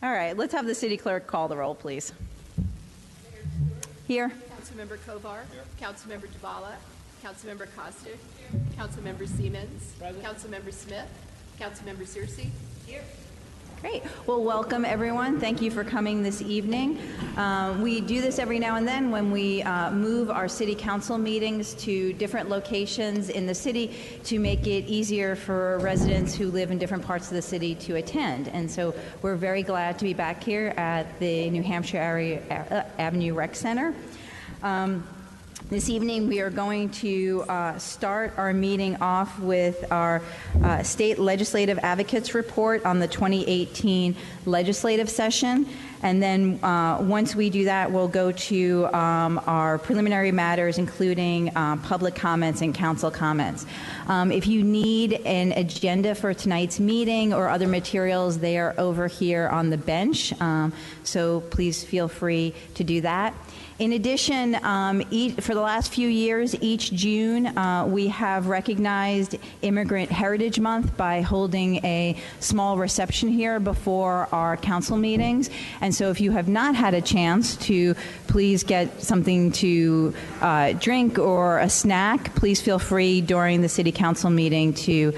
All right, let's have the city clerk call the roll, please. Here. Councilmember Kovar. Here. Councilmember Duvalla. Councilmember Costick. Here. Councilmember Siemens. Present. Councilmember Smith. Councilmember Searcy. Here. Great. Well, welcome everyone. Thank you for coming this evening. We do this every now and then when we move our city council meetings to different locations in the city to make it easier for residents who live in different parts of the city to attend. And so we're very glad to be back here at the New Hampshire Avenue Rec Center. This evening, we are going to start our meeting off with our State Legislative Advocates Report on the 2018 legislative session. And then once we do that, we'll go to our preliminary matters, including public comments and council comments. If you need an agenda for tonight's meeting or other materials, they are over here on the bench. So please feel free to do that. In addition, for the last few years, each June, we have recognized Immigrant Heritage Month by holding a small reception here before our council meetings. And so if you have not had a chance to please get something to drink or a snack, please feel free during the city council meeting to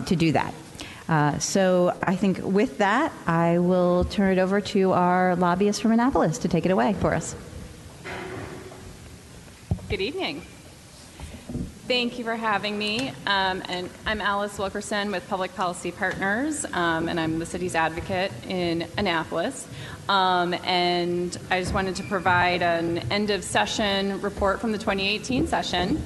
do that. So I think with that, I will turn it over to our lobbyist from Annapolis to take it away for us. Good evening. Thank you for having me. And I'm Alice Walker Sen with Public Policy Partners, and I'm the city's advocate in Annapolis. And I just wanted to provide an end of session report from the 2018 session.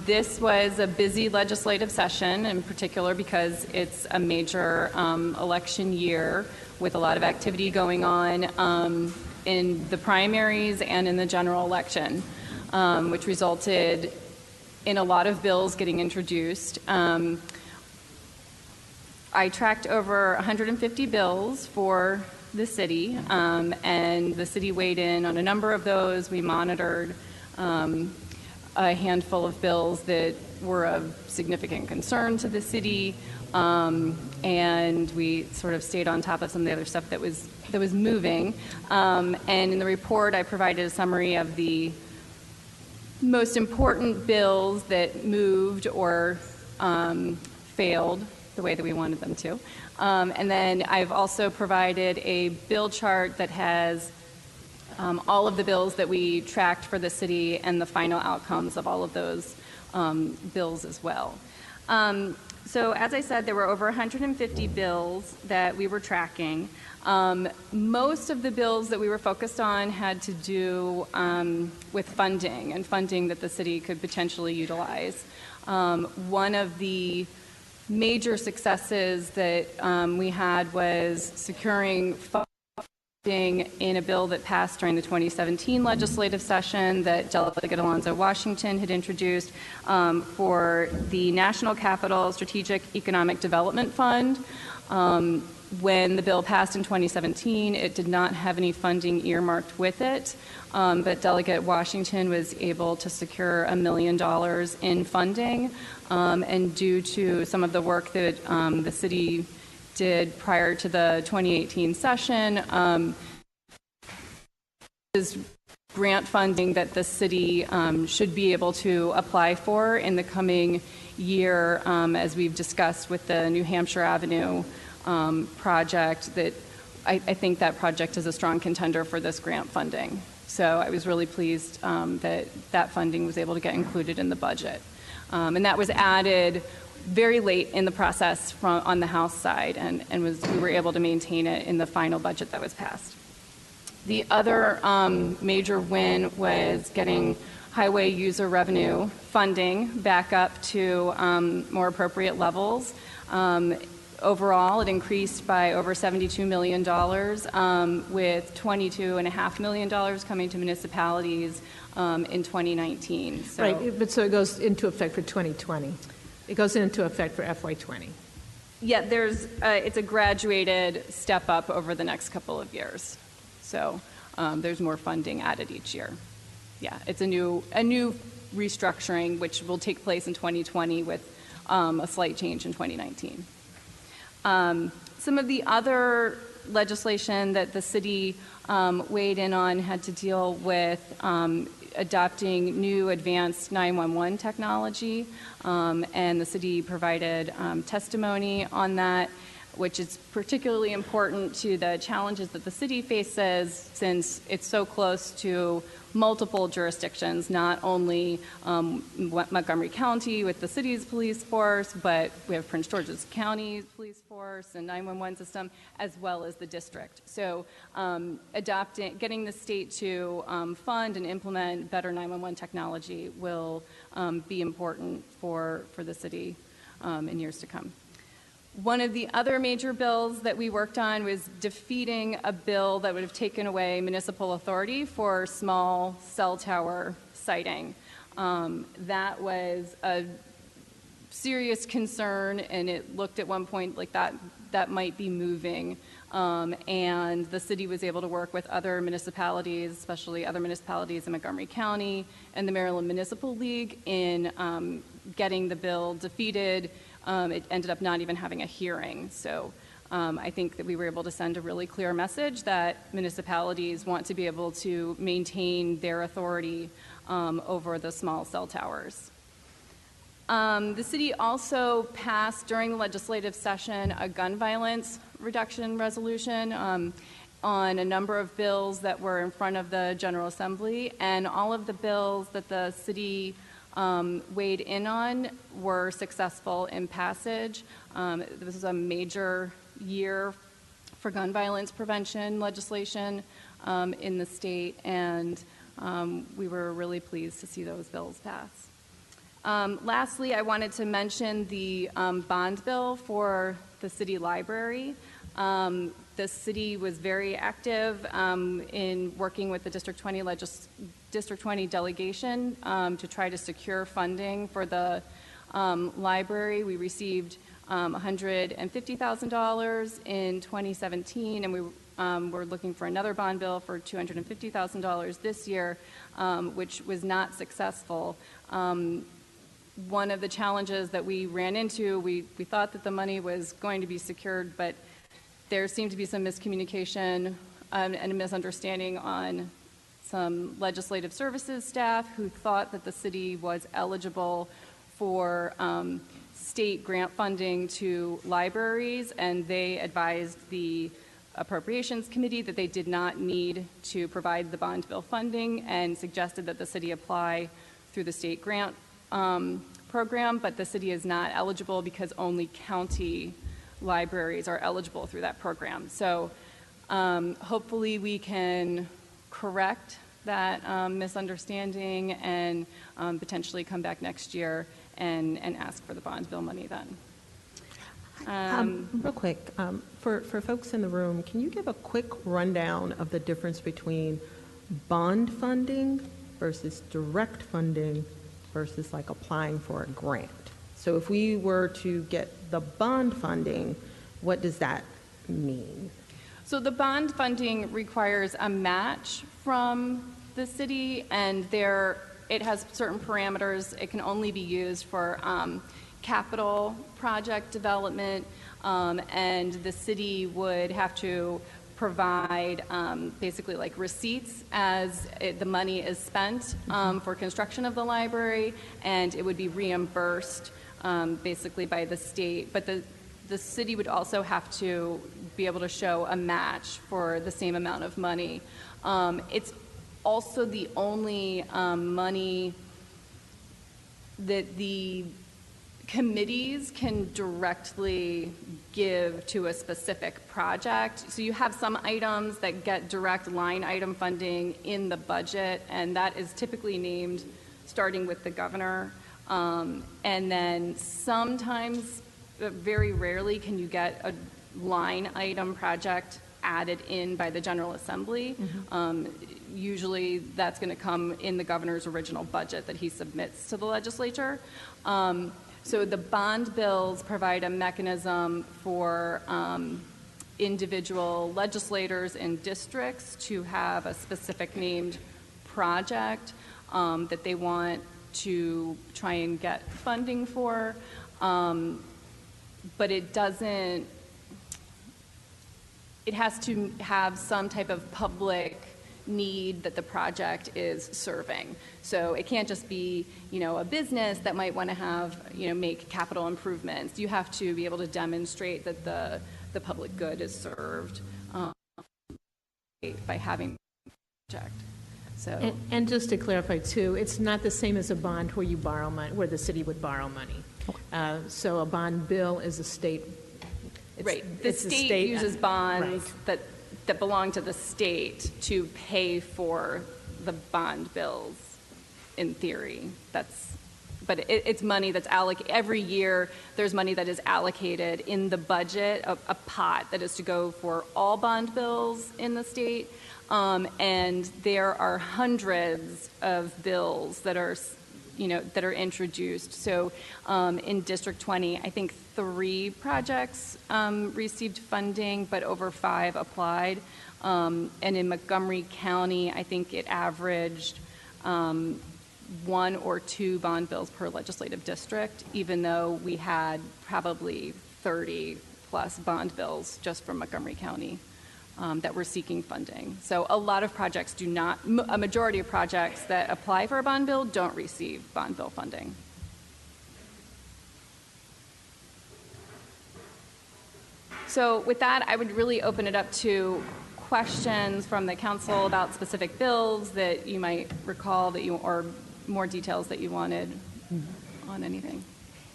This was a busy legislative session, in particular because it's a major election year with a lot of activity going on in the primaries and in the general election. Which resulted in a lot of bills getting introduced. I tracked over 150 bills for the city, and the city weighed in on a number of those. We monitored a handful of bills that were of significant concern to the city, and we sort of stayed on top of some of the other stuff that was moving. And in the report, I provided a summary of the most important bills that moved or failed the way that we wanted them to. And then I've also provided a bill chart that has all of the bills that we tracked for the city and the final outcomes of all of those bills as well. So as I said, there were over 150 bills that we were tracking. Most of the bills that we were focused on had to do with funding and funding that the city could potentially utilize. One of the major successes that we had was securing funding in a bill that passed during the 2017 legislative session that Delegate Alonzo Washington had introduced for the National Capital Strategic Economic Development Fund. When the bill passed in 2017, it did not have any funding earmarked with it, but Delegate Washington was able to secure $1 million in funding, and due to some of the work that the city did prior to the 2018 session, is grant funding that the city should be able to apply for in the coming year, as we've discussed with the New Hampshire Avenue project. That I think that project is a strong contender for this grant funding. So I was really pleased that funding was able to get included in the budget. And that was added very late in the process on the House side, and we were able to maintain it in the final budget that was passed. The other major win was getting highway user revenue funding back up to more appropriate levels. Overall, it increased by over $72 million, with $22.5 million coming to municipalities in 2019. So, right, but so it goes into effect for 2020. It goes into effect for FY20. Yeah, it's a graduated step up over the next couple of years. So there's more funding added each year. Yeah, it's a new restructuring which will take place in 2020 with a slight change in 2019. Some of the other legislation that the city weighed in on had to deal with adopting new advanced 911 technology, and the city provided testimony on that, which is particularly important to the challenges that the city faces since it's so close to multiple jurisdictions, not only Montgomery County with the city's police force, but we have Prince George's County police force and 911 system, as well as the district. So getting the state to fund and implement better 911 technology will be important for the city in years to come. One of the other major bills that we worked on was defeating a bill that would have taken away municipal authority for small cell tower siting. That was a serious concern, and it looked at one point like that might be moving. And the city was able to work with other municipalities, especially other municipalities in Montgomery County and the Maryland Municipal League in getting the bill defeated. It ended up not even having a hearing. So I think that we were able to send a really clear message that municipalities want to be able to maintain their authority over the small cell towers. The city also passed during the legislative session a gun violence reduction resolution on a number of bills that were in front of the General Assembly, and all of the bills that the city weighed in on were successful in passage. This is a major year for gun violence prevention legislation in the state, and we were really pleased to see those bills pass. Lastly, I wanted to mention the bond bill for the city library. The city was very active in working with the District 20 delegation to try to secure funding for the library. We received $150,000 in 2017, and we were looking for another bond bill for $250,000 this year, which was not successful. One of the challenges that we ran into, we thought that the money was going to be secured, but there seemed to be some miscommunication and a misunderstanding on some legislative services staff who thought that the city was eligible for state grant funding to libraries, and they advised the Appropriations Committee that they did not need to provide the bond bill funding and suggested that the city apply through the state grant program, but the city is not eligible because only county libraries are eligible through that program. So hopefully we can correct that misunderstanding and potentially come back next year and ask for the bond bill money then. Real quick, for folks in the room, can you give a quick rundown of the difference between bond funding versus direct funding versus like applying for a grant? So if we were to get the bond funding, what does that mean? So the bond funding requires a match from the city, and it has certain parameters. It can only be used for capital project development, and the city would have to provide basically like receipts as the money is spent for construction of the library, and it would be reimbursed basically by the state. But the city would also have to be able to show a match for the same amount of money. It's also the only money that the committees can directly give to a specific project. So you have some items that get direct line item funding in the budget, and that is typically named starting with the governor. And then sometimes, very rarely, can you get a line item project added in by the General Assembly. Usually that's going to come in the governor's original budget that he submits to the legislature. So the bond bills provide a mechanism for individual legislators and districts to have a specific named project that they want to try and get funding for, but it doesn't it has to have some type of public need that the project is serving. So it can't just be, a business that might want to have, make capital improvements. You have to be able to demonstrate that the public good is served by having the project. So, and just to clarify too, it's not the same as a bond where you borrow money, where the city would borrow money. So a bond bill is a state. Right. The state uses bonds that belong to the state to pay for the bond bills. In theory, but it's money that's allocated every year. There's money that is allocated in the budget, a pot that is to go for all bond bills in the state. And there are hundreds of bills that are, that are introduced. So in District 20, I think 3 projects received funding, but over 5 applied. And in Montgomery County, I think it averaged 1 or 2 bond bills per legislative district, even though we had probably 30 plus bond bills just from Montgomery County that were seeking funding. So a lot of projects do not, a majority of projects that apply for a bond bill don't receive bond bill funding. So with that, I would really open it up to questions from the council about specific bills that you might recall or more details that you wanted on anything.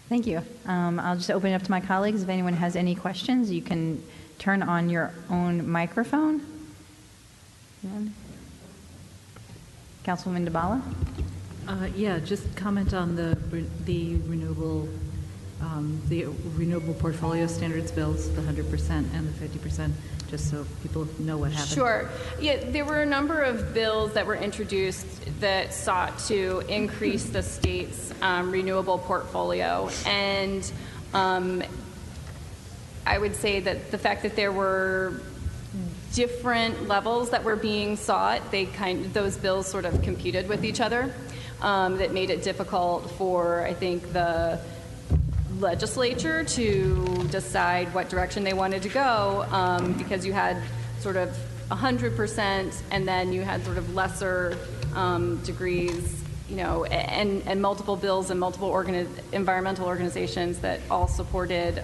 Thank you. I'll just open it up to my colleagues. If anyone has any questions, you can turn on your own microphone. Councilwoman Debala? Yeah, just comment on the renewable portfolio standards bills, the 100% and the 50%, just so people know what happened. Sure. Yeah, there were a number of bills that were introduced that sought to increase the state's renewable portfolio. And I would say that the fact that there were different levels that were being sought, those bills sort of competed with each other. That made it difficult for, I think, the legislature to decide what direction they wanted to go, because you had sort of 100% and then you had sort of lesser degrees, and multiple bills and multiple environmental organizations that all supported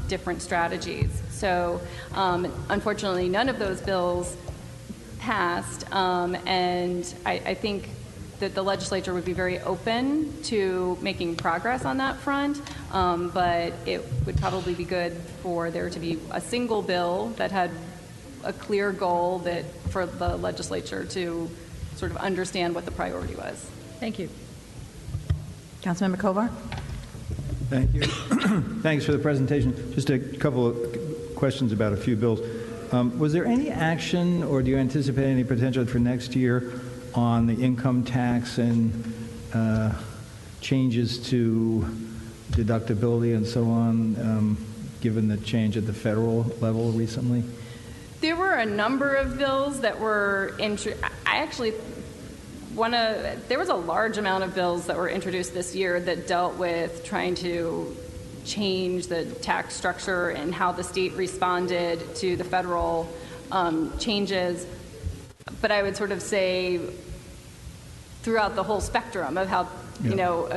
different strategies. So unfortunately, none of those bills passed, and I think that the legislature would be very open to making progress on that front, but it would probably be good for there to be a single bill that had a clear goal that for the legislature to sort of understand what the priority was. Thank you. Councilmember Kovar? Thank you. Thanks for the presentation. Just a couple of questions about a few bills. Was there any action, or do you anticipate any potential for next year on the income tax and changes to deductibility and so on, given the change at the federal level recently? There were a number of bills that were there was a large amount of bills that were introduced this year that dealt with trying to change the tax structure and how the state responded to the federal changes. But I would sort of say throughout the whole spectrum of how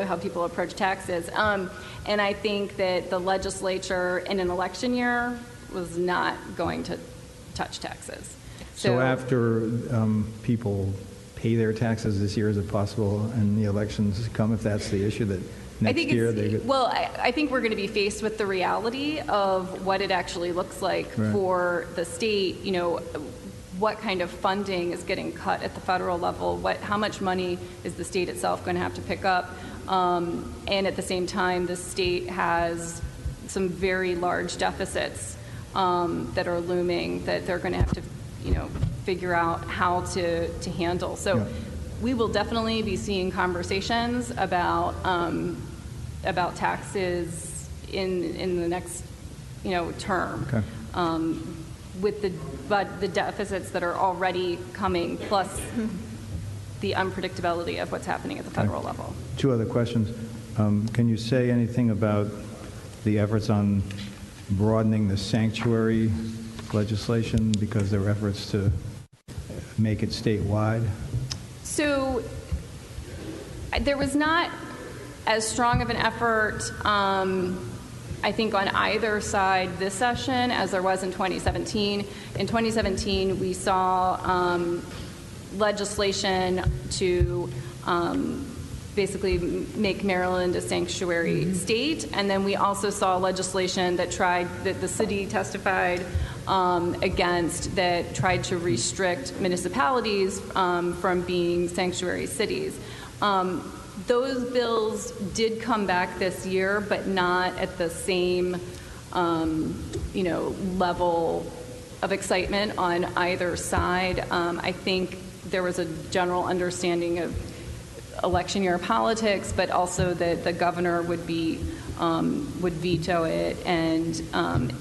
how people approach taxes. And I think that the legislature in an election year was not going to touch taxes. So after people pay their taxes this year, is it possible, and the elections come, if that's the issue, that next year they get... Well, I think we're going to be faced with the reality of what it actually looks like for the state, what kind of funding is getting cut at the federal level, how much money is the state itself going to have to pick up, and at the same time, the state has some very large deficits that are looming that they're going to have to, figure out how to handle. So we will definitely be seeing conversations about taxes in the next, term. Okay. With the deficits that are already coming, plus the unpredictability of what's happening at the federal level. 2 other questions. Can you say anything about the efforts on broadening the sanctuary legislation because there were efforts to make it statewide? So there was not as strong of an effort, I think, on either side this session as there was in 2017. In 2017, we saw legislation to basically make Maryland a sanctuary state, and then we also saw legislation that the city testified against, that tried to restrict municipalities from being sanctuary cities. Those bills did come back this year, but not at the same, level of excitement on either side. I think there was a general understanding of election year politics, but also that the governor would veto it. And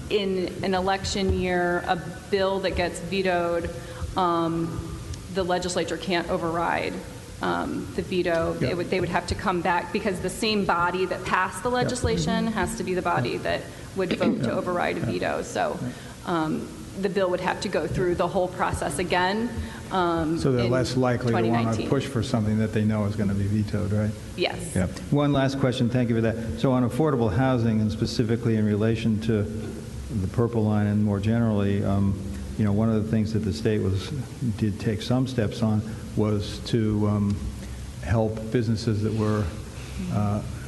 in an election year, a bill that gets vetoed, the legislature can't override the veto. Yep. They would have to come back, because the same body that passed the legislation has to be the body that would vote to override a veto. So the bill would have to go through the whole process again. So they're less likely to want to push for something that they know is going to be vetoed, right? Yes. Yeah. One last question. Thank you for that. So on affordable housing, and specifically in relation to the Purple Line and more generally, one of the things that the state did take some steps on was to help businesses that were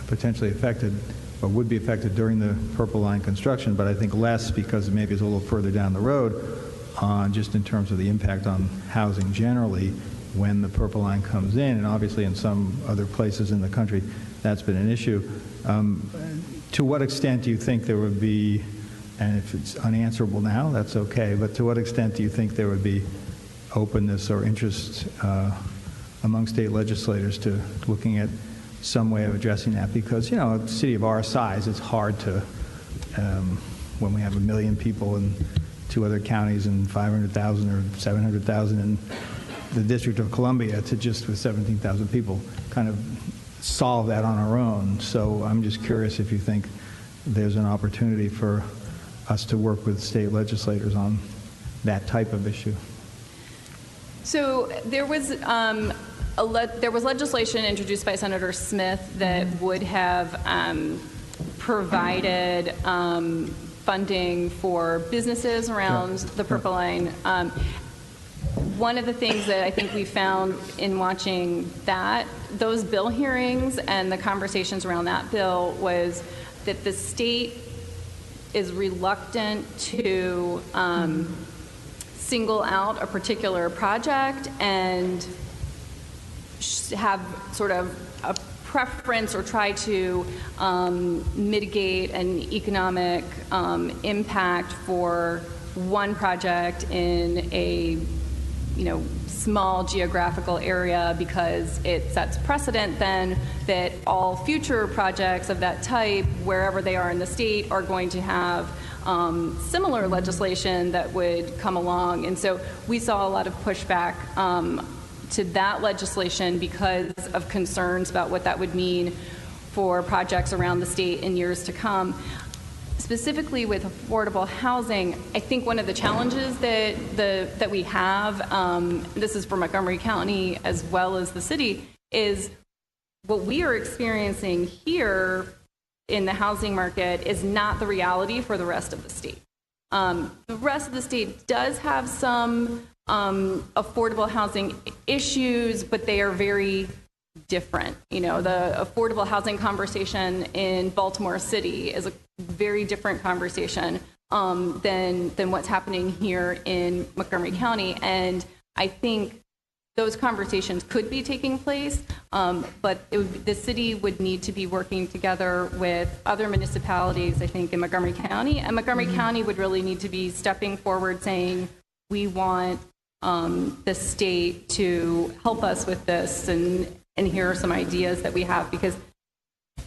potentially affected or would be affected during the Purple Line construction, but I think less because maybe it's a little further down the road, just in terms of the impact on housing generally when the Purple Line comes in. And obviously in some other places in the country, that's been an issue. To what extent do you think there would be, and if it's unanswerable now, that's okay, but to what extent do you think there would be openness or interest among state legislators to looking at some way of addressing that? Because, a city of our size, it's hard to, when we have 1 million people in 2 other counties and 500,000 or 700,000 in the District of Columbia, to just with 17,000 people kind of solve that on our own. So I'm just curious if you think there's an opportunity for us to work with state legislators on that type of issue. So there was legislation introduced by Senator Smith that would have provided funding for businesses around the Purple Line. One of the things that I think we found in watching those bill hearings and the conversations around that bill was that the state is reluctant to single out a particular project and have sort of a preference or try to mitigate an economic impact for one project in a small geographical area, because it sets precedent then that all future projects of that type, wherever they are in the state, are going to have similar legislation that would come along. And so we saw a lot of pushback to that legislation because of concerns about what that would mean for projects around the state in years to come. Specifically with affordable housing, I think one of the challenges that we have, this is for Montgomery County as well as the city, is what we are experiencing here in the housing market is not the reality for the rest of the state. The rest of the state does have some affordable housing issues, but they are very different. The affordable housing conversation in Baltimore City is a very different conversation than what's happening here in Montgomery County. And I think those conversations could be taking place, but the city would need to be working together with other municipalities, I think, in Montgomery County. And Montgomery County would really need to be stepping forward saying, we want the state to help us with this, and here are some ideas that we have, because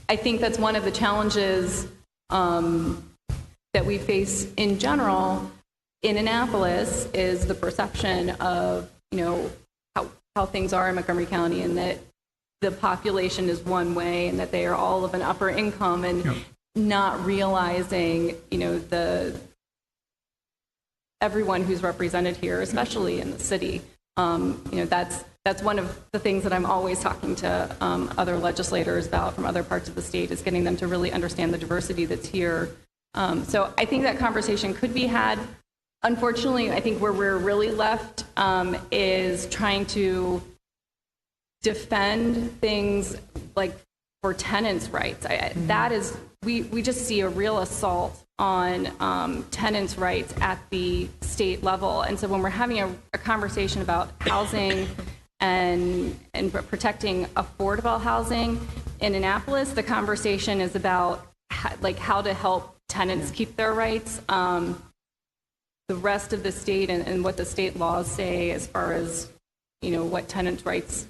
I think that's one of the challenges that we face in general in Annapolis, is the perception of, how things are in Montgomery County, and that the population is one way and that they are all of an upper income, and not realizing, the everyone who's represented here, especially in the city. That's one of the things that I'm always talking to other legislators about from other parts of the state, is getting them to really understand the diversity that's here. So I think that conversation could be had. Unfortunately, I think where we're really left is trying to defend things like for tenants' rights. That is, we just see a real assault on tenants' rights at the state level. And so when we're having a conversation about housing and protecting affordable housing in Annapolis, the conversation is about how to help tenants keep their rights. The rest of the state and what the state laws say as far as, what tenants' rights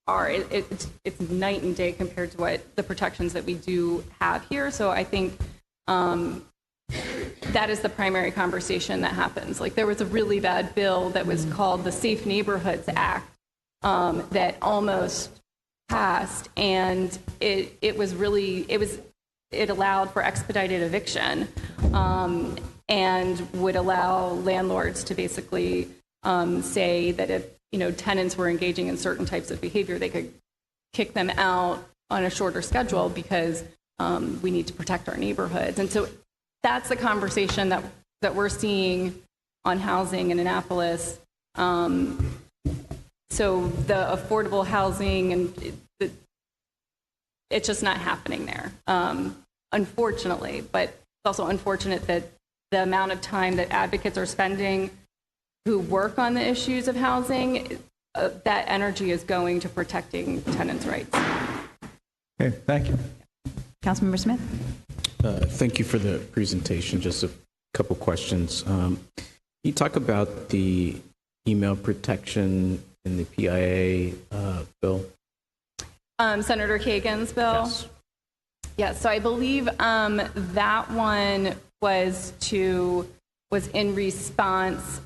are, it's night and day compared to what the protections that we do have here. So I think that is the primary conversation that happens. Like, there was a really bad bill that was called the Safe Neighborhoods Act that almost passed, and it allowed for expedited eviction and would allow landlords to basically say that if tenants were engaging in certain types of behavior, they could kick them out on a shorter schedule because we need to protect our neighborhoods. And so that's the conversation that we're seeing on housing in Annapolis. So the affordable housing, and it's just not happening there, unfortunately. But it's also unfortunate that the amount of time that advocates are spending who work on the issues of housing, that energy is going to protecting tenants' rights. Okay, thank you. Councilmember Smith? Thank you for the presentation. Just a couple questions. You talk about the email protection in the PIA bill? Senator Kagan's bill? Yes. Yeah, so I believe that one was in response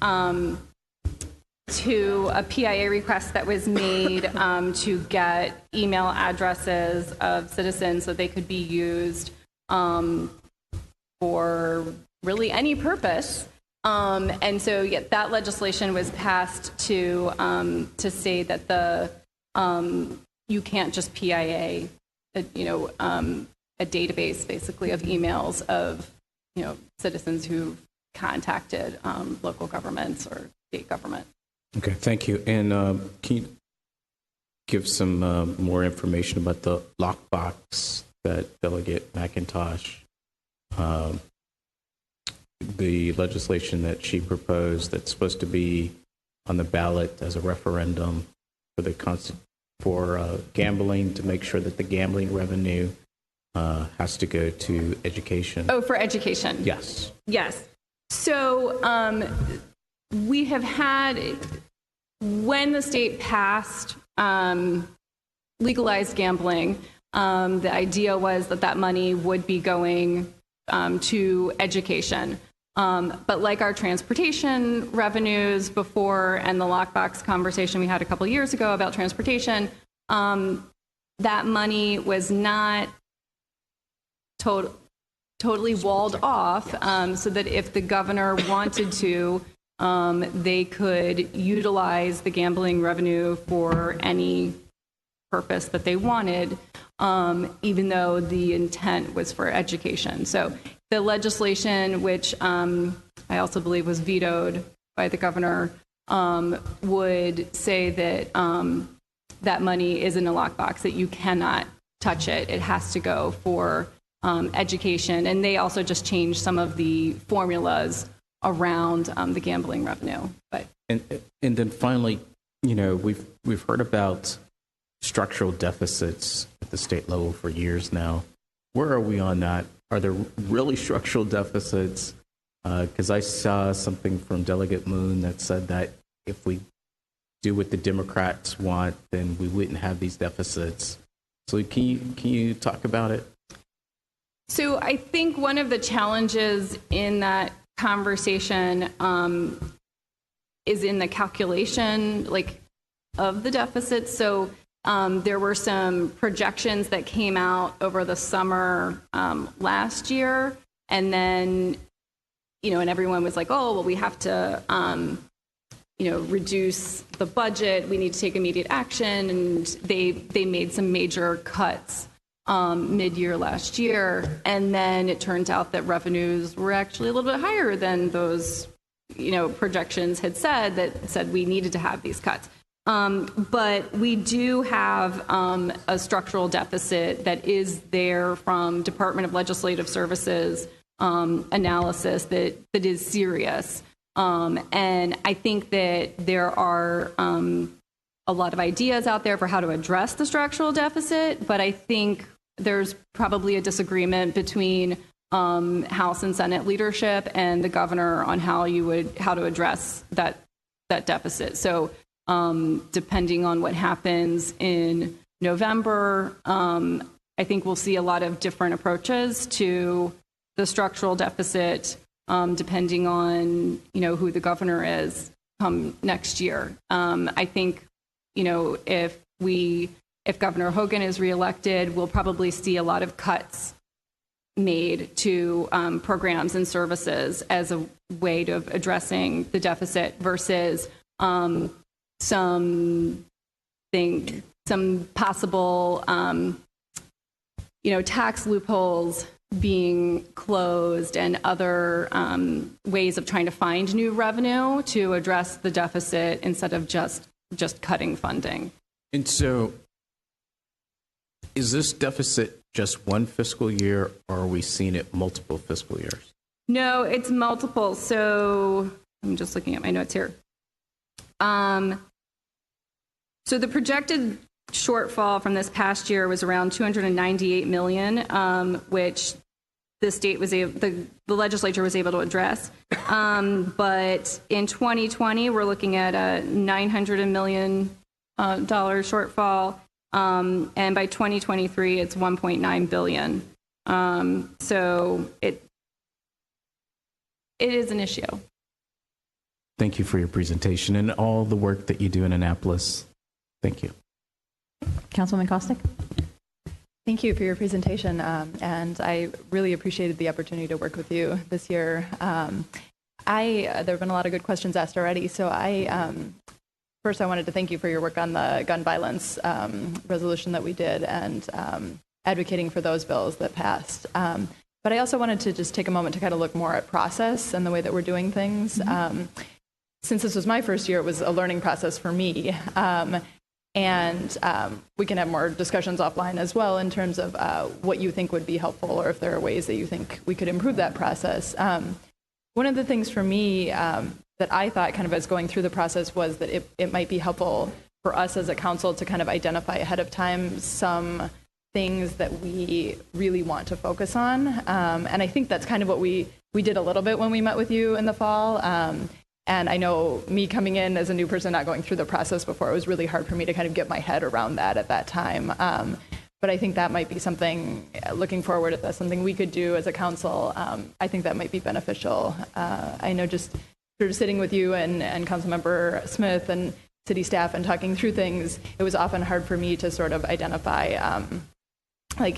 to a PIA request that was made to get email addresses of citizens so they could be used for really any purpose. And so, yeah, that legislation was passed to say that you can't just PIA, a database basically of emails of citizens who contacted local governments or state government. Okay, thank you. And can you give some more information about the lockbox that Delegate McIntosh, the legislation that she proposed that's supposed to be on the ballot as a referendum for gambling, to make sure that the gambling revenue has to go to education? Oh, for education. Yes. Yes. So we have had, when the state passed legalized gambling, the idea was that money would be going to education. But like our transportation revenues before and the lockbox conversation we had a couple years ago about transportation, that money was not totally walled off, so that if the governor wanted to, they could utilize the gambling revenue for any purpose that they wanted, even though the intent was for education. So the legislation, which I also believe was vetoed by the governor, would say that that money is in a lockbox, that you cannot touch it. It has to go for education. And they also just changed some of the formulas around the gambling revenue. But and then finally, we've heard about structural deficits at the state level for years now. Where are we on that? Are there really structural deficits? Because I saw something from Delegate Moon that said that if we do what the Democrats want, then we wouldn't have these deficits. So can you talk about it? So I think one of the challenges in that conversation is in the calculation, of the deficit. So there were some projections that came out over the summer last year, and then and everyone was like, oh, well, we have to, reduce the budget. We need to take immediate action. And they made some major cuts mid-year last year. And then it turns out that revenues were actually a little bit higher than those, projections had said we needed to have these cuts. But we do have a structural deficit that is there from Department of Legislative Services analysis that is serious. And I think that there are a lot of ideas out there for how to address the structural deficit, but I think there's probably a disagreement between House and Senate leadership and the governor on how to address that deficit. So depending on what happens in November, I think we'll see a lot of different approaches to the structural deficit, depending on who the governor is come next year. I think if Governor Hogan is reelected, we'll probably see a lot of cuts made to programs and services as a way of addressing the deficit versus some possible tax loopholes being closed and other ways of trying to find new revenue to address the deficit instead of just cutting funding. And so is this deficit just one fiscal year, or are we seeing it multiple fiscal years? No, it's multiple. So I'm just looking at my notes here. So the projected shortfall from this past year was around $298 million, which the legislature was able to address. But in 2020, we're looking at a $900 million shortfall, and by 2023, it's $1.9 billion. So it is an issue. Thank you for your presentation and all the work that you do in Annapolis. Thank you. Councilwoman Kostick. Thank you for your presentation, and I really appreciated the opportunity to work with you this year. There have been a lot of good questions asked already, so first I wanted to thank you for your work on the gun violence resolution that we did and advocating for those bills that passed. But I also wanted to just take a moment to kind of look more at process and the way that we're doing things. Mm-hmm. Since this was my first year, it was a learning process for me. And we can have more discussions offline as well in terms of what you think would be helpful or if there are ways that you think we could improve that process. One of the things for me that I thought kind of as going through the process was that it might be helpful for us as a council to kind of identify ahead of time some things that we really want to focus on. And I think that's kind of what we did a little bit when we met with you in the fall. And I know me coming in as a new person, not going through the process before, it was really hard for me to kind of get my head around that at that time. But I think that might be something, looking forward, if that's something we could do as a council, I think that might be beneficial. I know just sort of sitting with you and Councilmember Smith and city staff and talking through things, it was often hard for me to sort of identify,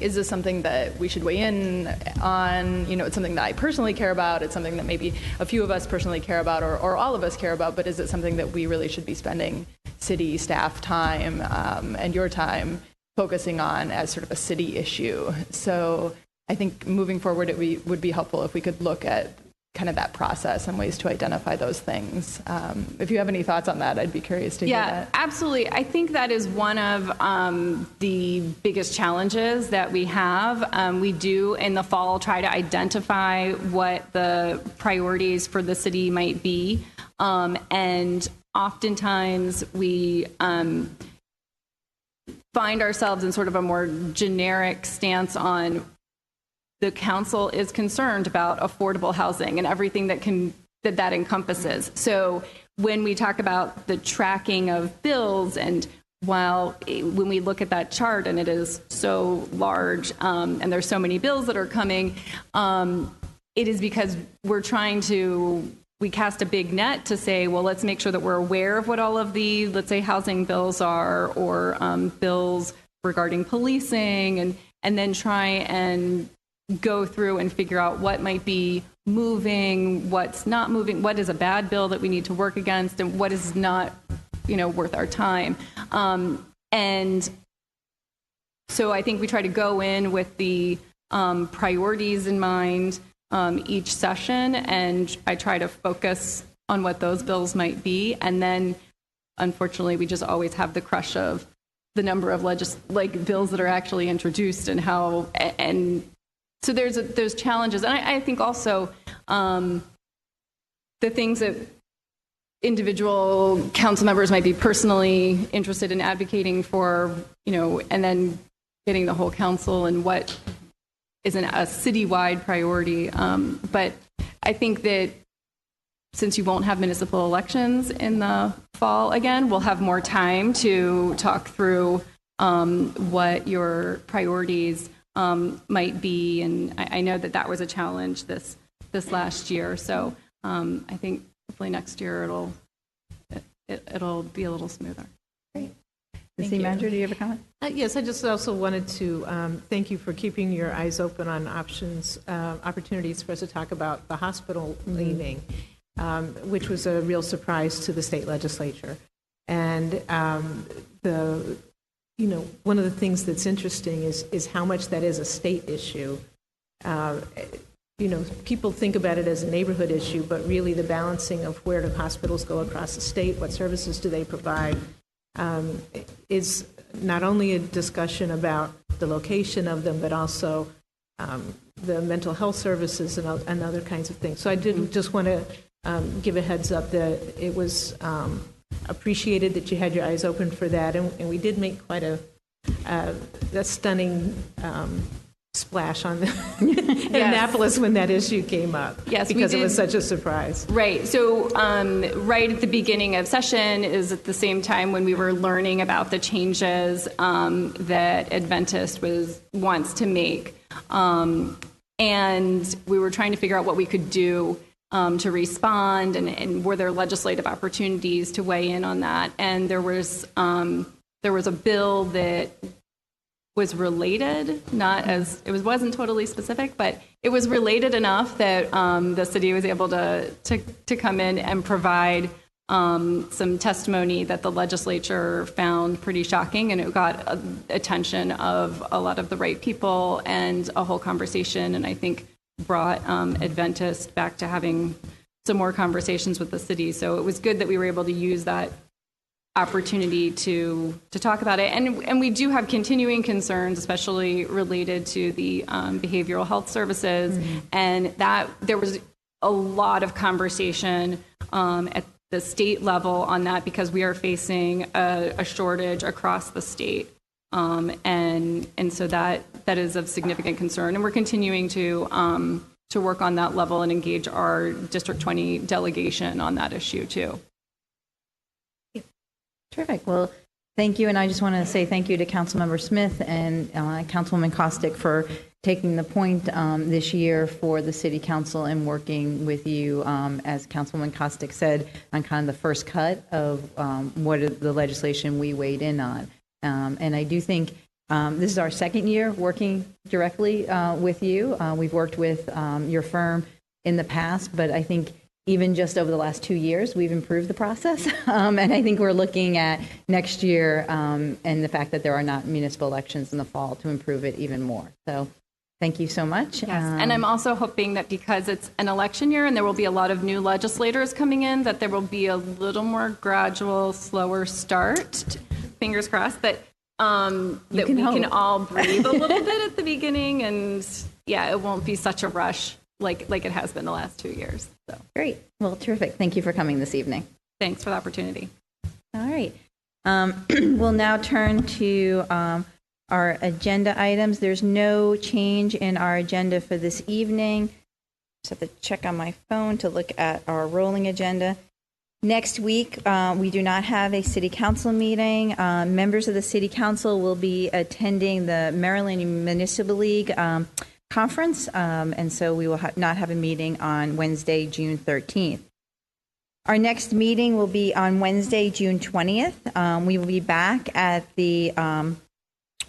is this something that we should weigh in on? It's something that I personally care about. It's something that maybe a few of us personally care about or all of us care about, but is it something that we really should be spending city staff time and your time focusing on as sort of a city issue? So I think moving forward, it would be helpful if we could look at kind of that process and ways to identify those things. If you have any thoughts on that, I'd be curious to hear that. Yeah, absolutely. I think that is one of the biggest challenges that we have. We do in the fall try to identify what the priorities for the city might be. And oftentimes we find ourselves in sort of a more generic stance on the council is concerned about affordable housing and everything that encompasses. So when we talk about the tracking of bills, and when we look at that chart and it is so large and there's so many bills that are coming, it is because we cast a big net to say, well, let's make sure that we're aware of what all of the, let's say, housing bills are, or bills regarding policing, and then try and go through and figure out what might be moving, what's not moving, what is a bad bill that we need to work against, and what is not, worth our time. And so I think we try to go in with the priorities in mind each session, and I try to focus on what those bills might be. And then, unfortunately, we just always have the crush of the number of bills that are actually introduced and how, and so there's challenges. And I think also the things that individual council members might be personally interested in advocating for, and then getting the whole council and what isn't a citywide priority. But I think that since you won't have municipal elections in the fall again, we'll have more time to talk through what your priorities might be. And I know that was a challenge this last year. So I think hopefully next year it'll be a little smoother. Great. The city manager, do you have a comment? Yes, I just also wanted to thank you for keeping your eyes open on opportunities for us to talk about the hospital leaving, which was a real surprise to the state legislature. And one of the things that's interesting is how much that is a state issue. People think about it as a neighborhood issue, but really the balancing of where do hospitals go across the state, what services do they provide, is not only a discussion about the location of them, but also the mental health services and other kinds of things. So I did just want to give a heads up that it was appreciated that you had your eyes open for that, and we did make quite a stunning splash on in Annapolis when that issue came up. Yes, because it was such a surprise. Right. So right at the beginning of session is at the same time when we were learning about the changes that Adventist wants to make, and we were trying to figure out what we could do to respond, and were there legislative opportunities to weigh in on that. And there was a bill that was related, wasn't totally specific, but it was related enough that the city was able to come in and provide some testimony that the legislature found pretty shocking, and it got attention of a lot of the right people and a whole conversation, and I think brought Adventist back to having some more conversations with the city. So it was good that we were able to use that opportunity to talk about it. And we do have continuing concerns, especially related to the behavioral health services, and that there was a lot of conversation at the state level on that, because we are facing a shortage across the state. And so that is of significant concern, and we're continuing to work on that level and engage our District 20 delegation on that issue too. Terrific. Well, thank you, and I just want to say thank you to Councilmember Smith and Councilwoman Kostick for taking the point this year for the City Council and working with you, as Councilwoman Kostick said, on kind of the first cut of what the legislation we weighed in on. And I do think this is our second year working directly with you. We've worked with your firm in the past, but I think even just over the last 2 years, we've improved the process. And I think we're looking at next year and the fact that there are not municipal elections in the fall to improve it even more. So thank you so much. Yes. And I'm also hoping that because it's an election year and there will be a lot of new legislators coming in, that there will be a little more gradual, slower start. Fingers crossed that we can all breathe a little bit at the beginning, and it won't be such a rush like it has been the last 2 years. So great. Well, terrific. Thank you for coming this evening. Thanks for the opportunity. All right. We'll now turn to our agenda items. There's no change in our agenda for this evening. Just have to check on my phone to look at our rolling agenda. Next week, we do not have a city council meeting. Members of the city council will be attending the Maryland Municipal League conference, and so we will not have a meeting on Wednesday, June 13th. Our next meeting will be on Wednesday, June 20th. We will be back at the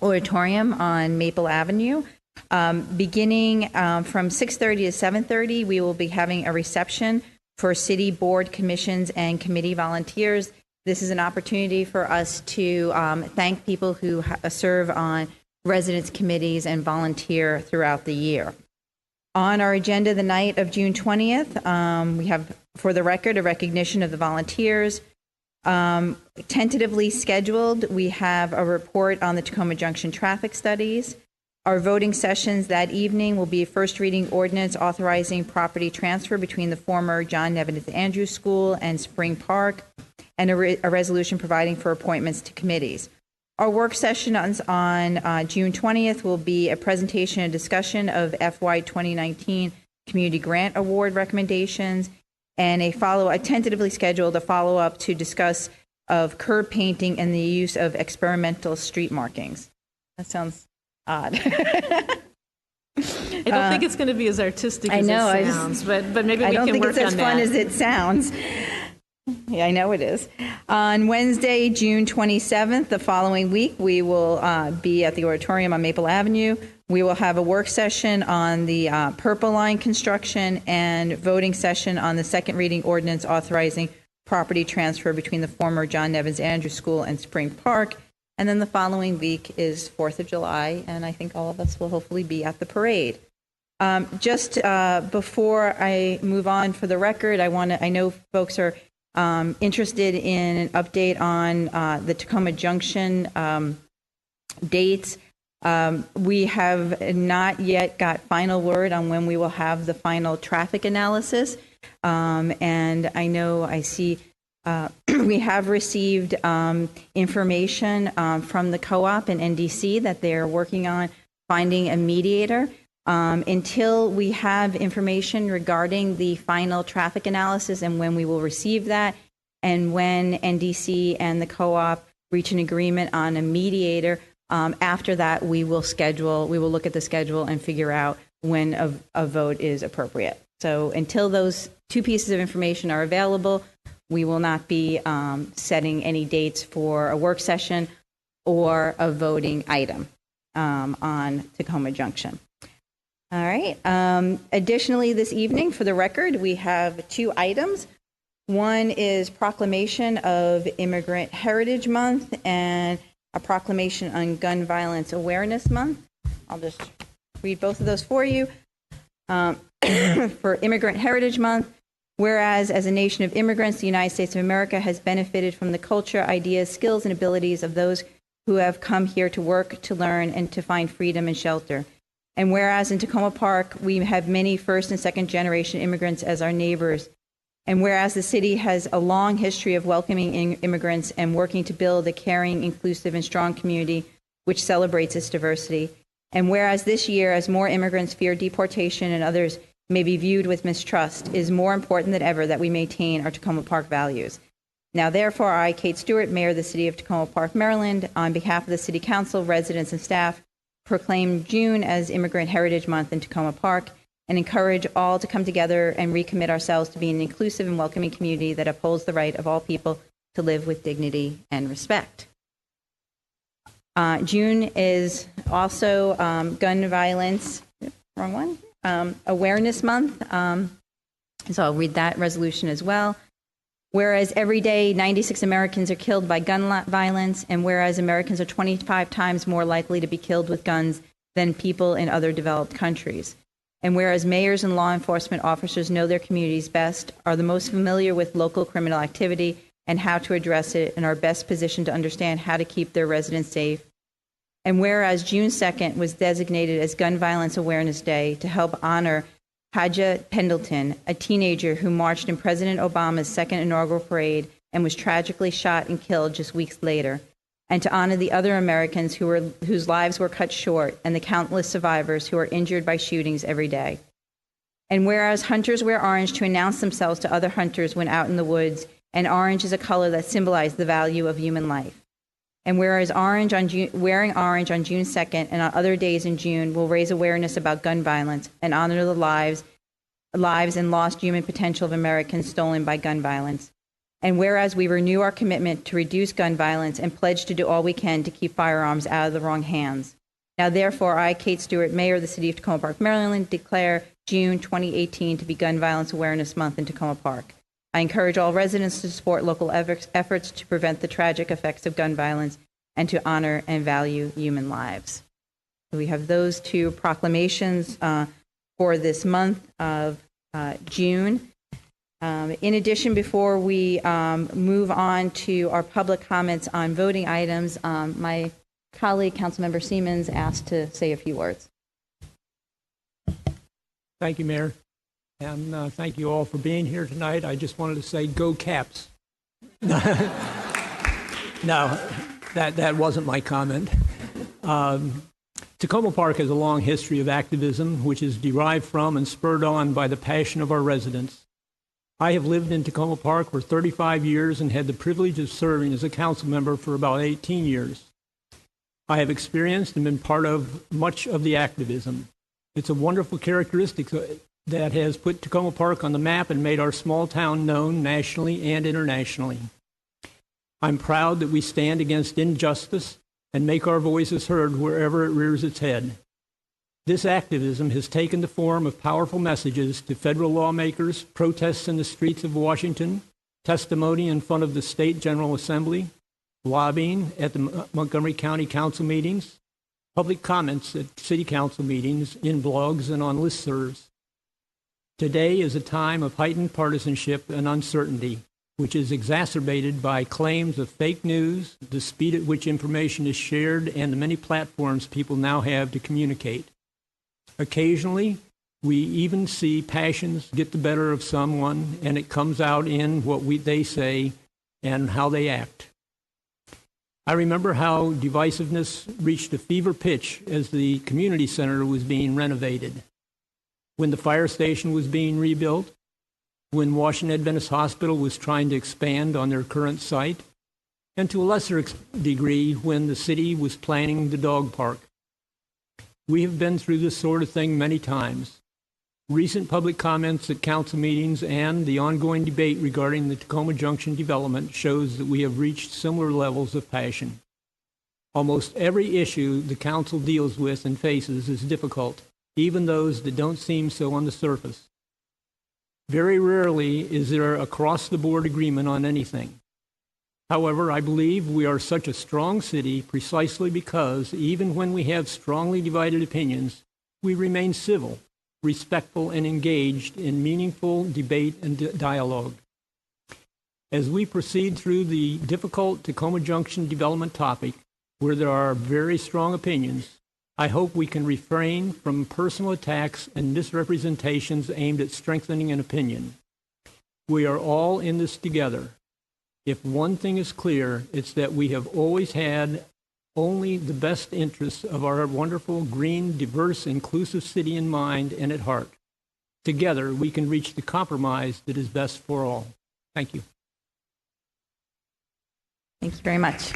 auditorium on Maple Avenue Beginning from 6:30 to 7:30, we will be having a reception for city board, commissions, and committee volunteers. This is an opportunity for us to thank people who serve on residence committees and volunteer throughout the year. On our agenda the night of June 20th, we have, for the record, a recognition of the volunteers. Tentatively scheduled, we have a report on the Tacoma Junction traffic studies. Our voting sessions that evening will be a first reading ordinance authorizing property transfer between the former John Nevinth Andrews School and Spring Park, and a resolution providing for appointments to committees. Our work session on June 20th will be a presentation and discussion of FY 2019 Community Grant Award recommendations, and a tentatively scheduled follow-up to discuss of curb painting and the use of experimental street markings. That sounds odd. I don't think it's going to be as artistic as it sounds, but maybe we can work on that. I don't think it's as fun as it sounds. Yeah, I know it is. On Wednesday, June 27th, the following week, we will be at the auditorium on Maple Avenue. We will have a work session on the Purple Line construction and voting session on the second reading ordinance authorizing property transfer between the former John Nevinth Andrews School and Spring Park. And then the following week is 4th of July, and I think all of us will hopefully be at the parade. Just before I move on, for the record, I know folks are interested in an update on the Tacoma Junction dates. We have not yet got final word on when we will have the final traffic analysis. And I see we have received information from the co-op and NDC that they're working on finding a mediator. Until we have information regarding the final traffic analysis and when we will receive that, and when NDC and the co-op reach an agreement on a mediator, after that we will look at the schedule and figure out when a vote is appropriate. So until those two pieces of information are available, we will not be setting any dates for a work session or a voting item on Tacoma Junction. All right. Additionally, this evening, for the record, we have two items. One is proclamation of Immigrant Heritage Month and a proclamation on Gun Violence Awareness Month. I'll just read both of those for you. For Immigrant Heritage Month, whereas as a nation of immigrants, the United States of America has benefited from the culture, ideas, skills, and abilities of those who have come here to work, to learn, and to find freedom and shelter. And whereas in Tacoma Park, we have many first and second generation immigrants as our neighbors. And whereas the city has a long history of welcoming immigrants and working to build a caring, inclusive, and strong community which celebrates its diversity. And whereas this year, as more immigrants fear deportation and others may be viewed with mistrust, it is more important than ever that we maintain our Tacoma Park values. Now, therefore, I, Kate Stewart, Mayor of the City of Tacoma Park, Maryland, on behalf of the City Council, residents, and staff, proclaim June as Immigrant Heritage Month in Tacoma Park and encourage all to come together and recommit ourselves to being an inclusive and welcoming community that upholds the right of all people to live with dignity and respect. June is also Gun Violence, Awareness Month. So I'll read that resolution as well. Whereas every day 96 Americans are killed by gun violence, and whereas Americans are 25 times more likely to be killed with guns than people in other developed countries. And whereas mayors and law enforcement officers know their communities best, are the most familiar with local criminal activity and how to address it, and are best positioned to understand how to keep their residents safe. And whereas June 2nd was designated as Gun Violence Awareness Day to help honor Haja Pendleton, a teenager who marched in President Obama's second inaugural parade and was tragically shot and killed just weeks later, and to honor the other Americans whose lives were cut short and the countless survivors who are injured by shootings every day. And whereas hunters wear orange to announce themselves to other hunters when out in the woods, and orange is a color that symbolizes the value of human life. And whereas wearing orange on June 2nd and on other days in June will raise awareness about gun violence and honor the lives and lost human potential of Americans stolen by gun violence. And whereas we renew our commitment to reduce gun violence and pledge to do all we can to keep firearms out of the wrong hands. Now, therefore, I, Kate Stewart, Mayor of the City of Tacoma Park, Maryland, declare June 2018 to be Gun Violence Awareness Month in Tacoma Park. I encourage all residents to support local efforts to prevent the tragic effects of gun violence and to honor and value human lives. So we have those two proclamations for this month of June. In addition, before we move on to our public comments on voting items, my colleague, Councilmember Siemens, asked to say a few words. Thank you, Mayor. And thank you all for being here tonight. I just wanted to say, go Caps. No, that wasn't my comment. Tacoma Park has a long history of activism, which is derived from and spurred on by the passion of our residents. I have lived in Tacoma Park for 35 years and had the privilege of serving as a council member for about 18 years. I have experienced and been part of much of the activism. It's a wonderful characteristic that has put Tacoma Park on the map and made our small town known nationally and internationally. I'm proud that we stand against injustice and make our voices heard wherever it rears its head. This activism has taken the form of powerful messages to federal lawmakers, protests in the streets of Washington, testimony in front of the State General Assembly, lobbying at the Montgomery County Council meetings, public comments at city council meetings, in blogs, and on listservs. Today is a time of heightened partisanship and uncertainty, which is exacerbated by claims of fake news, the speed at which information is shared, and the many platforms people now have to communicate. Occasionally, we even see passions get the better of someone, and it comes out in what they say and how they act. I remember how divisiveness reached a fever pitch as the community center was being renovated, when the fire station was being rebuilt, when Washington Adventist Hospital was trying to expand on their current site, and to a lesser degree when the city was planning the dog park. We have been through this sort of thing many times. Recent public comments at council meetings and the ongoing debate regarding the Tacoma Junction development shows that we have reached similar levels of passion. Almost every issue the council deals with and faces is difficult, even those that don't seem so on the surface. Very rarely is there across-the-board agreement on anything. However, I believe we are such a strong city precisely because, even when we have strongly divided opinions, we remain civil, respectful, and engaged in meaningful debate and dialogue. As we proceed through the difficult Tacoma Junction development topic, where there are very strong opinions, I hope we can refrain from personal attacks and misrepresentations aimed at strengthening an opinion. We are all in this together. If one thing is clear, it's that we have always had only the best interests of our wonderful, green, diverse, inclusive city in mind and at heart. Together, we can reach the compromise that is best for all. Thank you. Thank you very much.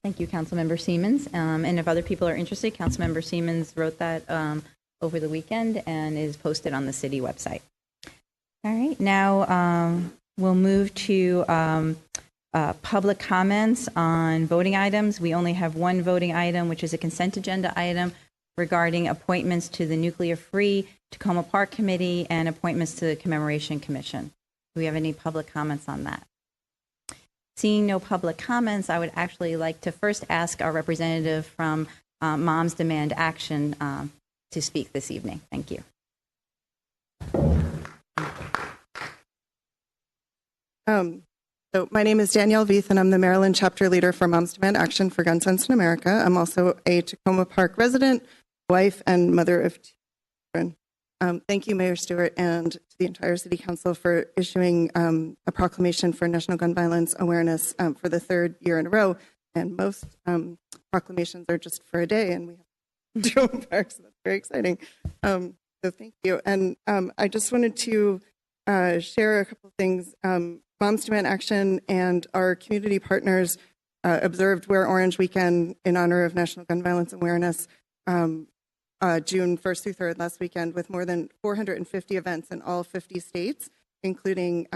Thank you, Councilmember Siemens. And if other people are interested, Councilmember Siemens wrote that over the weekend and is posted on the city website. All right, now we'll move to public comments on voting items. We only have one voting item, which is a consent agenda item regarding appointments to the Nuclear-Free Tacoma Park Committee and appointments to the Commemoration Commission. Do we have any public comments on that? Seeing no public comments, I would actually like to first ask our representative from Moms Demand Action to speak this evening. Thank you. So my name is Danielle Veith, and I'm the Maryland chapter leader for Moms Demand Action for Gun Sense in America. I'm also a Tacoma Park resident, wife, and mother of two children. Thank you, Mayor Stewart, and to the entire City Council for issuing a proclamation for National Gun Violence Awareness for the third year in a row. And most proclamations are just for a day, and we have Tacoma Park, so that's very exciting. So thank you. And I just wanted to share a couple of things. Moms Demand Action and our community partners observed Wear Orange Weekend in honor of National Gun Violence Awareness June 1st through 3rd last weekend with more than 450 events in all 50 states. including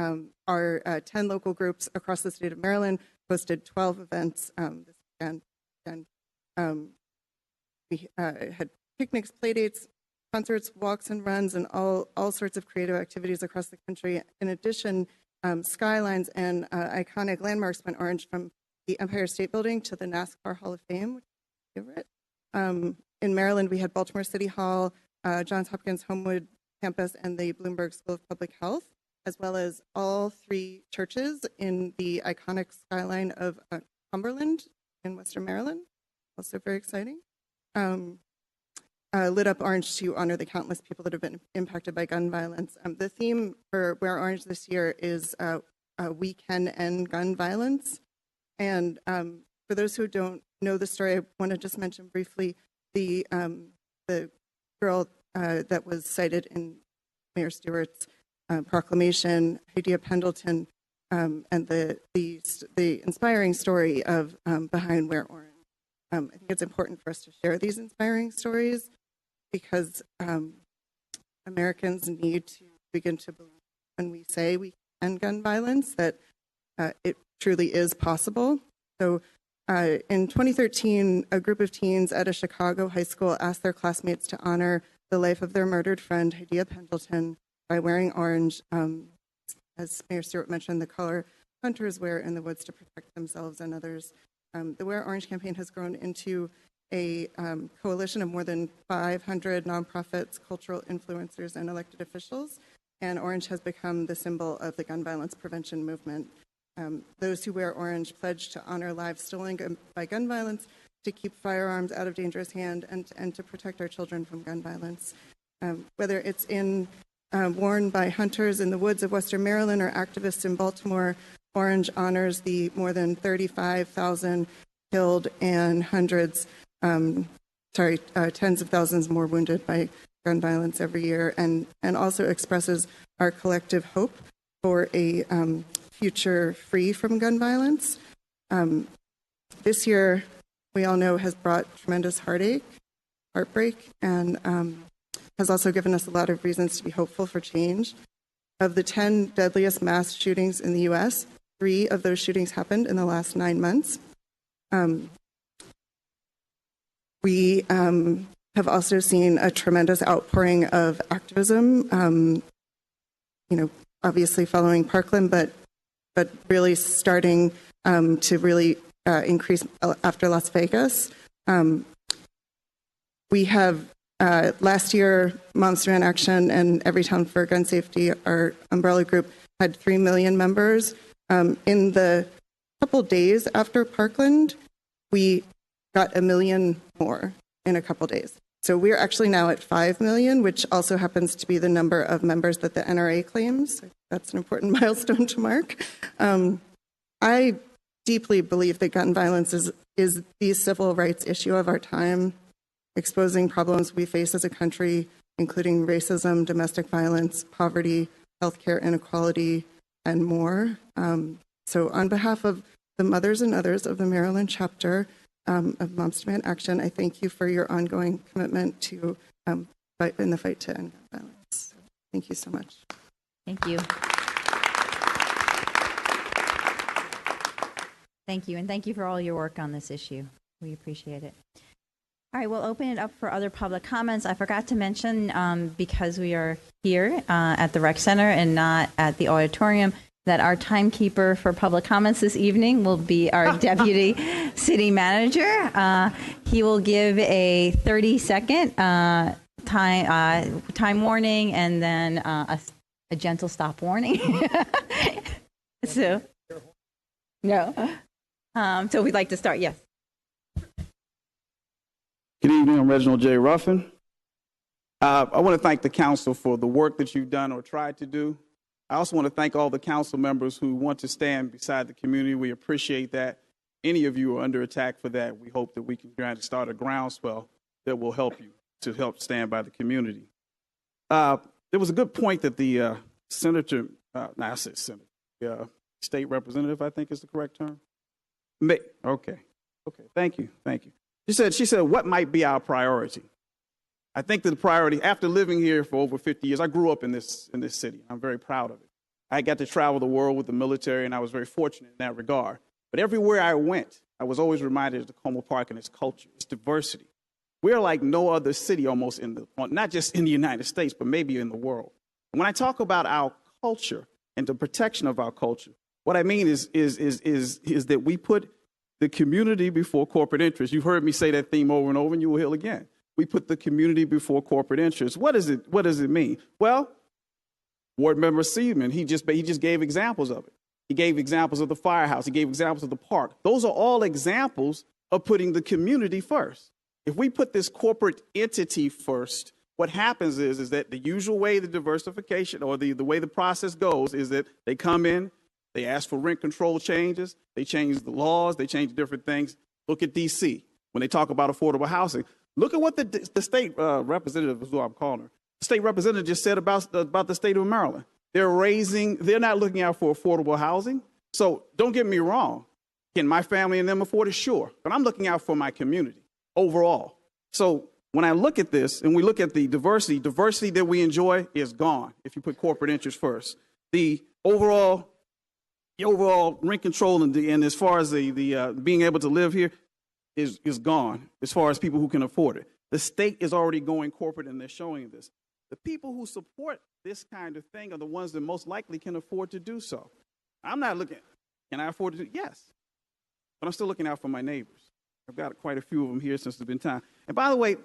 our 10 local groups across the state of Maryland, hosted 12 events this weekend. And we had picnics, playdates, concerts, walks and runs, and all sorts of creative activities across the country. In addition, skylines and iconic landmarks went orange from the Empire State Building to the NASCAR Hall of Fame, which is my favorite. In Maryland, we had Baltimore City Hall, Johns Hopkins Homewood Campus, and the Bloomberg School of Public Health, as well as all 3 churches in the iconic skyline of Cumberland in Western Maryland. Also very exciting. Lit up orange to honor the countless people that have been impacted by gun violence. The theme for Wear Orange this year is We Can End Gun Violence. And for those who don't know the story, I want to just mention briefly the girl that was cited in Mayor Stewart's proclamation, Hadiya Pendleton, and the inspiring story of Behind Wear Orange. I think it's important for us to share these inspiring stories because Americans need to begin to believe when we say we can end gun violence that it truly is possible. So in 2013, a group of teens at a Chicago high school asked their classmates to honor the life of their murdered friend, Hadiya Pendleton, by wearing orange, as Mayor Stewart mentioned, the color hunters wear in the woods to protect themselves and others. The Wear Orange campaign has grown into a coalition of more than 500 nonprofits, cultural influencers, and elected officials, and orange has become the symbol of the gun violence prevention movement. Those who wear orange pledge to honor lives stolen by gun violence, to keep firearms out of dangerous hands, and to protect our children from gun violence. Whether it's worn by hunters in the woods of Western Maryland or activists in Baltimore, orange honors the more than 35,000 killed and tens of thousands more wounded by gun violence every year, and also expresses our collective hope for a future free from gun violence. This year, we all know, has brought tremendous heartbreak, and has also given us a lot of reasons to be hopeful for change. Of the 10 deadliest mass shootings in the U.S., 3 of those shootings happened in the last 9 months. We have also seen a tremendous outpouring of activism, obviously following Parkland, but really starting to really increase after Las Vegas. We have last year, Moms Demand Action and Everytown for Gun Safety, our umbrella group, had 3 million members. In the couple days after Parkland, we got 1 million more in a couple days. So we're actually now at 5 million, which also happens to be the number of members that the NRA claims. That's an important milestone to mark. I deeply believe that gun violence is the civil rights issue of our time, exposing problems we face as a country, including racism, domestic violence, poverty, healthcare inequality, and more. So on behalf of the mothers and others of the Maryland chapter of Moms Demand Action, I thank you for your ongoing commitment to fight in the fight to end gun violence. Thank you so much. Thank you. Thank you, and thank you for all your work on this issue. We appreciate it. All right, we'll open it up for other public comments. I forgot to mention, because we are here at the Rec Center and not at the auditorium, that our timekeeper for public comments this evening will be our Deputy City Manager. He will give a 30-second time warning and then a gentle stop warning. So we'd like to start. Yes. Good evening. I'm Reginald J. Ruffin. I want to thank the council for the work that you've done or tried to do. I also want to thank all the council members who want to stand beside the community. We appreciate that. Any of you are under attack for that. We hope that we can try to start a groundswell that will help you to help stand by the community. There was a good point that the state representative, I think is the correct term. Okay. Thank you. She said, what might be our priority? I think that the priority, after living here for over 50 years, I grew up in this city. I'm very proud of it. I got to travel the world with the military, and I was very fortunate in that regard. But everywhere I went, I was always reminded of Tacoma Park and its culture, its diversity. We're like no other city almost not just in the United States, but maybe in the world. And when I talk about our culture and the protection of our culture, what I mean is that we put the community before corporate interests. You've heard me say that theme over and over, and you will hear again. We put the community before corporate interests. What does it mean? Well, Ward Member Siemens, he just gave examples of it. He gave examples of the firehouse. He gave examples of the park. Those are all examples of putting the community first. If we put this corporate entity first, what happens is that the usual way the diversification or the way the process goes is that they come in, they ask for rent control changes, they change the laws, they change different things. Look at D.C. when they talk about affordable housing. Look at what the state representative, is who I'm calling her, the state representative just said about the state of Maryland. They're not looking out for affordable housing. So don't get me wrong. Can my family and them afford it? Sure. But I'm looking out for my community overall. So when I look at this and we look at the diversity that we enjoy is gone if you put corporate interests first. The overall rent control and as far as the being able to live here is gone as far as people who can afford it. The state is already going corporate and they're showing this. The people who support this kind of thing are the ones that most likely can afford to do so. I'm not looking, can I afford to do? Yes. But I'm still looking out for my neighbors. I've got quite a few of them here since there's been time. And by the way,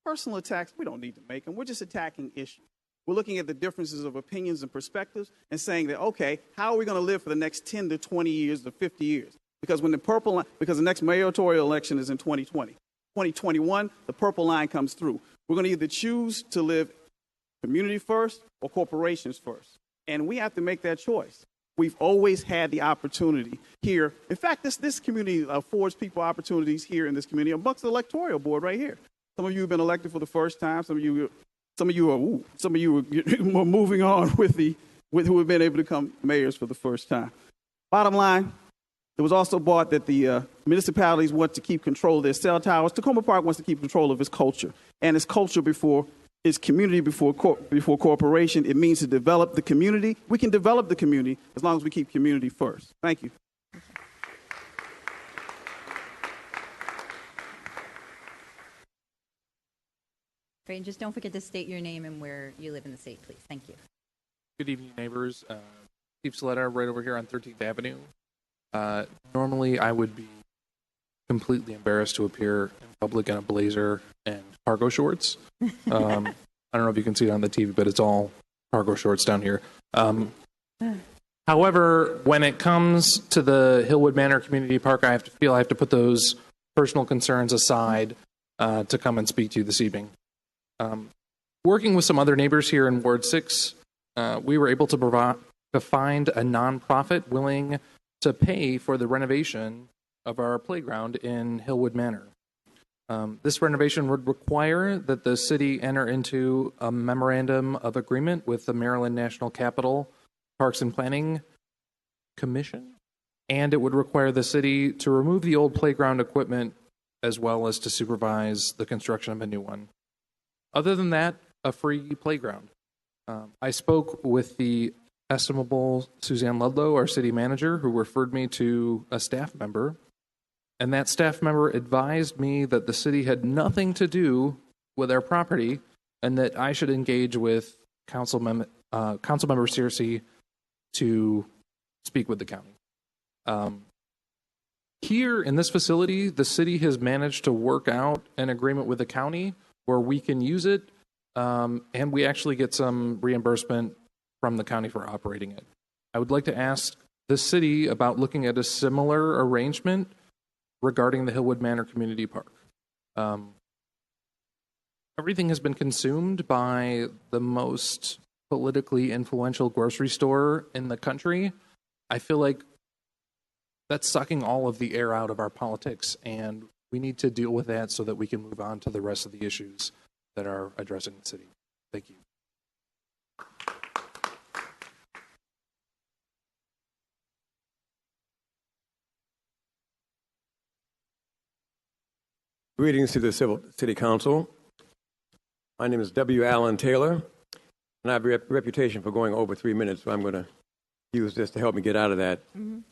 personal attacks, we don't need to make them. We're just attacking issues. We're looking at the differences of opinions and perspectives and saying that, okay, how are we going to live for the next 10 to 20 years to 50 years? Because because the next mayoral election is in 2020. 2021, the purple line comes through. We're going to either choose to live community first or corporations first. And we have to make that choice. We've always had the opportunity here. In fact, this community affords people opportunities here in this community amongst the electoral board right here. Some of you have been elected for the first time. Some of you are moving on with who have been able to become mayors for the first time. Bottom line, it was also brought that the municipalities want to keep control of their cell towers. Tacoma Park wants to keep control of its culture, and its culture before its community before corporation. It means to develop the community. We can develop the community as long as we keep community first. Thank you. Great, and just don't forget to state your name and where you live in the state, please. Thank you. Good evening, neighbors. Steve Saletta, right over here on 13th Avenue. Normally, I would be completely embarrassed to appear in public in a blazer and cargo shorts. I don't know if you can see it on the TV, but it's all cargo shorts down here. However, when it comes to the Hillwood Manor Community Park, I have to put those personal concerns aside to come and speak to you this evening. Working with some other neighbors here in Ward 6, we were able to find a nonprofit willing to pay for the renovation of our playground in Hillwood Manor. This renovation would require that the city enter into a memorandum of agreement with the Maryland National Capital Parks and Planning Commission, and it would require the city to remove the old playground equipment as well as to supervise the construction of a new one. Other than that, a free playground. I spoke with the estimable Suzanne Ludlow, our city manager, who referred me to a staff member. And that staff member advised me that the city had nothing to do with our property and that I should engage with Councilmember Searcy to speak with the county. Here in this facility, the city has managed to work out an agreement with the county where we can use it, and we actually get some reimbursement from the county for operating it. I would like to ask the city about looking at a similar arrangement regarding the Hillwood Manor Community Park. Everything has been consumed by the most politically influential grocery store in the country. I feel like that's sucking all of the air out of our politics, and we need to deal with that so that we can move on to the rest of the issues that are addressing the city. Thank you. Greetings to the City Council. My name is W. Allen Taylor, and I have a reputation for going over 3 minutes, so I'm going to use this to help me get out of that.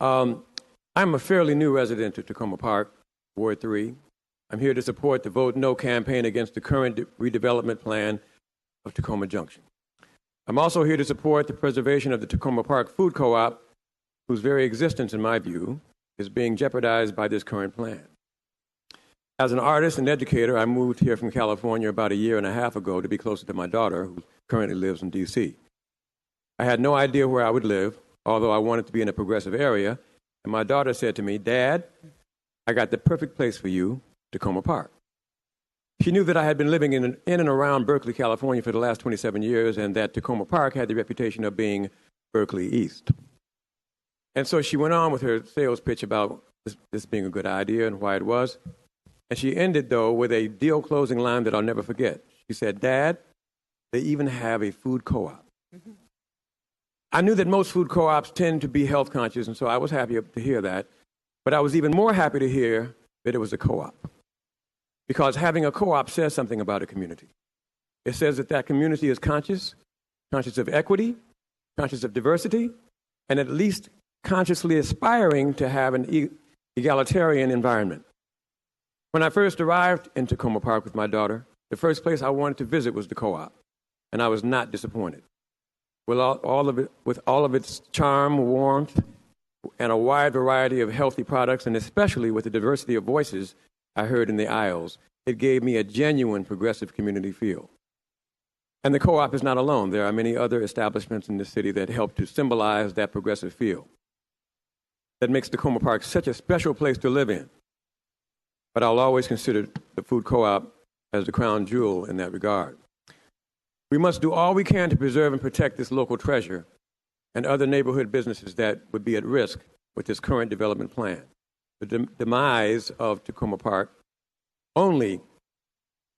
I'm a fairly new resident of Tacoma Park, Ward 3. I'm here to support the Vote No campaign against the current redevelopment plan of Tacoma Junction. I'm also here to support the preservation of the Tacoma Park Food Co-op, whose very existence, in my view, is being jeopardized by this current plan. As an artist and educator, I moved here from California about a year and a half ago to be closer to my daughter, who currently lives in D.C. I had no idea where I would live, although I wanted to be in a progressive area, and my daughter said to me, "Dad, I got the perfect place for you, Tacoma Park." She knew that I had been living in and around Berkeley, California for the last 27 years, and that Tacoma Park had the reputation of being Berkeley East. And so she went on with her sales pitch about this being a good idea and why it was. And she ended, though, with a deal closing line that I'll never forget. She said, "Dad, they even have a food co-op." I knew that most food co-ops tend to be health conscious, and so I was happy to hear that. But I was even more happy to hear that it was a co-op. Because having a co-op says something about a community. It says that that community is conscious of equity, conscious of diversity, and at least consciously aspiring to have an egalitarian environment. When I first arrived in Tacoma Park with my daughter, the first place I wanted to visit was the co-op, and I was not disappointed. With all of its charm, warmth, and a wide variety of healthy products, and especially with the diversity of voices I heard in the aisles, it gave me a genuine progressive community feel. And the co-op is not alone. There are many other establishments in the city that help to symbolize that progressive feel. That makes Tacoma Park such a special place to live in. But I'll always consider the food co-op as the crown jewel in that regard. We must do all we can to preserve and protect this local treasure and other neighborhood businesses that would be at risk with this current development plan. The demise of Tacoma Park, only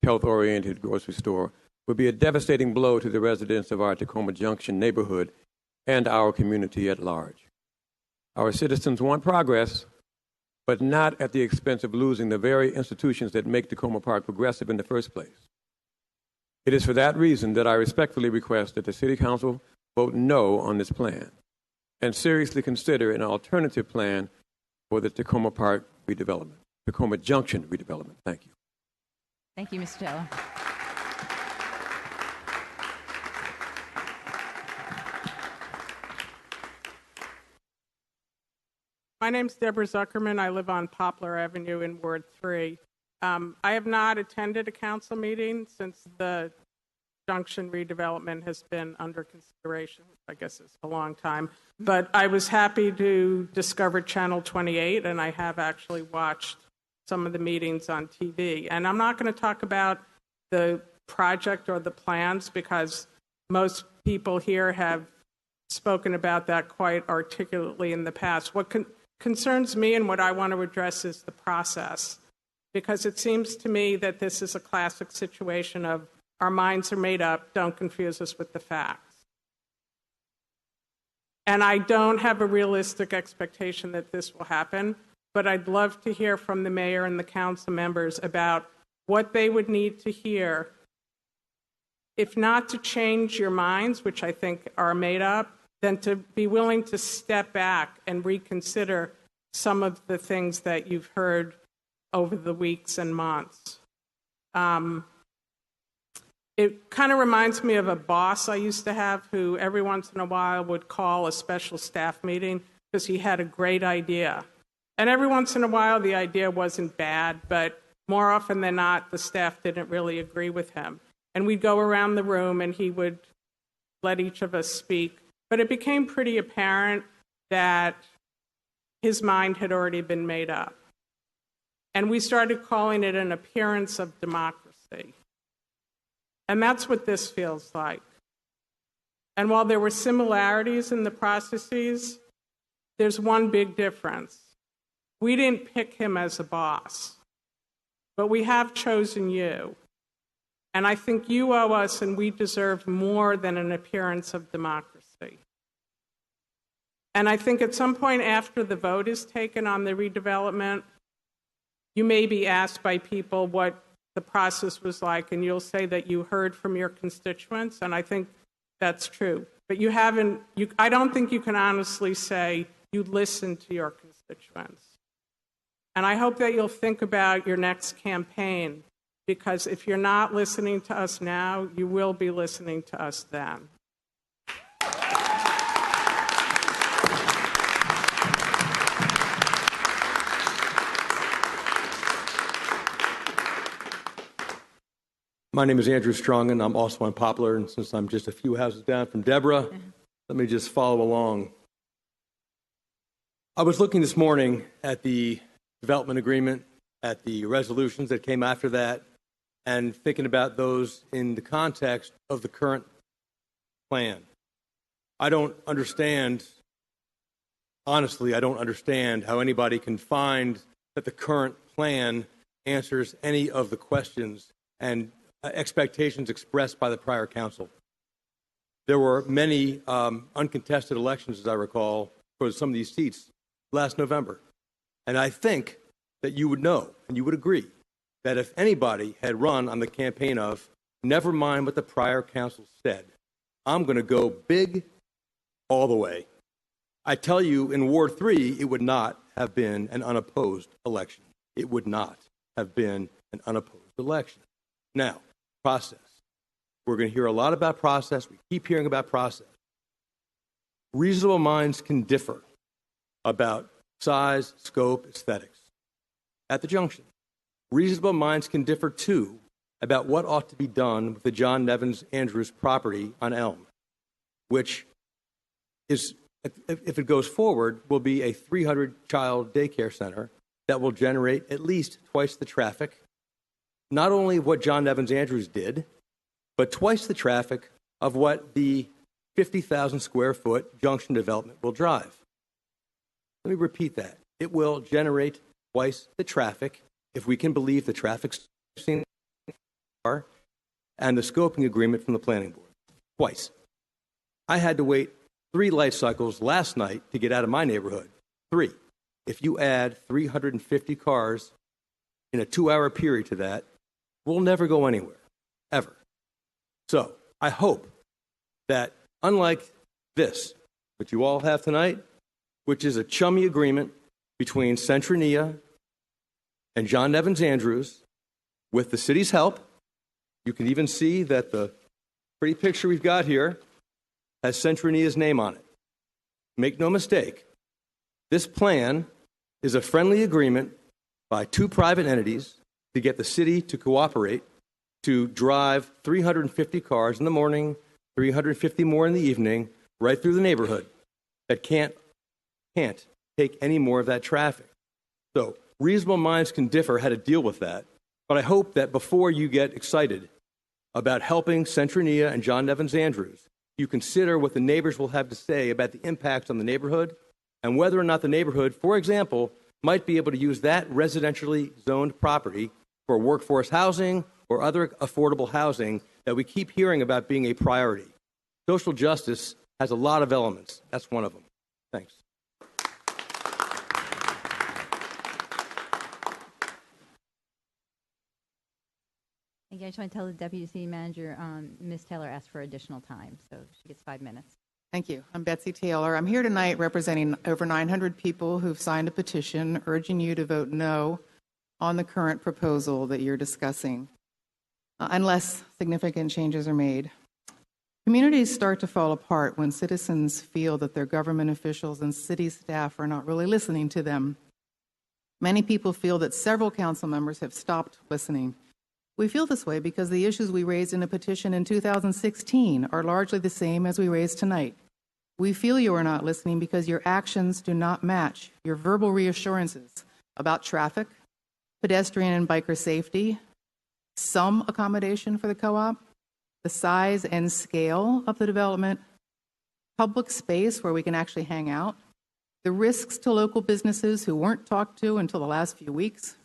health-oriented grocery store, would be a devastating blow to the residents of our Tacoma Junction neighborhood and our community at large. Our citizens want progress, but not at the expense of losing the very institutions that make Tacoma Park progressive in the first place. It is for that reason that I respectfully request that the City Council vote no on this plan and seriously consider an alternative plan for the Tacoma Park redevelopment, Tacoma Junction redevelopment. Thank you. Thank you, Mr. Taylor. My name's Debra Zuckerman. I live on Poplar Avenue in Ward 3. I have not attended a council meeting since the Junction redevelopment has been under consideration. I guess it's a long time. But I was happy to discover Channel 28, and I have actually watched some of the meetings on TV. And I'm not going to talk about the project or the plans because most people here have spoken about that quite articulately in the past. What concerns me and what I want to address is the process, because it seems to me that this is a classic situation of our minds are made up, don't confuse us with the facts. And I don't have a realistic expectation that this will happen, but I'd love to hear from the mayor and the council members about what they would need to hear, if not to change your minds, which I think are made up, then to be willing to step back and reconsider some of the things that you've heard over the weeks and months. It kind of reminds me of a boss I used to have who every once in a while would call a special staff meeting because he had a great idea. And every once in a while the idea wasn't bad, but more often than not the staff didn't really agree with him. And we'd go around the room and he would let each of us speak. But it became pretty apparent that his mind had already been made up. And we started calling it an appearance of democracy. And that's what this feels like. And while there were similarities in the processes, there's one big difference. We didn't pick him as a boss, but we have chosen you. And I think you owe us and we deserve more than an appearance of democracy. And I think at some point after the vote is taken on the redevelopment, you may be asked by people what the process was like, and you'll say that you heard from your constituents. And I think That's true. But you haven't, I don't think you can honestly say you listened to your constituents. And I hope that you'll think about your next campaign, because if you're not listening to us now, you will be listening to us then. My name is Andrew Strong, and I'm also unpopular. And since I'm just a few houses down from Debra, let me just follow along. I was looking this morning at the development agreement, at the resolutions that came after that, and thinking about those in the context of the current plan. I don't understand, honestly, I don't understand how anybody can find that the current plan answers any of the questions and expectations expressed by the prior council. There were many uncontested elections, as I recall, for some of these seats last November. And I think that you would know and you would agree that if anybody had run on the campaign of, never mind what the prior council said, I'm going to go big all the way, I tell you, in Ward 3, it would not have been an unopposed election. It would not have been an unopposed election. Now, process. We're going to hear a lot about process. We keep hearing about process. Reasonable minds can differ about size, scope, aesthetics. At the junction, reasonable minds can differ, too, about what ought to be done with the John Nevins Andrews property on Elm, which is, if it goes forward, will be a 300-child daycare center that will generate at least twice the traffic, not only what John Nevins Andrews did, but twice the traffic of what the 50,000 square foot junction development will drive. Let me repeat that. It will generate twice the traffic, if we can believe the traffic and the scoping agreement from the planning board. Twice. I had to wait 3 light cycles last night to get out of my neighborhood. 3. If you add 350 cars in a 2-hour period to that, we'll never go anywhere, ever. So I hope that, unlike this, that you all have tonight, which is a chummy agreement between Centronia and John Nevins Andrews, with the city's help, you can even see that the pretty picture we've got here has Centronia's name on it. Make no mistake, this plan is a friendly agreement by 2 private entities to get the city to cooperate to drive 350 cars in the morning, 350 more in the evening, right through the neighborhood that can't take any more of that traffic. So reasonable minds can differ how to deal with that, but I hope that before you get excited about helping Centronia and John Nevins Andrews, you consider what the neighbors will have to say about the impacts on the neighborhood and whether or not the neighborhood, for example, might be able to use that residentially zoned property for workforce housing or other affordable housing that we keep hearing about being a priority. Social justice has a lot of elements. That's one of them. Thanks. Again, I just want to tell the Deputy City Manager, Ms. Taylor asked for additional time, so she gets 5 minutes. Thank you. I'm Betsy Taylor. I'm here tonight representing over 900 people who've signed a petition urging you to vote no on the current proposal that you're discussing, unless significant changes are made. Communities start to fall apart when citizens feel that their government officials and city staff are not really listening to them. Many people feel that several council members have stopped listening. We feel this way because the issues we raised in a petition in 2016 are largely the same as we raised tonight. We feel you are not listening because your actions do not match your verbal reassurances about traffic, pedestrian and biker safety, some accommodation for the co-op, the size and scale of the development, public space where we can actually hang out, the risks to local businesses who weren't talked to until the last few weeks,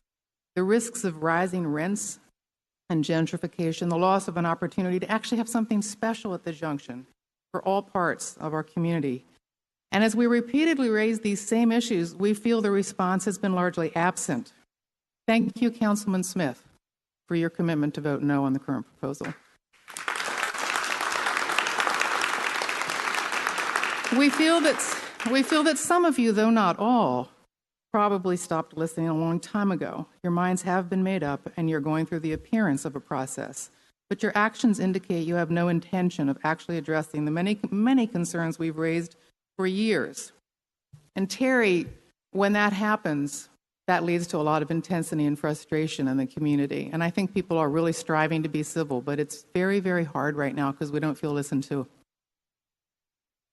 the risks of rising rents and gentrification, the loss of an opportunity to actually have something special at the junction for all parts of our community. And as we repeatedly raise these same issues, we feel the response has been largely absent. Thank you, Councilman Smith, for your commitment to vote no on the current proposal. We feel that some of you, though not all, probably stopped listening a long time ago. Your minds have been made up, and you're going through the appearance of a process. But your actions indicate you have no intention of actually addressing the many concerns we've raised for years. And Terry, when that happens, that leads to a lot of intensity and frustration in the community. And I think people are really striving to be civil, but it's very, very hard right now because we don't feel listened to.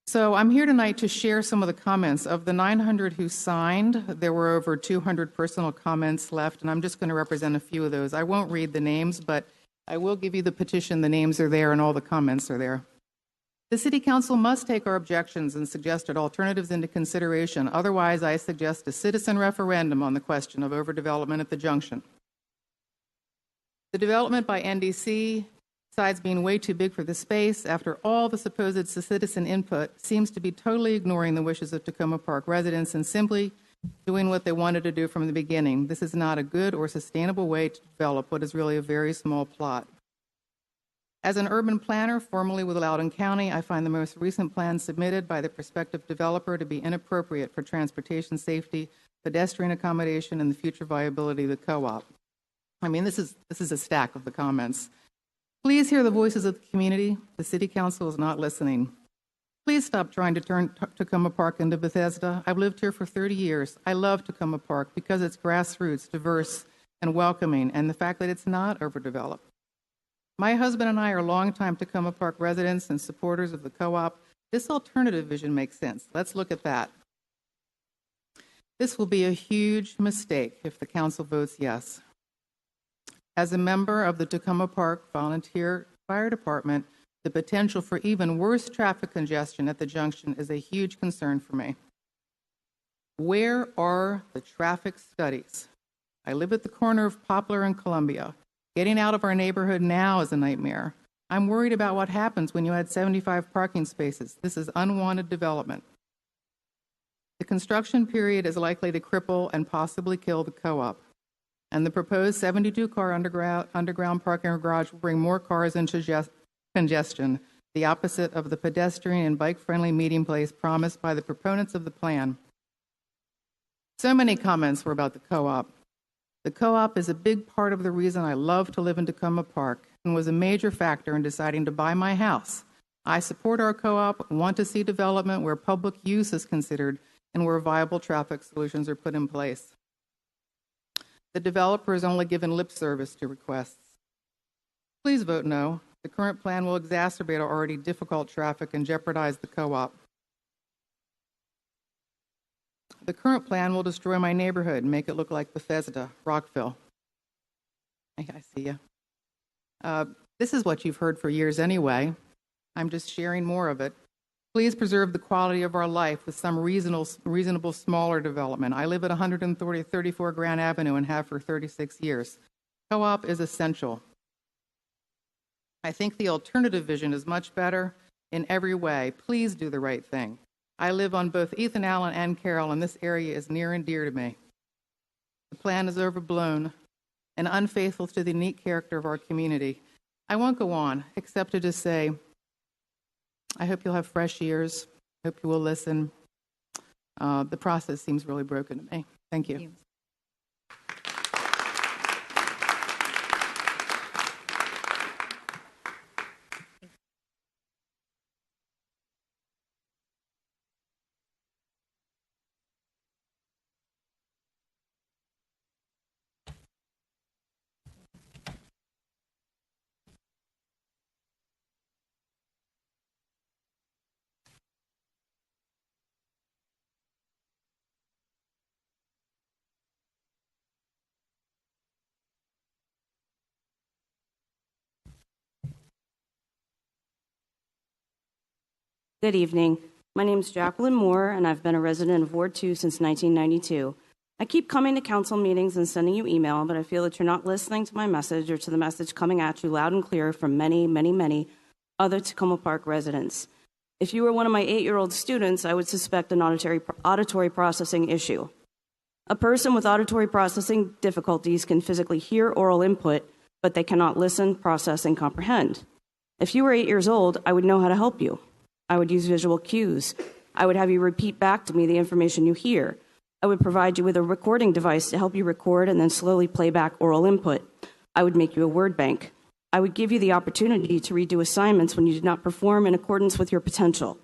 So I'm here tonight to share some of the comments. Of the 900 who signed, there were over 200 personal comments left, and I'm just going to represent a few of those. I won't read the names, but I will give you the petition. The names are there and all the comments are there. The City Council must take our objections and suggested alternatives into consideration. Otherwise, I suggest a citizen referendum on the question of overdevelopment at the junction. The development by NDC, besides being way too big for the space, after all the supposed citizen input, seems to be totally ignoring the wishes of Tacoma Park residents and simply doing what they wanted to do from the beginning. This is not a good or sustainable way to develop what is really a very small plot. As an urban planner, formerly with Loudoun County, I find the most recent plan submitted by the prospective developer to be inappropriate for transportation safety, pedestrian accommodation, and the future viability of the co-op. I mean, this is a stack of the comments. Please hear the voices of the community. The City Council is not listening. Please stop trying to turn Tacoma Park into Bethesda. I've lived here for 30 years. I love Tacoma Park because it's grassroots, diverse, and welcoming, and the fact that it's not overdeveloped. My husband and I are longtime Tacoma Park residents and supporters of the co-op. This alternative vision makes sense. Let's look at that. This will be a huge mistake if the council votes yes. As a member of the Tacoma Park Volunteer Fire Department, the potential for even worse traffic congestion at the junction is a huge concern for me. Where are the traffic studies? I live at the corner of Poplar and Columbia. Getting out of our neighborhood now is a nightmare. I'm worried about what happens when you add 75 parking spaces. This is unwanted development. The construction period is likely to cripple and possibly kill the co-op. And the proposed 72-car underground parking garage will bring more cars into congestion, the opposite of the pedestrian and bike-friendly meeting place promised by the proponents of the plan. So many comments were about the co-op. The co-op is a big part of the reason I love to live in Tacoma Park and was a major factor in deciding to buy my house. I support our co-op, want to see development where public use is considered and where viable traffic solutions are put in place. The developer is only given lip service to requests. Please vote no. The current plan will exacerbate our already difficult traffic and jeopardize the co-op. The current plan will destroy my neighborhood and make it look like Bethesda, Rockville. I see you. This is what you've heard for years anyway. I'm just sharing more of it. Please preserve the quality of our life with some reasonable smaller development. I live at 134 Grand Avenue and have for 36 years. Co-op is essential. I think the alternative vision is much better in every way. Please do the right thing. I live on both Ethan Allen and Carroll, and this area is near and dear to me. The plan is overblown and unfaithful to the unique character of our community. I won't go on, except to just say, I hope you'll have fresh ears. I hope you will listen. The process seems really broken to me. Thank you. Good evening. My name is Jacqueline Moore, and I've been a resident of Ward 2 since 1992. I keep coming to council meetings and sending you email, but I feel that you're not listening to my message or to the message coming at you loud and clear from many, many, many other Tacoma Park residents. If you were one of my 8-year-old students, I would suspect an auditory processing issue. A person with auditory processing difficulties can physically hear oral input, but they cannot listen, process, and comprehend. If you were 8 years old, I would know how to help you. I would use visual cues. I would have you repeat back to me the information you hear. I would provide you with a recording device to help you record and then slowly play back oral input. I would make you a word bank. I would give you the opportunity to redo assignments when you did not perform in accordance with your potential.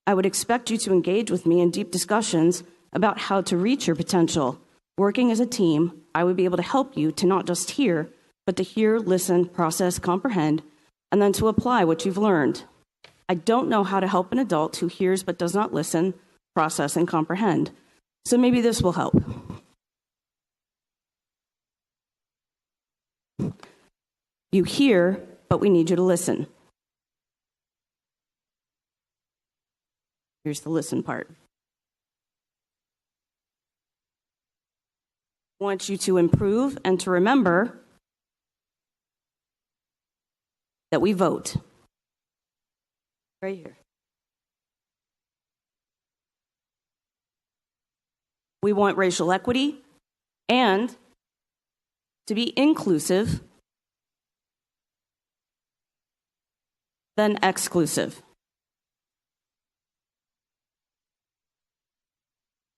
I would expect you to engage with me in deep discussions about how to reach your potential. Working as a team, I would be able to help you to not just hear, but to hear, listen, process, comprehend, and then to apply what you've learned. I don't know how to help an adult who hears but does not listen, process, and comprehend. So maybe this will help. You hear, but we need you to listen. Here's the listen part. I want you to improve and to remember that we vote. Right here. We want racial equity and to be inclusive than exclusive.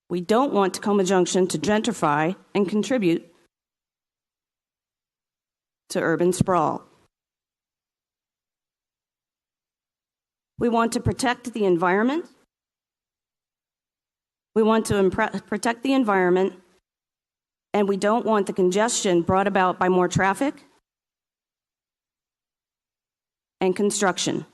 We don't want Tacoma Junction to gentrify and contribute to urban sprawl. We want to protect the environment. We want to protect the environment, and we don't want the congestion brought about by more traffic and construction.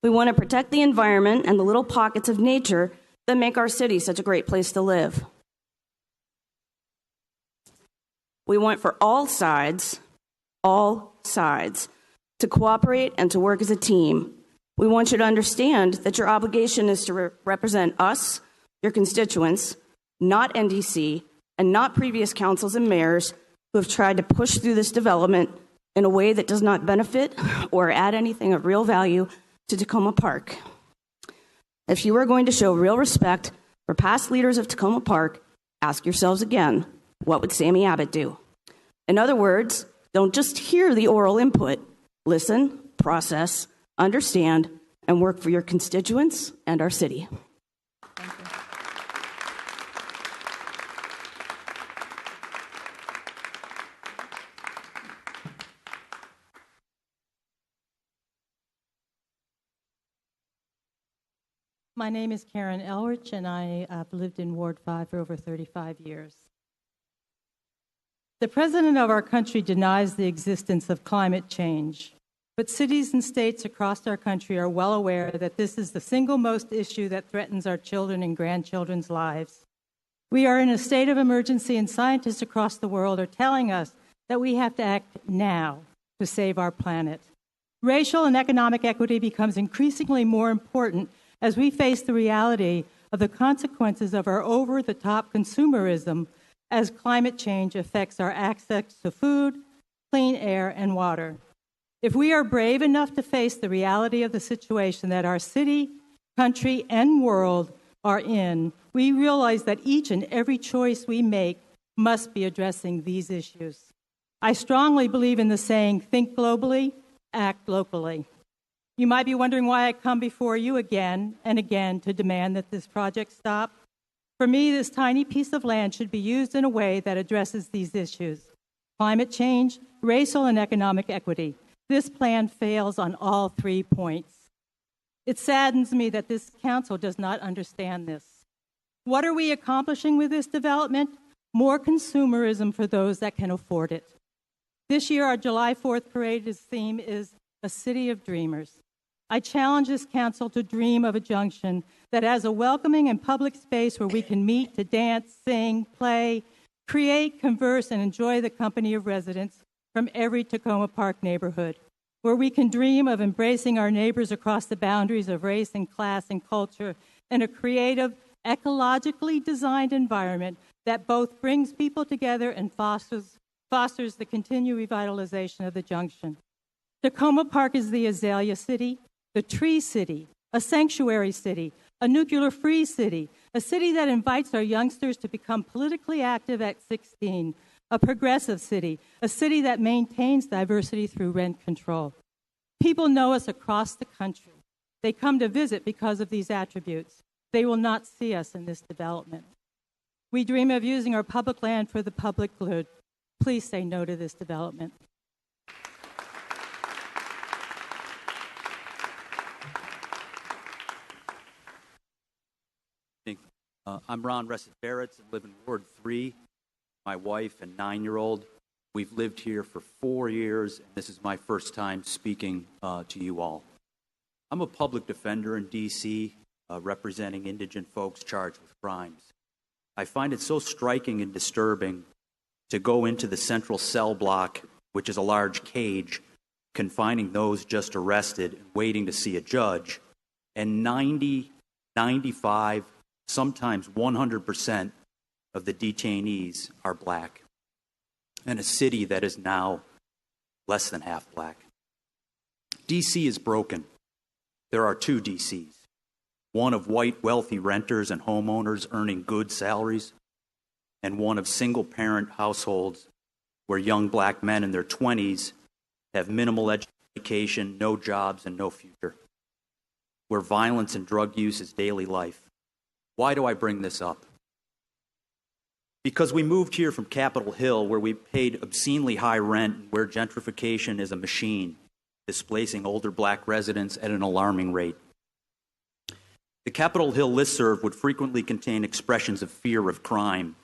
We want to protect the environment and the little pockets of nature that make our city such a great place to live. We want for all sides, to cooperate and to work as a team. We want you to understand that your obligation is to represent us, your constituents, not NDC, and not previous councils and mayors who have tried to push through this development in a way that does not benefit or add anything of real value to Tacoma Park. If you are going to show real respect for past leaders of Tacoma Park, ask yourselves again, what would Sammy Abbott do? In other words, don't just hear the oral input. Listen, process, understand, and work for your constituents and our city. Thank you. My name is Karen Elrich, and I have lived in Ward 5 for over 35 years. The president of our country denies the existence of climate change, but cities and states across our country are well aware that this is the single most issue that threatens our children and grandchildren's lives. We are in a state of emergency, and scientists across the world are telling us that we have to act now to save our planet. Racial and economic equity becomes increasingly more important as we face the reality of the consequences of our over-the-top consumerism as climate change affects our access to food, clean air, and water. If we are brave enough to face the reality of the situation that our city, country, and world are in, we realize that each and every choice we make must be addressing these issues. I strongly believe in the saying, think globally, act locally. You might be wondering why I come before you again and again to demand that this project stop. For me, this tiny piece of land should be used in a way that addresses these issues: climate change, racial and economic equity. This plan fails on all 3 points. It saddens me that this council does not understand this. What are we accomplishing with this development? More consumerism for those that can afford it. This year, our July 4th parade's theme is a city of dreamers. I challenge this council to dream of a junction that has a welcoming and public space where we can meet to dance, sing, play, create, converse, and enjoy the company of residents from every Tacoma Park neighborhood, where we can dream of embracing our neighbors across the boundaries of race and class and culture in a creative, ecologically designed environment that both brings people together and fosters the continued revitalization of the junction. Tacoma Park is the azalea city, the tree city, a sanctuary city, a nuclear-free city, a city that invites our youngsters to become politically active at 16, a progressive city, a city that maintains diversity through rent control. People know us across the country. They come to visit because of these attributes. They will not see us in this development. We dream of using our public land for the public good. Please say no to this development. I'm Ron Resset-Barrett. I live in Ward 3. My wife and 9-year-old. We've lived here for 4 years, and this is my first time speaking to you all. I'm a public defender in D.C., representing indigent folks charged with crimes. I find it so striking and disturbing to go into the central cell block, which is a large cage, confining those just arrested and waiting to see a judge, and 90, 95, sometimes 100% of the detainees are black, in a city that is now less than half black. D.C. is broken. There are 2 D.C.s, one of white wealthy renters and homeowners earning good salaries, and one of single-parent households where young black men in their 20s have minimal education, no jobs, and no future, where violence and drug use is daily life. Why do I bring this up? Because we moved here from Capitol Hill, where we paid obscenely high rent, where gentrification is a machine, displacing older black residents at an alarming rate. The Capitol Hill listserv would frequently contain expressions of fear of crime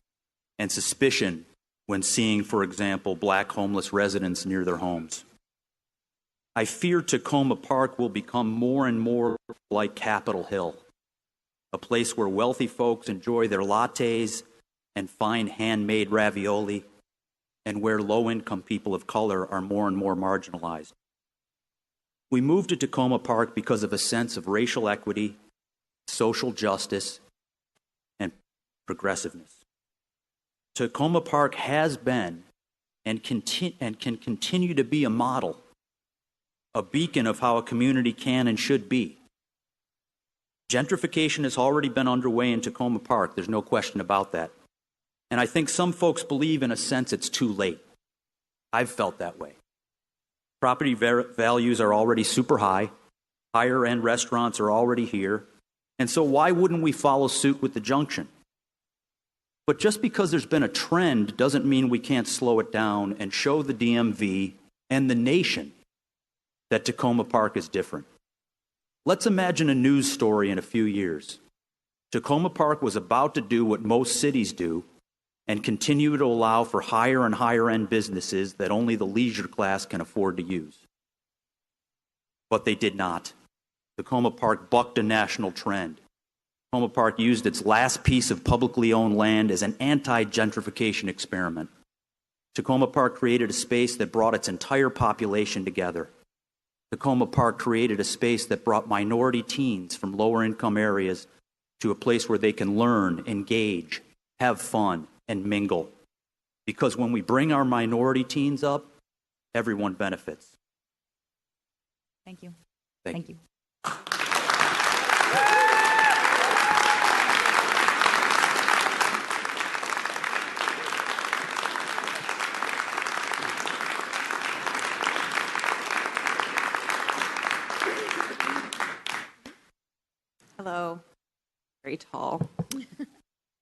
and suspicion when seeing, for example, black homeless residents near their homes. I fear Tacoma Park will become more and more like Capitol Hill, a place where wealthy folks enjoy their lattes and fine handmade ravioli, and where low-income people of color are more and more marginalized. We moved to Tacoma Park because of a sense of racial equity, social justice, and progressiveness. Tacoma Park has been and can continue to be a model, a beacon of how a community can and should be. Gentrification has already been underway in Tacoma Park. There's no question about that. And I think some folks believe, in a sense, it's too late. I've felt that way. Property values are already super high. Higher-end restaurants are already here. And so why wouldn't we follow suit with the Junction? But just because there's been a trend doesn't mean we can't slow it down and show the DMV and the nation that Tacoma Park is different. Let's imagine a news story in a few years. Tacoma Park was about to do what most cities do and continue to allow for higher and higher end businesses that only the leisure class can afford to use. But they did not. Tacoma Park bucked a national trend. Tacoma Park used its last piece of publicly owned land as an anti-gentrification experiment. Tacoma Park created a space that brought its entire population together. Tacoma Park created a space that brought minority teens from lower income areas to a place where they can learn, engage, have fun, and mingle. Because when we bring our minority teens up, everyone benefits. Thank you. Thank you. Hello. Very tall.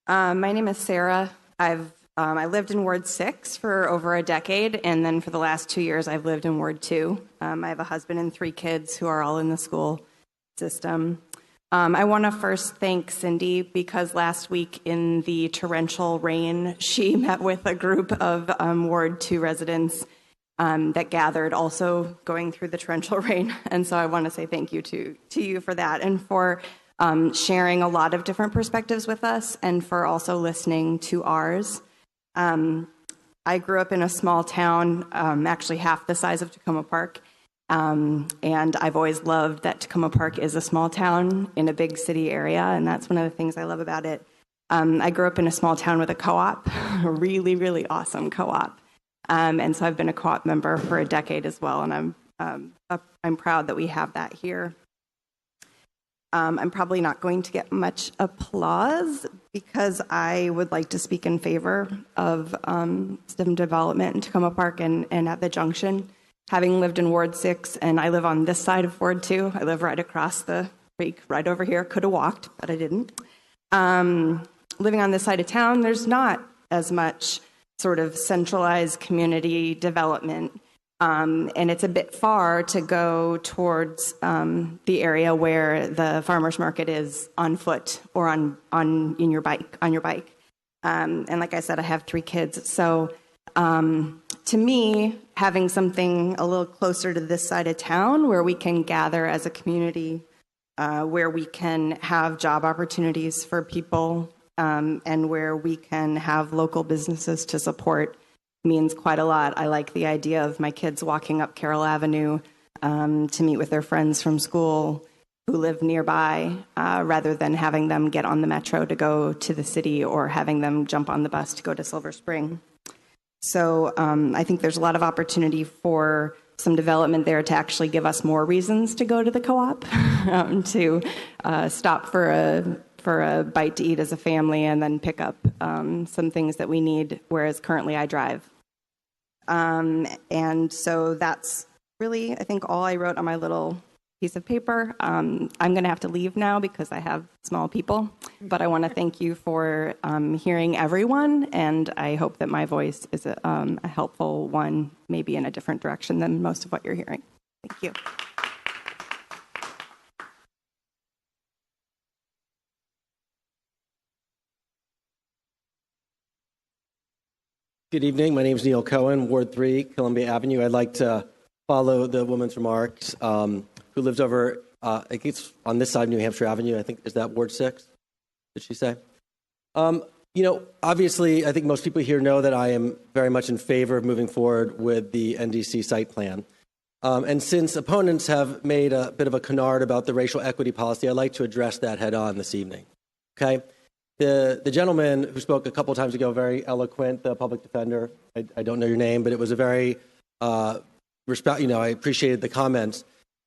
My name is Sarah. I lived in Ward 6 for over a decade, and then for the last 2 years I've lived in Ward 2. I have a husband and 3 kids who are all in the school system. I want to first thank Cindy because last week in the torrential rain, she met with a group of Ward 2 residents that gathered also going through the torrential rain. And so I want to say thank you to you for that and for sharing a lot of different perspectives with us and for also listening to ours. I grew up in a small town, actually half the size of Tacoma Park, and I've always loved that Tacoma Park is a small town in a big city area, and that's one of the things I love about it. I grew up in a small town with a co-op, a really, really awesome co-op, and so I've been a co-op member for a decade as well, and I'm proud that we have that here. I'm probably not going to get much applause because I would like to speak in favor of STEM development in Tacoma Park and at the Junction. having lived in Ward 6, and I live on this side of Ward 2. I live right across the creek, right over here. Could have walked, but I didn't. Living on this side of town, there's not as much sort of centralized community development. And it's a bit far to go towards the area where the farmers market is on foot or on your bike. And like I said, I have 3 kids. So to me, having something a little closer to this side of town where we can gather as a community, where we can have job opportunities for people, and where we can have local businesses to support means quite a lot. I like the idea of my kids walking up Carroll Avenue to meet with their friends from school who live nearby, rather than having them get on the metro to go to the city or having them jump on the bus to go to Silver Spring. So I think there's a lot of opportunity for some development there to actually give us more reasons to go to the co-op, to stop for a bite to eat as a family and then pick up some things that we need, whereas currently I drive. And so that's really, I think, all I wrote on my little piece of paper. I'm going to have to leave now because I have small people, but I want to thank you for hearing everyone, and I hope that my voice is a helpful one, maybe in a different direction than most of what you're hearing. Thank you. Good evening. My name is Neil Cohen, Ward 3, Columbia Avenue. I'd like to follow the woman's remarks, who lives over, I think it's on this side of New Hampshire Avenue. I think, is that Ward 6? Did she say? Obviously, I think most people here know that I am very much in favor of moving forward with the NDC site plan. And since opponents have made a bit of a canard about the racial equity policy, I'd like to address that head on this evening. Okay? The gentleman who spoke a couple of times ago, very eloquent, the public defender, I don't know your name, but it was a very, I appreciated the comments.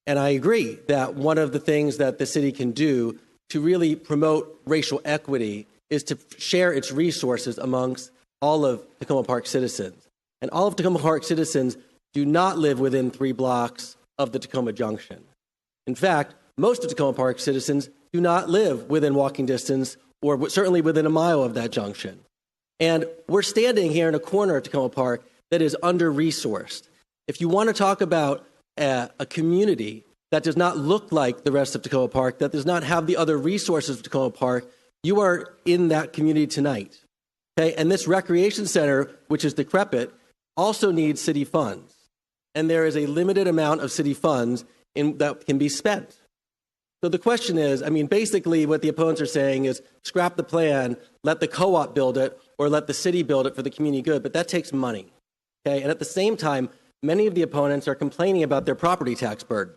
And I agree that one of the things that the city can do to really promote racial equity is to share its resources amongst all of Tacoma Park citizens. And all of Tacoma Park citizens do not live within 3 blocks of the Tacoma Junction. In fact, most of Tacoma Park citizens do not live within walking distance or certainly within a mile of that junction. And we're standing here in a corner of Tacoma Park that is under-resourced. If you want to talk about a community that does not look like the rest of Tacoma Park, that does not have the other resources of Tacoma Park, you are in that community tonight. Okay? And this recreation center, which is decrepit, also needs city funds. And there is a limited amount of city funds that can be spent. So the question is, basically what the opponents are saying is scrap the plan, let the co-op build it, or let the city build it for the community good, but that takes money. Okay? And at the same time, many of the opponents are complaining about their property tax burden.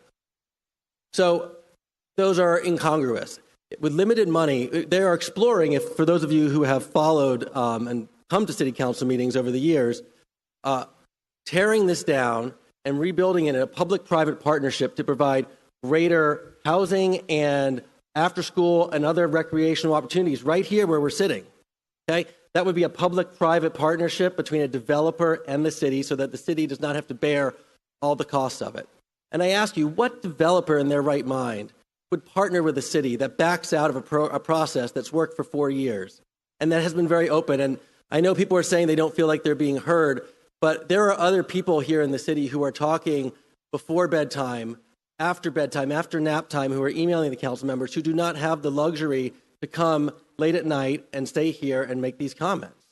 So those are incongruous. With limited money, they are exploring, for those of you who have followed and come to city council meetings over the years, tearing this down and rebuilding it in a public-private partnership to provide greater housing and after-school and other recreational opportunities right here where we're sitting. Okay? That would be a public-private partnership between a developer and the city so that the city does not have to bear all the costs of it. And I ask you, what developer in their right mind would partner with a city that backs out of a process that's worked for 4 years and that has been very open? And I know people are saying they don't feel like they're being heard, but there are other people here in the city who are talking before bedtime, after nap time, who are emailing the council members who do not have the luxury to come late at night and stay here and make these comments.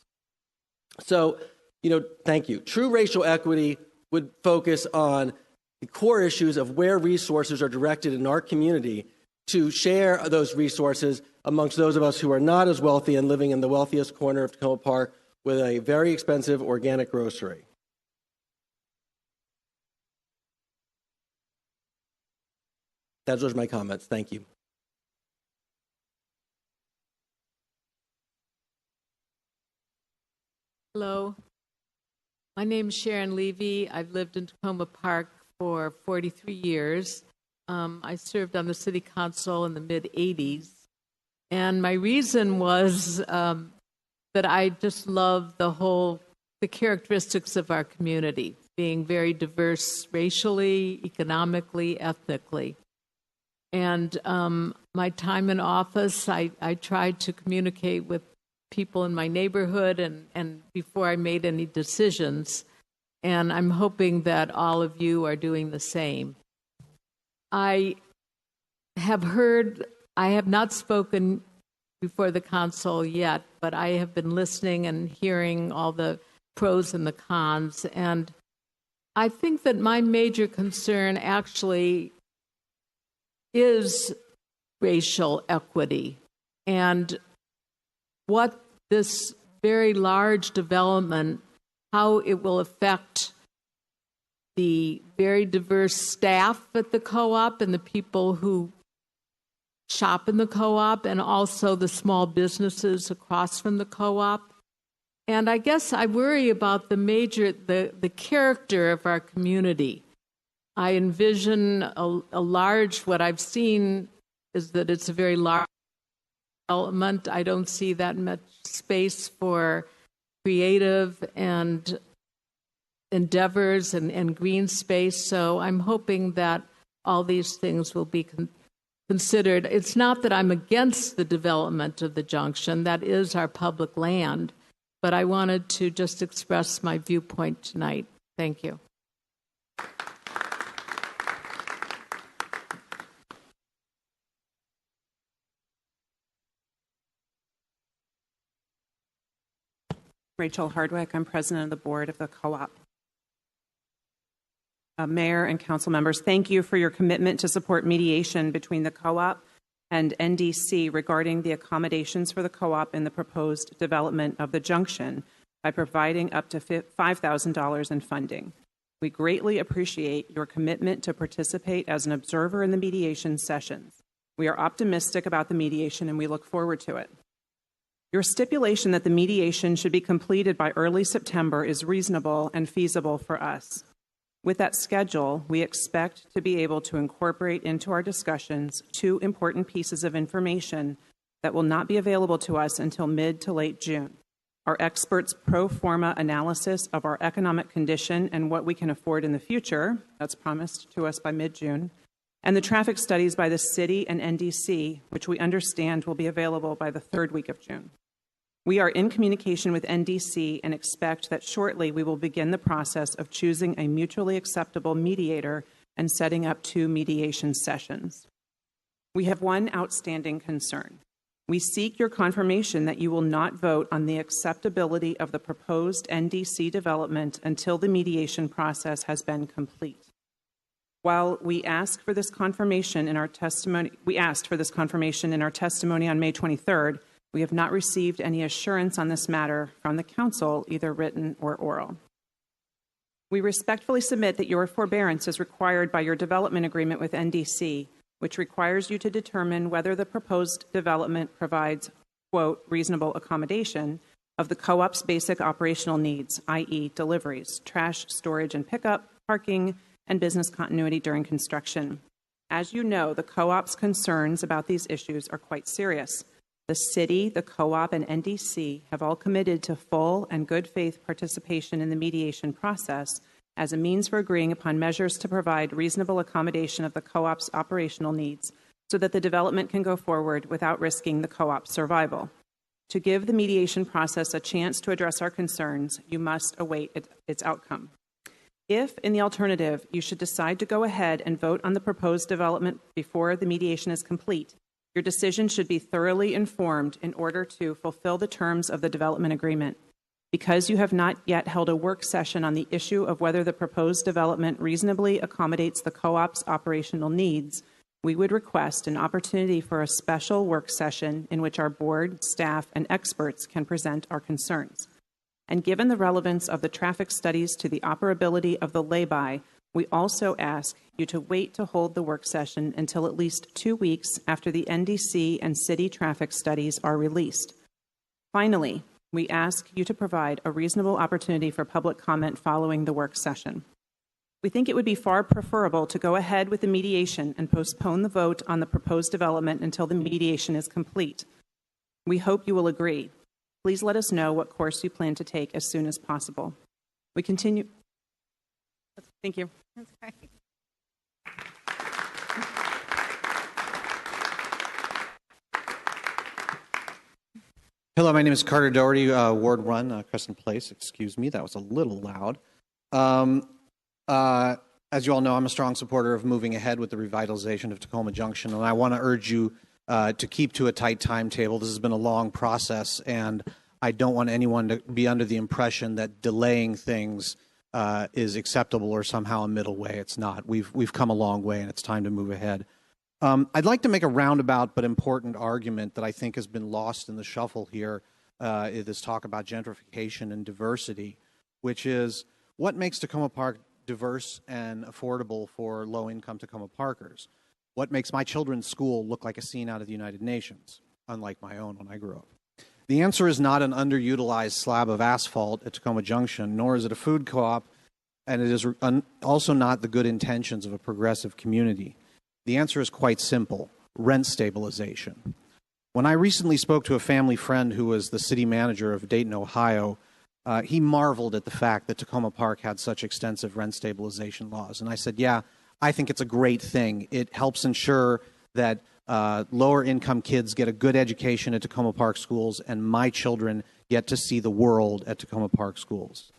So, thank you. True racial equity would focus on the core issues of where resources are directed in our community to share those resources amongst those of us who are not as wealthy and living in the wealthiest corner of Tacoma Park with a very expensive organic grocery. Those are my comments. Thank you. Hello. My name is Sharon Levy. I've lived in Tacoma Park for 43 years. I served on the city council in the mid-'80s. And my reason was that I just love the characteristics of our community, being very diverse racially, economically, ethnically. And my time in office, I tried to communicate with people in my neighborhood and before I made any decisions. And I'm hoping that all of you are doing the same. I have not spoken before the council yet, but I have been listening and hearing all the pros and the cons. And I think that my major concern actually is racial equity and what this very large development, how it will affect the very diverse staff at the co-op and the people who shop in the co-op, and also the small businesses across from the co-op. And I guess I worry about the character of our community. I envision what I've seen is that it's a very large development. I don't see that much space for creative and endeavors and green space. So I'm hoping that all these things will be considered. It's not that I'm against the development of the junction. That is our public land. But I wanted to just express my viewpoint tonight. Thank you. Rachel Hardwick. I'm president of the board of the co-op. Mayor and council members, thank you for your commitment to support mediation between the co-op and NDC regarding the accommodations for the co-op in the proposed development of the junction by providing up to $5,000 in funding. We greatly appreciate your commitment to participate as an observer in the mediation sessions. We are optimistic about the mediation and we look forward to it. Your stipulation that the mediation should be completed by early September is reasonable and feasible for us. With that schedule, we expect to be able to incorporate into our discussions two important pieces of information that will not be available to us until mid to late June. Our experts' pro forma analysis of our economic condition and what we can afford in the future, that's promised to us by mid-June, and the traffic studies by the city and NDC, which we understand will be available by the third week of June. We are in communication with NDC and expect that shortly we will begin the process of choosing a mutually acceptable mediator and setting up 2 mediation sessions. We have one outstanding concern. We seek your confirmation that you will not vote on the acceptability of the proposed NDC development until the mediation process has been complete. While we asked for this confirmation in our testimony on May 23rd, we have not received any assurance on this matter from the council, either written or oral. We respectfully submit that your forbearance is required by your development agreement with NDC, which requires you to determine whether the proposed development provides, quote, reasonable accommodation of the co-op's basic operational needs, i.e. deliveries, trash, storage and pickup, parking, and business continuity during construction. As you know, the co-op's concerns about these issues are quite serious. The city, the co-op, and NDC have all committed to full and good faith participation in the mediation process as a means for agreeing upon measures to provide reasonable accommodation of the co-op's operational needs so that the development can go forward without risking the co-op's survival. To give the mediation process a chance to address our concerns, you must await its outcome. If, in the alternative, you should decide to go ahead and vote on the proposed development before the mediation is complete, your decision should be thoroughly informed in order to fulfill the terms of the development agreement. Because you have not yet held a work session on the issue of whether the proposed development reasonably accommodates the co-op's operational needs, we would request an opportunity for a special work session in which our board, staff, and experts can present our concerns. And given the relevance of the traffic studies to the operability of the lay-by, we also ask you to wait to hold the work session until at least 2 weeks after the NDC and city traffic studies are released. Finally, we ask you to provide a reasonable opportunity for public comment following the work session. We think it would be far preferable to go ahead with the mediation and postpone the vote on the proposed development until the mediation is complete. We hope you will agree. Please let us know what course you plan to take as soon as possible. We continue Thank you. That's great. Hello, my name is Carter Doherty, Ward 1, Crescent Place. Excuse me, that was a little loud. As you all know, I'm a strong supporter of moving ahead with the revitalization of Tacoma Junction, and I want to urge you to keep to a tight timetable. This has been a long process, and I don't want anyone to be under the impression that delaying things is acceptable or somehow a middle way. It's not. We've come a long way, and it's time to move ahead. I'd like to make a roundabout but important argument that I think has been lost in the shuffle here, this talk about gentrification and diversity, which is what makes Tacoma Park diverse and affordable for low-income Tacoma Parkers? What makes my children's school look like a scene out of the United Nations, unlike my own when I grew up? The answer is not an underutilized slab of asphalt at Tacoma Junction, nor is it a food co-op, and it is also not the good intentions of a progressive community. The answer is quite simple: rent stabilization. When I recently spoke to a family friend who was the city manager of Dayton, Ohio, he marveled at the fact that Tacoma Park had such extensive rent stabilization laws. And I said, yeah, I think it's a great thing. It helps ensure that lower income kids get a good education at Tacoma Park schools, and my children get to see the world at Tacoma Park schools.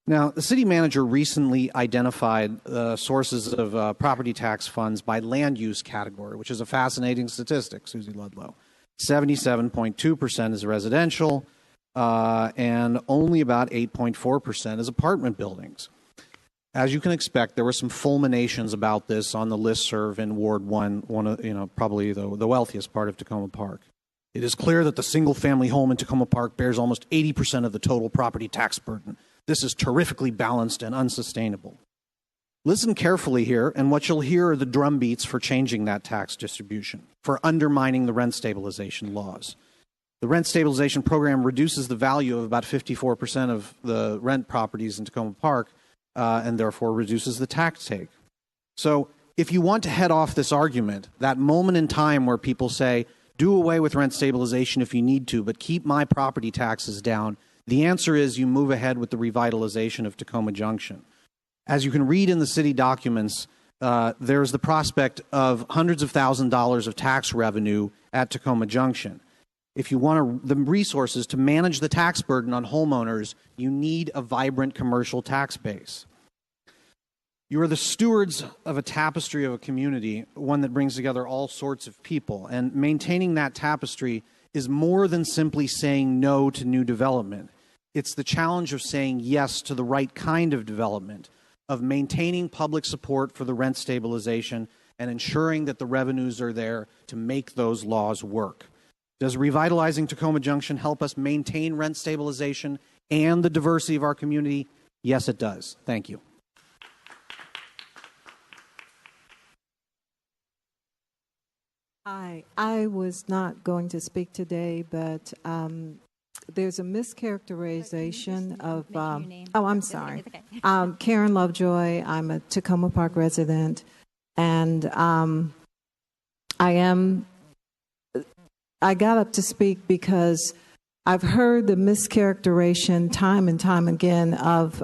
Now, the city manager recently identified sources of property tax funds by land use category, which is a fascinating statistic, Susie Ludlow. 77.2% is residential, and only about 8.4% is apartment buildings. As you can expect, there were some fulminations about this on the listserv in Ward 1, one of, probably the wealthiest part of Tacoma Park. It is clear that the single-family home in Tacoma Park bears almost 80% of the total property tax burden. This is terrifically balanced and unsustainable. Listen carefully here, and what you'll hear are the drumbeats for changing that tax distribution, for undermining the rent stabilization laws. The rent stabilization program reduces the value of about 54% of the rent properties in Tacoma Park, and therefore reduces the tax take. So if you want to head off this argument, that moment in time where people say, do away with rent stabilization if you need to, but keep my property taxes down, the answer is you move ahead with the revitalization of Tacoma Junction. As you can read in the city documents, there's the prospect of hundreds of thousands of dollars of tax revenue at Tacoma Junction. If you want the resources to manage the tax burden on homeowners, you need a vibrant commercial tax base. You are the stewards of a tapestry of a community, one that brings together all sorts of people, and maintaining that tapestry is more than simply saying no to new development. It's the challenge of saying yes to the right kind of development, of maintaining public support for the rent stabilization and ensuring that the revenues are there to make those laws work. Does revitalizing Tacoma Junction help us maintain rent stabilization and the diversity of our community? Yes, it does. Thank you. Hi, I was not going to speak today, but there's a mischaracterization of, I'm sorry. Karen Lovejoy, I'm a Tacoma Park resident, and I got up to speak because I've heard the mischaracterization time and time again of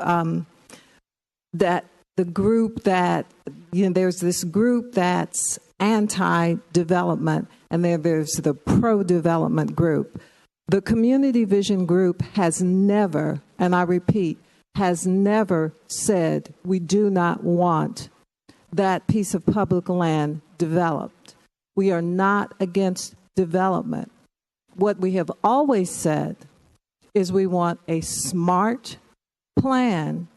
that the group that, there's this group that's anti-development, and there's the pro-development group. The Community Vision Group has never, and I repeat, has never said we do not want that piece of public land developed. We are not against development. What we have always said is we want a smart plan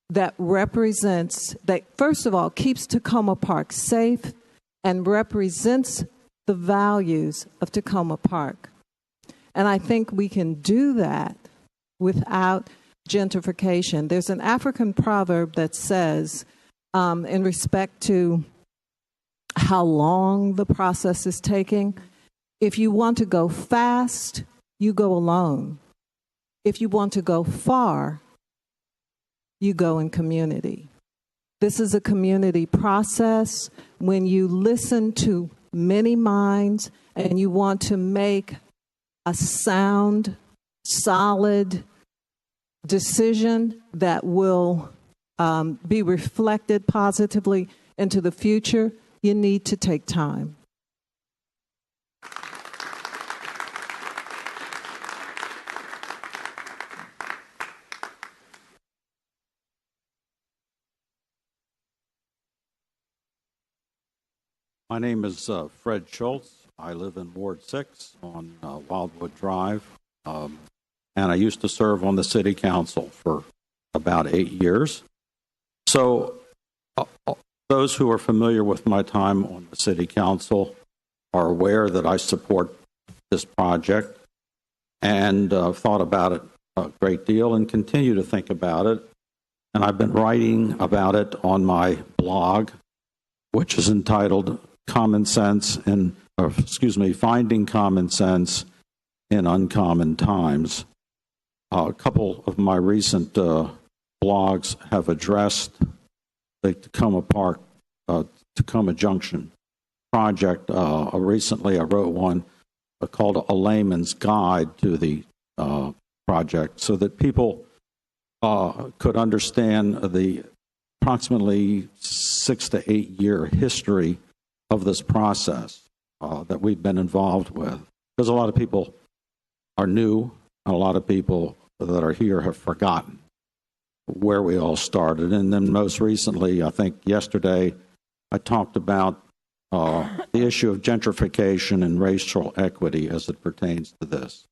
that represents, that first of all keeps Tacoma Park safe and represents the values of Tacoma Park. And I think we can do that without gentrification. There's an African proverb that says, in respect to how long the process is taking, if you want to go fast, you go alone. If you want to go far, you go in community. This is a community process. When you listen to many minds and you want to make a sound, solid decision that will be reflected positively into the future, you need to take time. My name is Fred Schultz. I live in Ward 6 on Wildwood Drive, and I used to serve on the city council for about 8 years. So those who are familiar with my time on the city council are aware that I support this project and thought about it a great deal and continue to think about it. And I've been writing about it on my blog, which is entitled Finding Common Sense in Uncommon Times. A couple of my recent blogs have addressed the Tacoma Junction project. Recently I wrote one called A Layman's Guide to the project so that people could understand the approximately 6 to 8 year history of this process that we've been involved with. Because a lot of people are new, and a lot of people that are here have forgotten where we all started. And then most recently, I think yesterday, I talked about the issue of gentrification and racial equity as it pertains to this.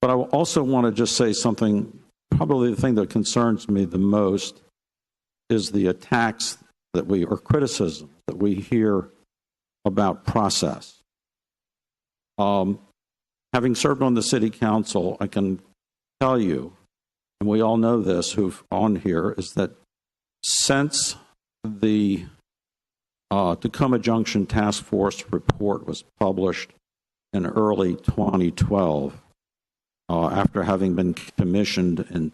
But I also want to just say something, probably the thing that concerns me the most is the attacks or criticism that we hear about process. Having served on the city council, I can tell you, and we all know this who've on here, is that since the Tacoma Junction Task Force report was published in early 2012, after having been commissioned in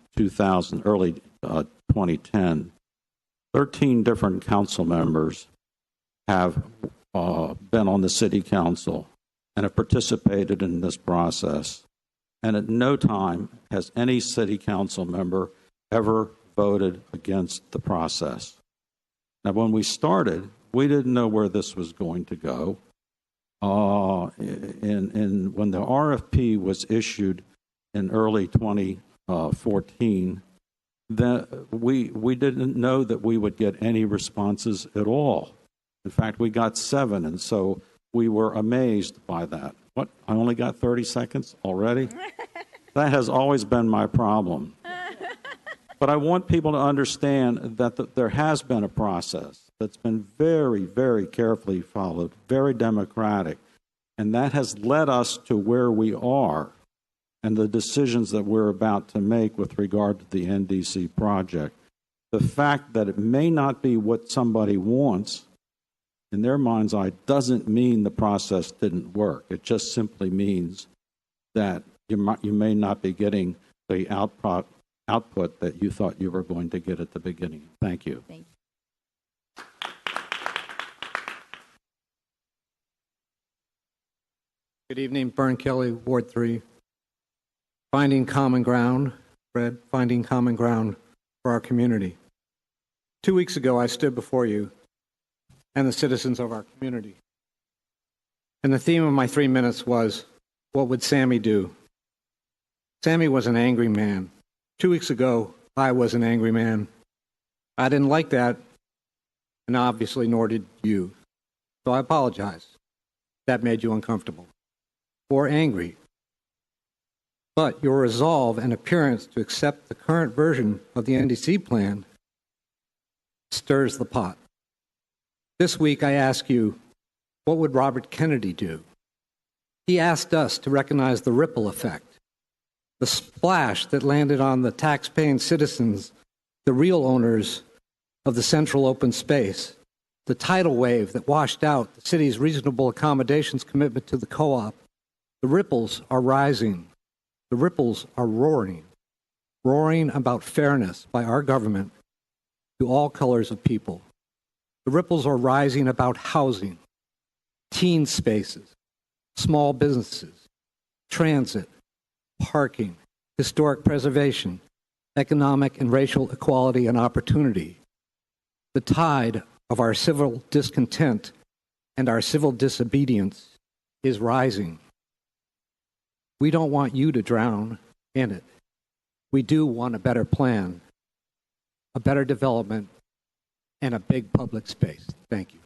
early 2010, 13 different council members have been on the city council and have participated in this process. And at no time has any city council member ever voted against the process. Now, when we started, we didn't know where this was going to go. And when the RFP was issued in early 2014, we didn't know that we would get any responses at all. In fact, we got 7, and so we were amazed by that. What? I only got 30 seconds already? That has always been my problem. But I want people to understand that there has been a process that's been very, very carefully followed, very democratic, and that has led us to where we are and the decisions that we're about to make with regard to the NDC project. The fact that it may not be what somebody wants, in their mind's eye, doesn't mean the process didn't work. It just simply means that you may not be getting the output that you thought you were going to get at the beginning. Thank you. Thank you. Good evening, Bern Kelly, Ward 3. Finding common ground, Fred, finding common ground for our community. 2 weeks ago, I stood before you and the citizens of our community. And the theme of my 3 minutes was, what would Sammy do? Sammy was an angry man. 2 weeks ago, I was an angry man. I didn't like that, and obviously nor did you. So I apologize. That made you uncomfortable or angry. But your resolve and appearance to accept the current version of the NDC plan stirs the pot. This week I ask you, what would Robert Kennedy do? He asked us to recognize the ripple effect, the splash that landed on the tax-paying citizens, the real owners of the central open space, the tidal wave that washed out the city's reasonable accommodations commitment to the co-op. The ripples are rising. The ripples are roaring about fairness by our government to all colors of people. The ripples are rising about housing, teen spaces, small businesses, transit, parking, historic preservation, economic and racial equality and opportunity. The tide of our civil discontent and our civil disobedience is rising. We don't want you to drown in it. We do want a better plan, a better development, and a big public space. Thank you.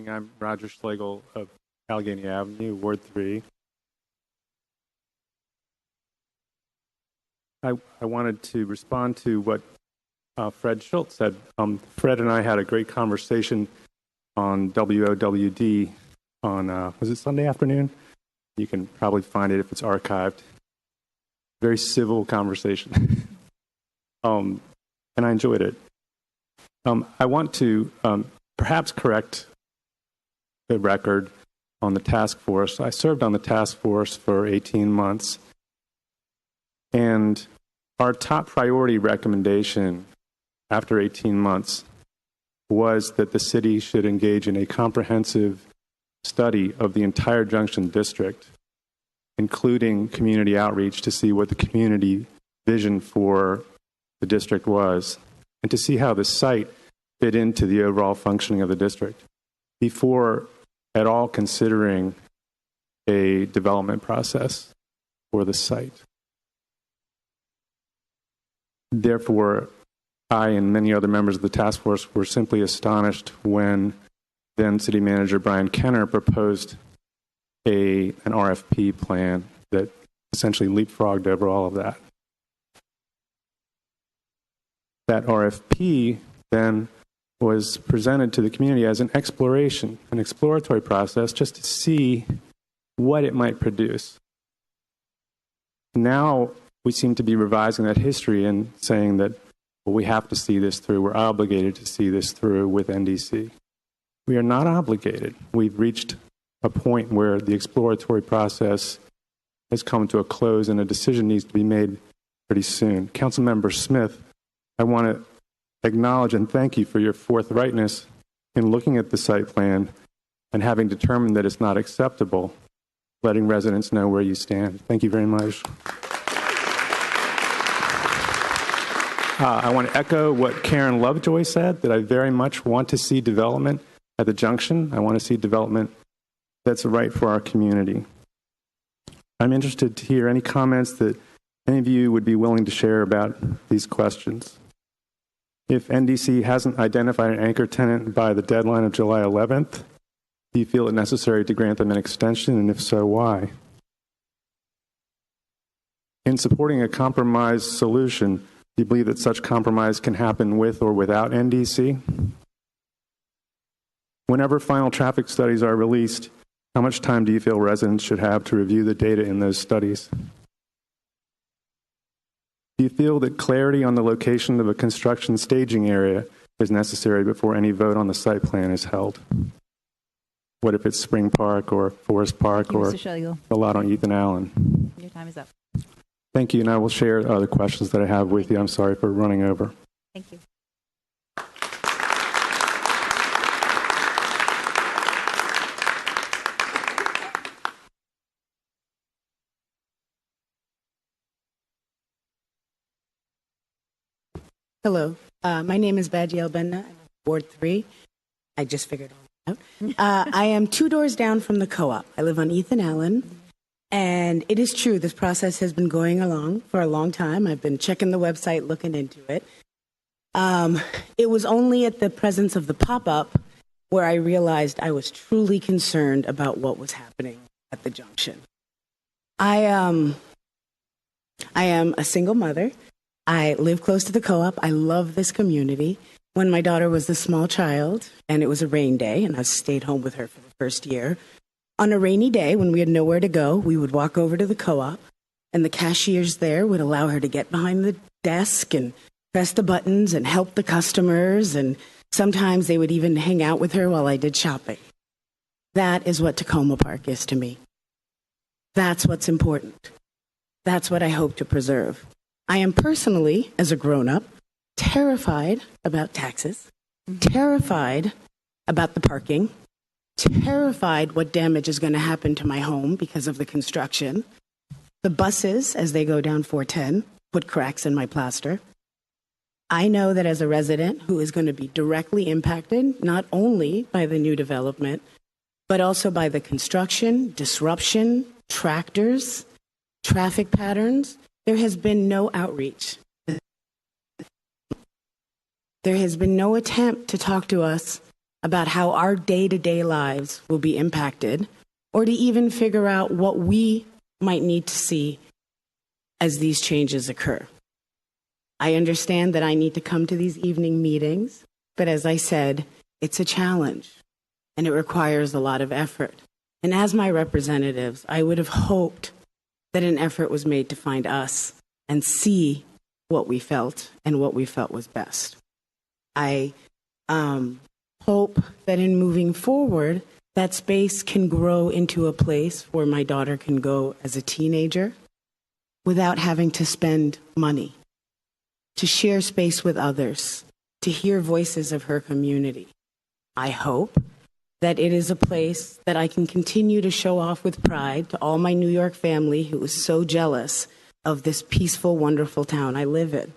I'm Roger Schlegel of Allegheny Avenue, Ward 3. I wanted to respond to what Fred Schultz said. Fred and I had a great conversation on WOWD on, was it Sunday afternoon? You can probably find it if it's archived. Very civil conversation. And I enjoyed it. I want to perhaps correct the record on the task force. I served on the task force for 18 months. And our top priority recommendation after 18 months was that the city should engage in a comprehensive study of the entire Junction District, including community outreach to see what the community vision for the district was, and to see how the site fit into the overall functioning of the district before at all considering a development process for the site. Therefore, I and many other members of the task force were simply astonished when then City Manager Brian Kenner proposed an RFP plan that essentially leapfrogged over all of that. That RFP then was presented to the community as an exploration, an exploratory process just to see what it might produce. Now we seem to be revising that history and saying that, well, we have to see this through. We're obligated to see this through with NDC. We are not obligated. We've reached a point where the exploratory process has come to a close and a decision needs to be made pretty soon. Councilmember Smith, I want to acknowledge and thank you for your forthrightness in looking at the site plan and having determined that it's not acceptable, letting residents know where you stand. Thank you very much. I want to echo what Karen Lovejoy said, that I very much want to see development at the junction. I want to see development that's right for our community. I'm interested to hear any comments that any of you would be willing to share about these questions. If NDC hasn't identified an anchor tenant by the deadline of July 11th, do you feel it necessary to grant them an extension, and if so, why? In supporting a compromise solution, do you believe that such compromise can happen with or without NDC? Whenever final traffic studies are released, how much time do you feel residents should have to review the data in those studies? Do you feel that clarity on the location of a construction staging area is necessary before any vote on the site plan is held? What if it's Spring Park or Forest Park or the lot on Ethan Allen? Your time is up. Thank you, and I will share other questions that I have with you. I'm sorry for running over. Thank you. Hello, my name is Badiel Benna. I'm Ward 3. I just figured all that out. I am 2 doors down from the co-op. I live on Ethan Allen. And it is true, this process has been going along for a long time. I've been checking the website, looking into it. It was only at the presence of the pop-up where I realized I was truly concerned about what was happening at the junction. I am a single mother. I live close to the co-op. I love this community. When my daughter was a small child, and it was a rain day, and I stayed home with her for the first year, on a rainy day when we had nowhere to go, we would walk over to the co-op, and the cashiers there would allow her to get behind the desk and press the buttons and help the customers, and sometimes they would even hang out with her while I did shopping. That is what Tacoma Park is to me. That's what's important. That's what I hope to preserve. I am personally, as a grown-up, terrified about taxes, terrified about the parking, terrified what damage is going to happen to my home because of the construction. The buses, as they go down 410, put cracks in my plaster. I know that as a resident who is going to be directly impacted, not only by the new development, but also by the construction, disruption, tractors, traffic patterns, there has been no outreach. There has been no attempt to talk to us about how our day-to-day lives will be impacted, or to even figure out what we might need to see as these changes occur. I understand that I need to come to these evening meetings, but as I said, it's a challenge and it requires a lot of effort. And as my representatives, I would have hoped that an effort was made to find us and see what we felt and what we felt was best. I hope that in moving forward, that space can grow into a place where my daughter can go as a teenager without having to spend money, to share space with others, to hear voices of her community. I hope that it is a place that I can continue to show off with pride to all my New York family who is so jealous of this peaceful, wonderful town I live in.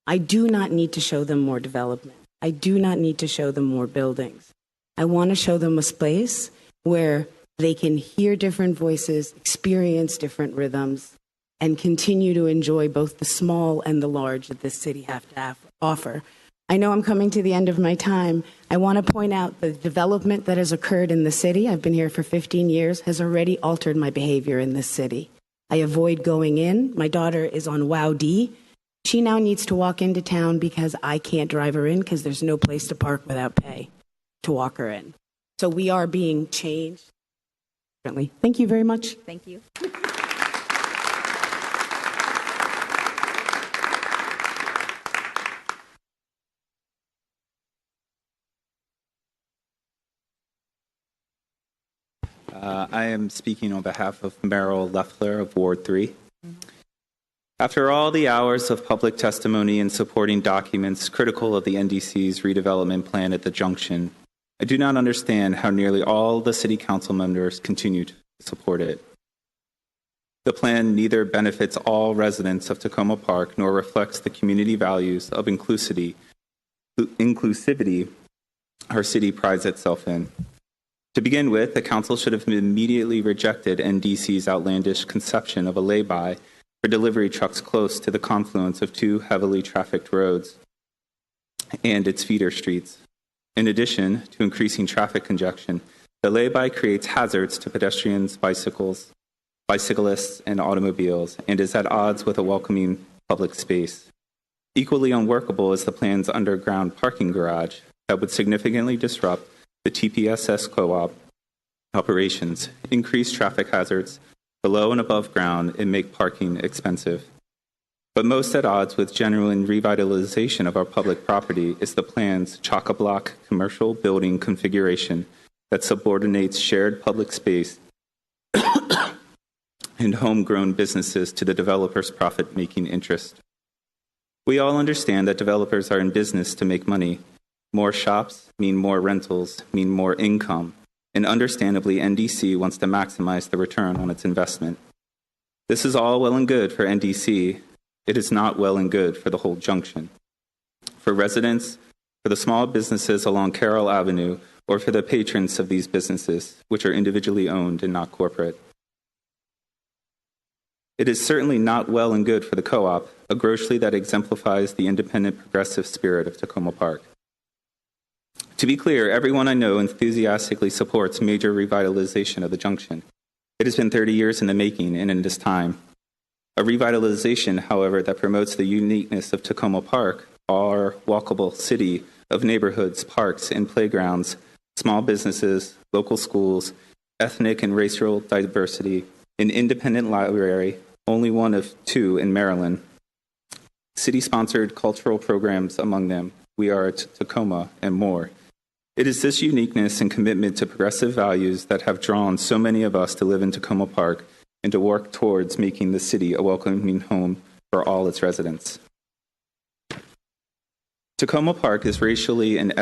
I do not need to show them more development. I do not need to show them more buildings. I want to show them a space where they can hear different voices, experience different rhythms, and continue to enjoy both the small and the large that this city have to offer. I know I'm coming to the end of my time. I want to point out the development that has occurred in the city. I've been here for 15 years, has already altered my behavior in this city. I avoid going in. My daughter is on WOW D. She now needs to walk into town because I can't drive her in because there's no place to park without pay to walk her in. So we are being changed differently. Thank you very much. Thank you. I am speaking on behalf of Merrill Leffler of Ward 3. After all the hours of public testimony and supporting documents critical of the NDC's redevelopment plan at the junction, I do not understand how nearly all the city council members continue to support it. The plan neither benefits all residents of Tacoma Park nor reflects the community values of inclusivity our city prides itself in. To begin with, the council should have immediately rejected NDC's outlandish conception of a lay-by for delivery trucks close to the confluence of two heavily trafficked roads and its feeder streets. In addition to increasing traffic congestion, the lay-by creates hazards to pedestrians, bicyclists, and automobiles, and is at odds with a welcoming public space. Equally unworkable is the plan's underground parking garage that would significantly disrupt the TPSS co-op operations, increase traffic hazards below and above ground, and make parking expensive. But most at odds with genuine revitalization of our public property is the plan's chock-a-block commercial building configuration that subordinates shared public space and homegrown businesses to the developer's profit-making interest. We all understand that developers are in business to make money. More shops mean more rentals, mean more income, and understandably, NDC wants to maximize the return on its investment. This is all well and good for NDC. It is not well and good for the whole junction. For residents, for the small businesses along Carroll Avenue, or for the patrons of these businesses, which are individually owned and not corporate. It is certainly not well and good for the co-op, a grocery that exemplifies the independent progressive spirit of Tacoma Park. To be clear, everyone I know enthusiastically supports major revitalization of the junction. It has been 30 years in the making, and in this time. A revitalization, however, that promotes the uniqueness of Tacoma Park, our walkable city of neighborhoods, parks, and playgrounds, small businesses, local schools, ethnic and racial diversity, an independent library, only one of two in Maryland, city-sponsored cultural programs among them, We Are Tacoma, and more. It is this uniqueness and commitment to progressive values that have drawn so many of us to live in Tacoma Park and to work towards making the city a welcoming home for all its residents. Tacoma Park is racially and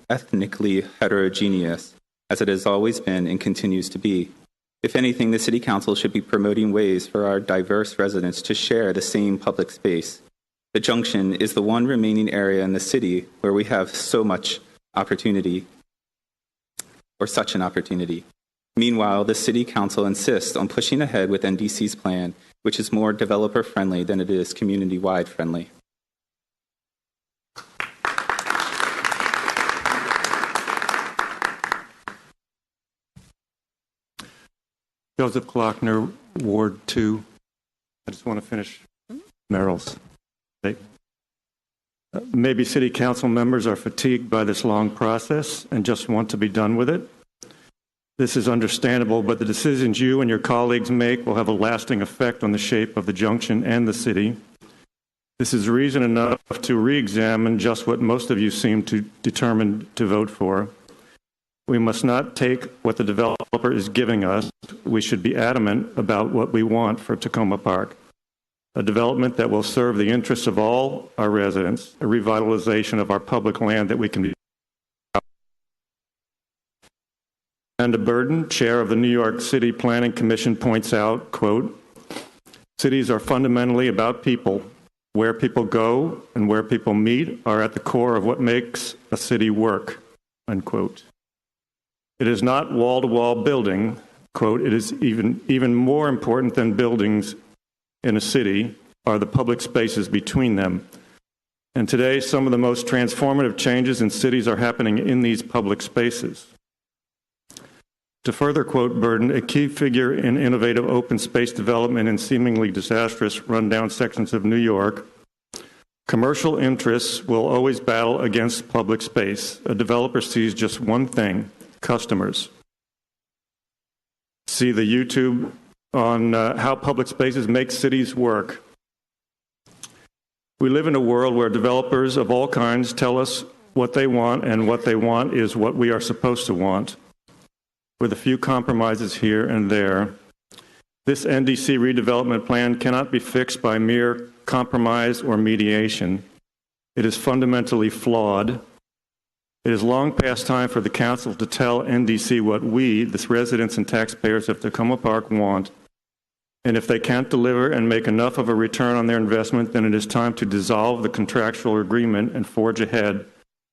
ethnically heterogeneous, as it has always been and continues to be. If anything, the City Council should be promoting ways for our diverse residents to share the same public space. The Junction is the one remaining area in the city where we have so much opportunity, or such an opportunity. Meanwhile, the City Council insists on pushing ahead with NDC's plan, which is more developer-friendly than it is community-wide friendly. Joseph Klockner, Ward 2. I just want to finish Merrill's statement. Maybe City Council members are fatigued by this long process and just want to be done with it. This is understandable, but the decisions you and your colleagues make will have a lasting effect on the shape of the Junction and the city. This is reason enough to re-examine just what most of you seem to determined to vote for. We must not take what the developer is giving us. We should be adamant about what we want for Tacoma Park. A development that will serve the interests of all our residents, a revitalization of our public land that we can be. Amanda Burden, chair of the New York City Planning Commission, points out, quote, cities are fundamentally about people. Where people go and where people meet are at the core of what makes a city work, unquote. It is not wall-to-wall building, quote, it is even more important than buildings in a city are the public spaces between them. And today, some of the most transformative changes in cities are happening in these public spaces. To further quote Burden, a key figure in innovative open space development in seemingly disastrous rundown sections of New York, commercial interests will always battle against public space. A developer sees just one thing, customers. See the YouTube on how public spaces make cities work. We live in a world where developers of all kinds tell us what they want, and what they want is what we are supposed to want, with a few compromises here and there. This NDC redevelopment plan cannot be fixed by mere compromise or mediation. It is fundamentally flawed. It is long past time for the Council to tell NDC what we, the residents and taxpayers of Tacoma Park, want. And if they can't deliver and make enough of a return on their investment, then it is time to dissolve the contractual agreement and forge ahead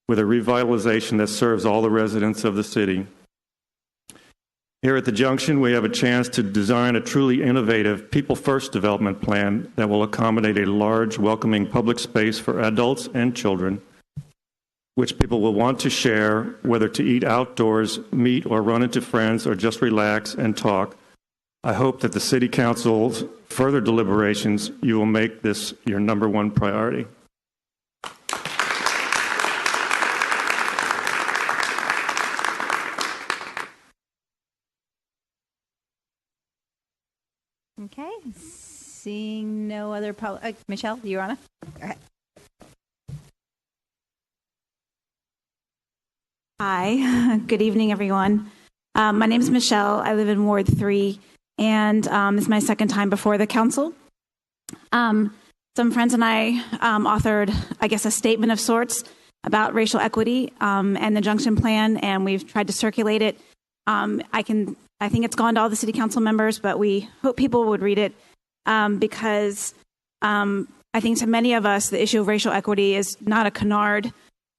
with a revitalization that serves all the residents of the city. Here at the Junction, we have a chance to design a truly innovative, people-first development plan that will accommodate a large, welcoming public space for adults and children, which people will want to share, whether to eat outdoors, meet or run into friends, or just relax and talk. I hope that the City Council's further deliberations, you will make this your number one priority. Okay, seeing no other Michelle, you want to? Go ahead. Hi, good evening, everyone. My name is Michelle. I live in Ward 3, and this is my second time before the council. Some friends and I authored, I guess, a statement of sorts about racial equity and the Junction Plan, and we've tried to circulate it. I think it's gone to all the city council members, but we hope people would read it because I think to many of us, the issue of racial equity is not a canard,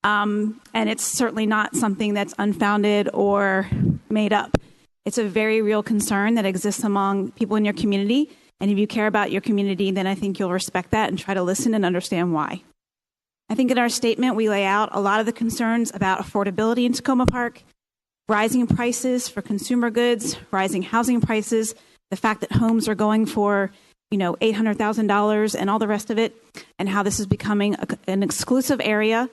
and it's certainly not something that's unfounded or made up. It's a very real concern that exists among people in your community, and if you care about your community, then I think you'll respect that and try to listen and understand why. I think in our statement, we lay out a lot of the concerns about affordability in Tacoma Park, rising prices for consumer goods, rising housing prices, the fact that homes are going for, $800,000 and all the rest of it, and how this is becoming an exclusive area.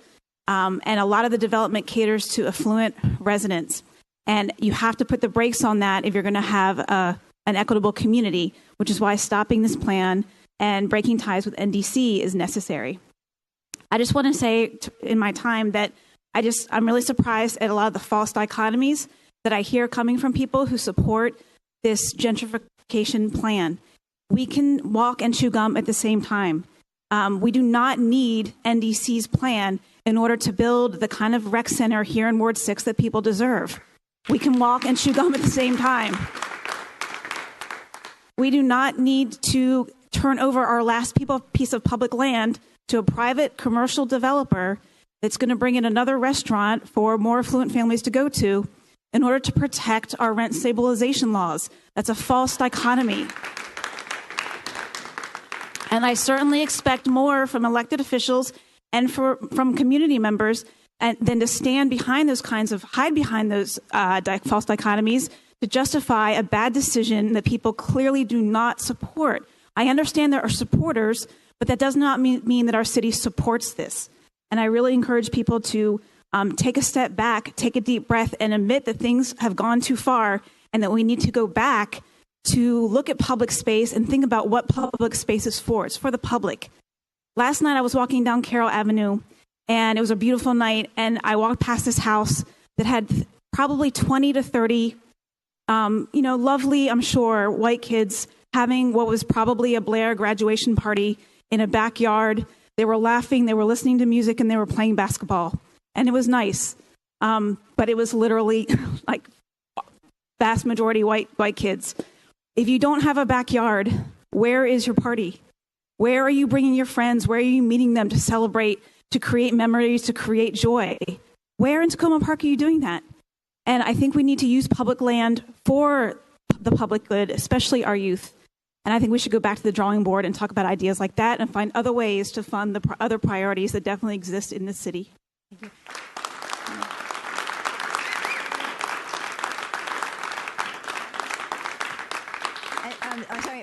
And a lot of the development caters to affluent residents. And you have to put the brakes on that if you're going to have an equitable community, which is why stopping this plan and breaking ties with NDC is necessary. I just want to say in my time that I'm really surprised at a lot of the false dichotomies that I hear coming from people who support this gentrification Beautification Plan. We can walk and chew gum at the same time. We do not need NDC's plan in order to build the kind of rec center here in Ward 6 that people deserve. We can walk and chew gum at the same time. We do not need to turn over our last piece of public land to a private commercial developer that's going to bring in another restaurant for more affluent families to go to in order to protect our rent stabilization laws. That's a false dichotomy. And I certainly expect more from elected officials and from community members than to stand behind those hide behind those false dichotomies to justify a bad decision that people clearly do not support. I understand there are supporters, but that does not mean that our city supports this. And I really encourage people to take a step back, take a deep breath, and admit that things have gone too far and that we need to go back to look at public space and think about what public space is for. It's for the public. Last night I was walking down Carroll Avenue, and it was a beautiful night, and I walked past this house that had probably 20 to 30, lovely, I'm sure, white kids having what was probably a Blair graduation party in a backyard. They were laughing, they were listening to music, and they were playing basketball. And it was nice. But it was literally like vast majority white kids. If you don't have a backyard, where is your party? Where are you bringing your friends? Where are you meeting them to celebrate, to create memories, to create joy? Where in Tacoma Park are you doing that? And I think we need to use public land for the public good, especially our youth. And I think we should go back to the drawing board and talk about ideas like that and find other ways to fund the other priorities that definitely exist in this city. Thank you. I'm sorry,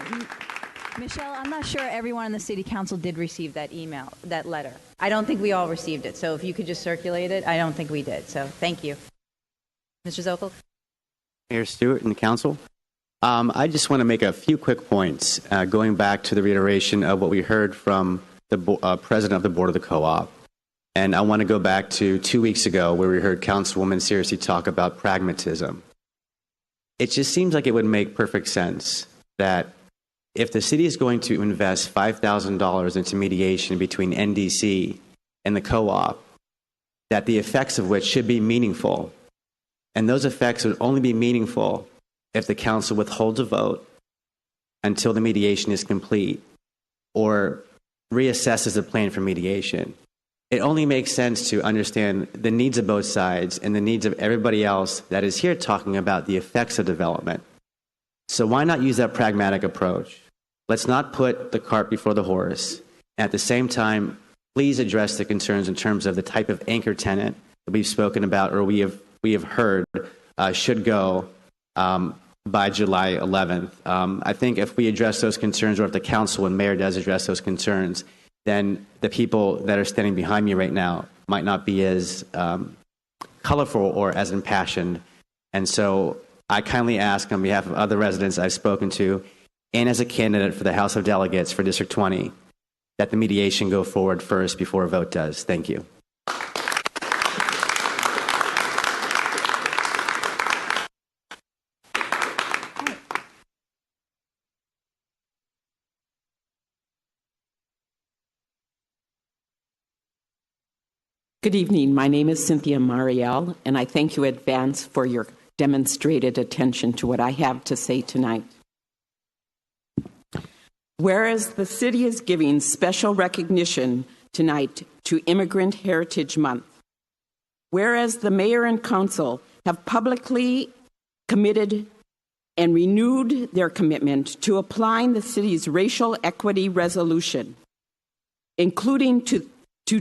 Michelle, I'm not sure everyone in the city council did receive that that letter. I don't think we all received it. So if you could just circulate it, I don't think we did. So thank you. Mr. Zockel? Mayor Stewart and the council. I just want to make a few quick points, going back to the reiteration of what we heard from the president of the board of the co-op. And I want to go back to 2 weeks ago where we heard Councilwoman Searcy talk about pragmatism. It just seems like it would make perfect sense that if the city is going to invest $5,000 into mediation between NDC and the co-op, that the effects of which should be meaningful. And those effects would only be meaningful if the council withholds a vote until the mediation is complete or reassesses the plan for mediation. It only makes sense to understand the needs of both sides and the needs of everybody else that is here talking about the effects of development. So why not use that pragmatic approach? Let's not put the cart before the horse. At the same time, please address the concerns in terms of the type of anchor tenant that we've spoken about or we have heard should go by July 11th. I think if we address those concerns, or if the council and mayor does address those concerns, then the people that are standing behind me right now might not be as colorful or as impassioned. And so I kindly ask on behalf of other residents I've spoken to, and as a candidate for the House of Delegates for District 20, that the mediation go forward first before a vote does. Thank you. Good evening. My name is Cynthia Marielle, and I thank you in advance for your demonstrated attention to what I have to say tonight. Whereas the city is giving special recognition tonight to Immigrant Heritage Month, whereas the mayor and council have publicly committed and renewed their commitment to applying the city's racial equity resolution, including to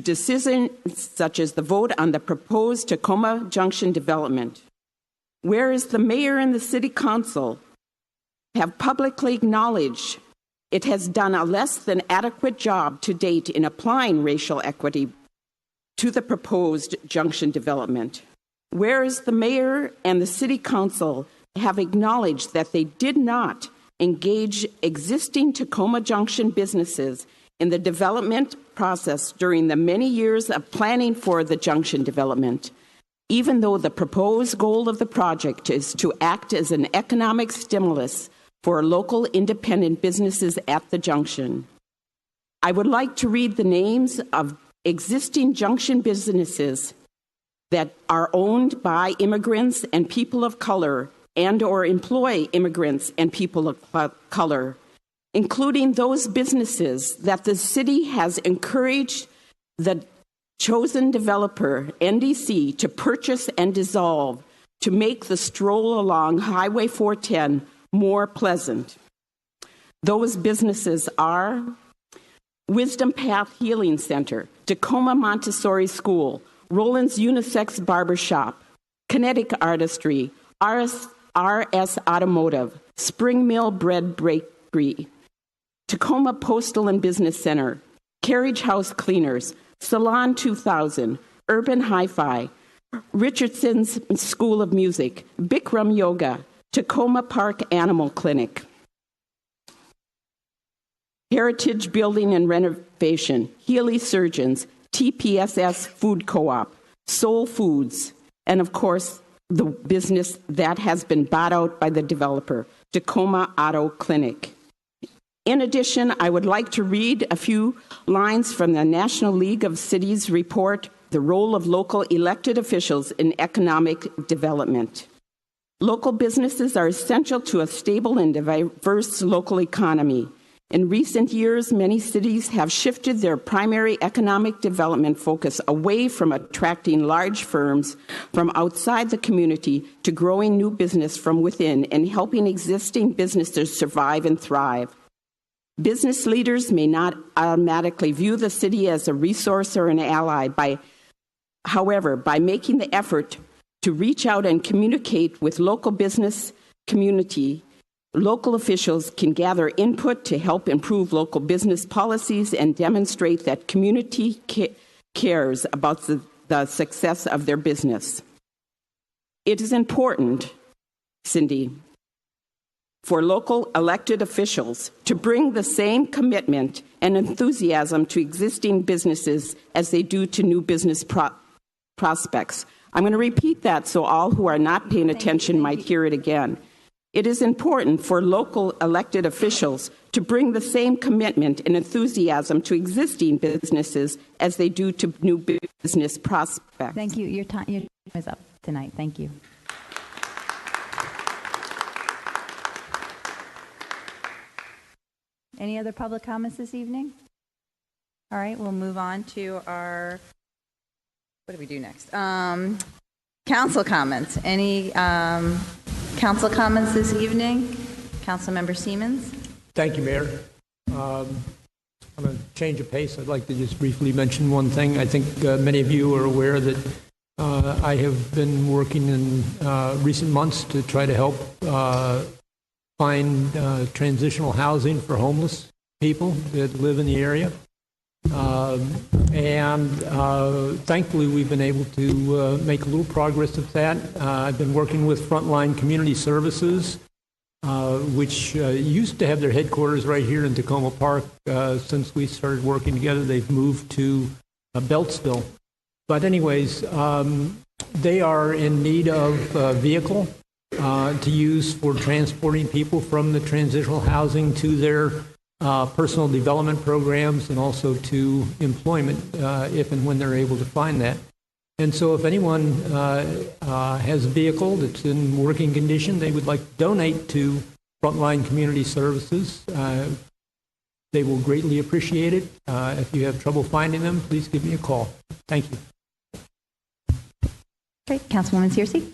decisions such as the vote on the proposed Tacoma Junction development. Whereas the mayor and the city council have publicly acknowledged it has done a less than adequate job to date in applying racial equity to the proposed junction development. Whereas the mayor and the city council have acknowledged that they did not engage existing Tacoma Junction businesses in the development process during the many years of planning for the junction development, even though the proposed goal of the project is to act as an economic stimulus for local independent businesses at the junction. I would like to read the names of existing junction businesses that are owned by immigrants and people of color and or employ immigrants and people of color, including those businesses that the city has encouraged the chosen developer, NDC, to purchase and dissolve to make the stroll along Highway 410 more pleasant. Those businesses are Wisdom Path Healing Center, Tacoma Montessori School, Roland's Unisex Barbershop, Kinetic Artistry, RS Automotive, Spring Mill Bread Bakery, Tacoma Postal and Business Center, Carriage House Cleaners, Salon 2000, Urban Hi-Fi, Richardson's School of Music, Bikram Yoga, Tacoma Park Animal Clinic, Heritage Building and Renovation, Healy Surgeons, TPSS Food Co-op, Soul Foods, and of course, the business that has been bought out by the developer, Tacoma Auto Clinic. In addition, I would like to read a few lines from the National League of Cities report, The Role of Local Elected Officials in Economic Development. Local businesses are essential to a stable and diverse local economy. In recent years, many cities have shifted their primary economic development focus away from attracting large firms from outside the community to growing new business from within and helping existing businesses survive and thrive. Business leaders may not automatically view the city as a resource or an ally. However, by making the effort to reach out and communicate with local business community, local officials can gather input to help improve local business policies and demonstrate that community cares about the success of their business. It is important, Cindy, for local elected officials to bring the same commitment and enthusiasm to existing businesses as they do to new business prospects. I'm going to repeat that so all who are not paying attention might hear it again. It is important for local elected officials to bring the same commitment and enthusiasm to existing businesses as they do to new business prospects. Thank you. Your time is up tonight. Thank you. Any other public comments this evening? All right, we'll move on to our, what do we do next? Council comments. Any council comments this evening? Councilmember Siemens. Thank you, Mayor. On a change of pace, I'd like to just briefly mention one thing. I think many of you are aware that I have been working in recent months to try to help find transitional housing for homeless people that live in the area. Thankfully, we've been able to make a little progress with that. I've been working with Frontline Community Services, which used to have their headquarters right here in Tacoma Park. Since we started working together, they've moved to Beltsville. But anyways, they are in need of a vehicle to use for transporting people from the transitional housing to their personal development programs and also to employment if and when they're able to find that. And so if anyone has a vehicle that's in working condition, they would like to donate to Frontline Community Services, they will greatly appreciate it. If you have trouble finding them, please give me a call. Thank you. Great. Councilwoman Searcy.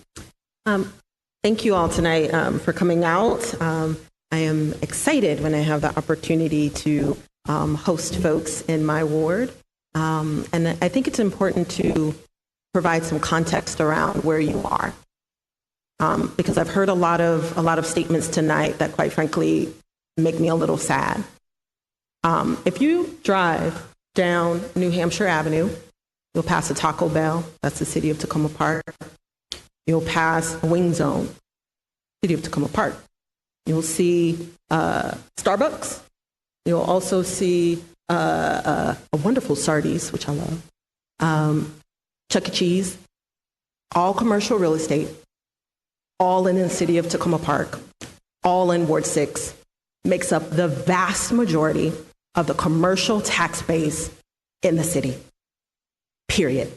Thank you all tonight for coming out. I am excited when I have the opportunity to host folks in my ward. And I think it's important to provide some context around where you are. Because I've heard a lot of statements tonight that quite frankly make me a little sad. If you drive down New Hampshire Avenue, you'll pass a Taco Bell, that's the city of Tacoma Park. You'll pass a Wing Zone, city of Tacoma Park. You'll see Starbucks. You'll also see a wonderful Sardi's, which I love. Chuck E. Cheese, all commercial real estate, all in the city of Tacoma Park. all in Ward 6, makes up the vast majority of the commercial tax base in the city. Period.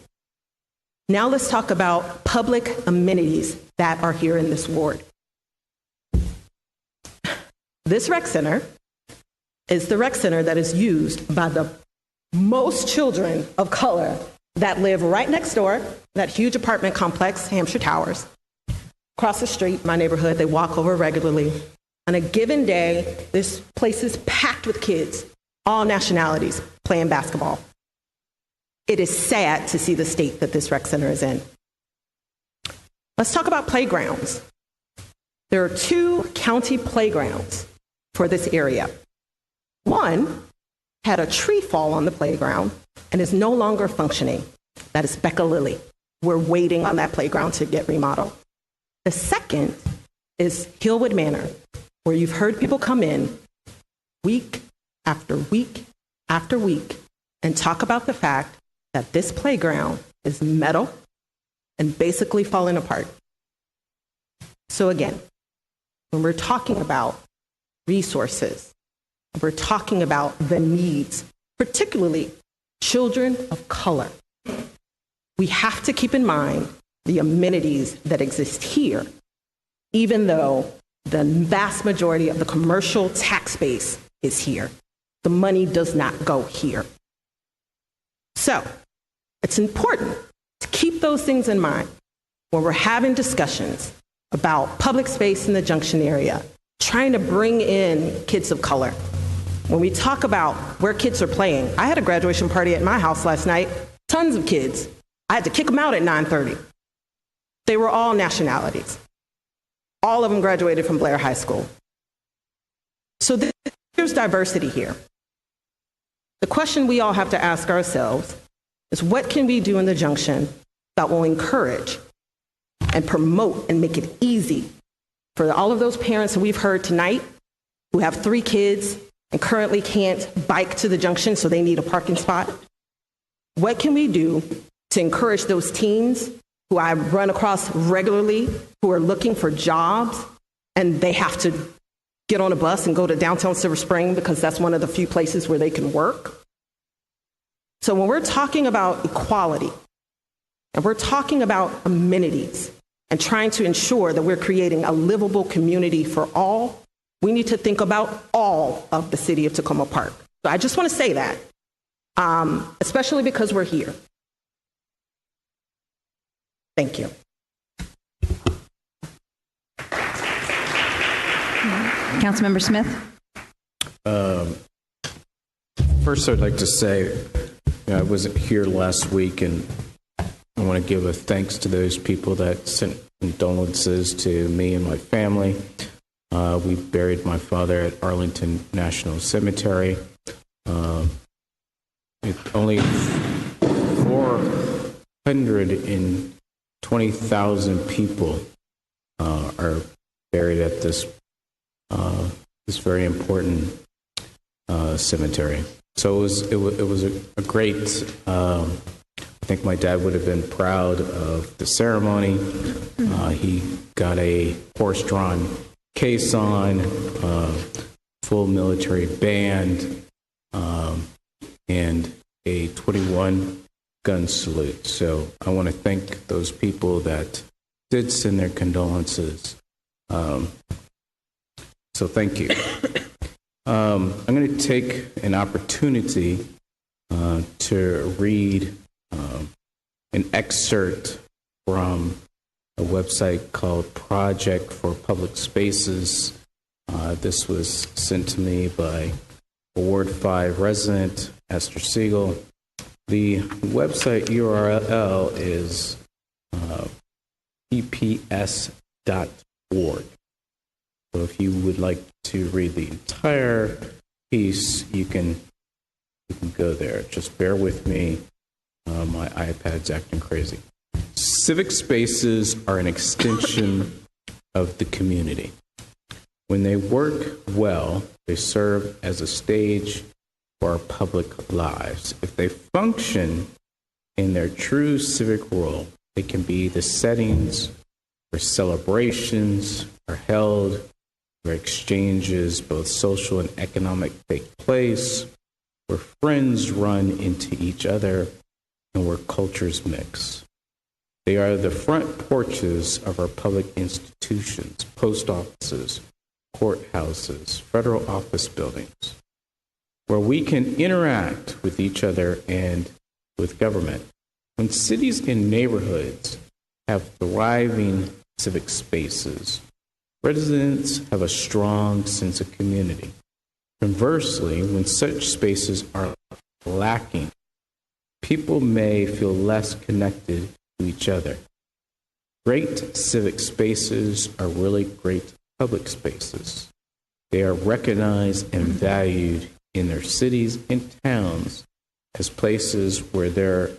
Now let's talk about public amenities that are here in this ward. This rec center is the rec center that is used by the most children of color that live right next door, that huge apartment complex, Hampshire Towers. Across the street, my neighborhood, they walk over regularly. On a given day, this place is packed with kids, all nationalities, playing basketball. It is sad to see the state that this rec center is in. Let's talk about playgrounds. There are 2 county playgrounds for this area. One had a tree fall on the playground and is no longer functioning. That is Becca Lilly. We're waiting on that playground to get remodeled. The second is Hillwood Manor, where you've heard people come in week after week after week and talk about the fact that this playground is metal and basically falling apart. So again, when we're talking about resources, we're talking about the needs, particularly children of color, we have to keep in mind the amenities that exist here, even though the vast majority of the commercial tax base is here. The money does not go here. So it's important to keep those things in mind when we're having discussions about public space in the Junction area, trying to bring in kids of color. When we talk about where kids are playing, I had a graduation party at my house last night, tons of kids. I had to kick them out at 9:30. They were all nationalities. All of them graduated from Blair High School. So there's diversity here. The question we all have to ask ourselves is, what can we do in the Junction that will encourage and promote and make it easy for all of those parents that we've heard tonight who have 3 kids and currently can't bike to the Junction, so they need a parking spot? What can we do to encourage those teens who I run across regularly who are looking for jobs and they have to get on a bus and go to downtown Silver Spring because that's one of the few places where they can work? So when we're talking about equality and we're talking about amenities and trying to ensure that we're creating a livable community for all, we need to think about all of the city of Tacoma Park. So I just want to say that, especially because we're here. Thank you. Councilmember Smith. First, I'd like to say I wasn't here last week, and I want to give a thanks to those people that sent condolences to me and my family. We buried my father at Arlington National Cemetery. Only 420,000 people are buried at this very important cemetery. So it was a great. I think my dad would have been proud of the ceremony. He got a horse-drawn caisson, full military band, and a 21-gun salute. So I want to thank those people that did send their condolences. So thank you. I'm going to take an opportunity to read an excerpt from a website called Project for Public Spaces. This was sent to me by a Ward 5 resident, Esther Siegel. The website URL is pps.org. So if you would like to read the entire piece, you can go there. Just bear with me. My iPad's acting crazy. Civic spaces are an extension of the community. When they work well, they serve as a stage for our public lives. If they function in their true civic role, they can be the settings where celebrations are held, where exchanges, both social and economic, take place, where friends run into each other, and where cultures mix. They are the front porches of our public institutions, post offices, courthouses, federal office buildings, where we can interact with each other and with government. When cities and neighborhoods have thriving civic spaces, residents have a strong sense of community. Conversely, when such spaces are lacking, people may feel less connected to each other. Great civic spaces are really great public spaces. They are recognized and valued in their cities and towns as places where their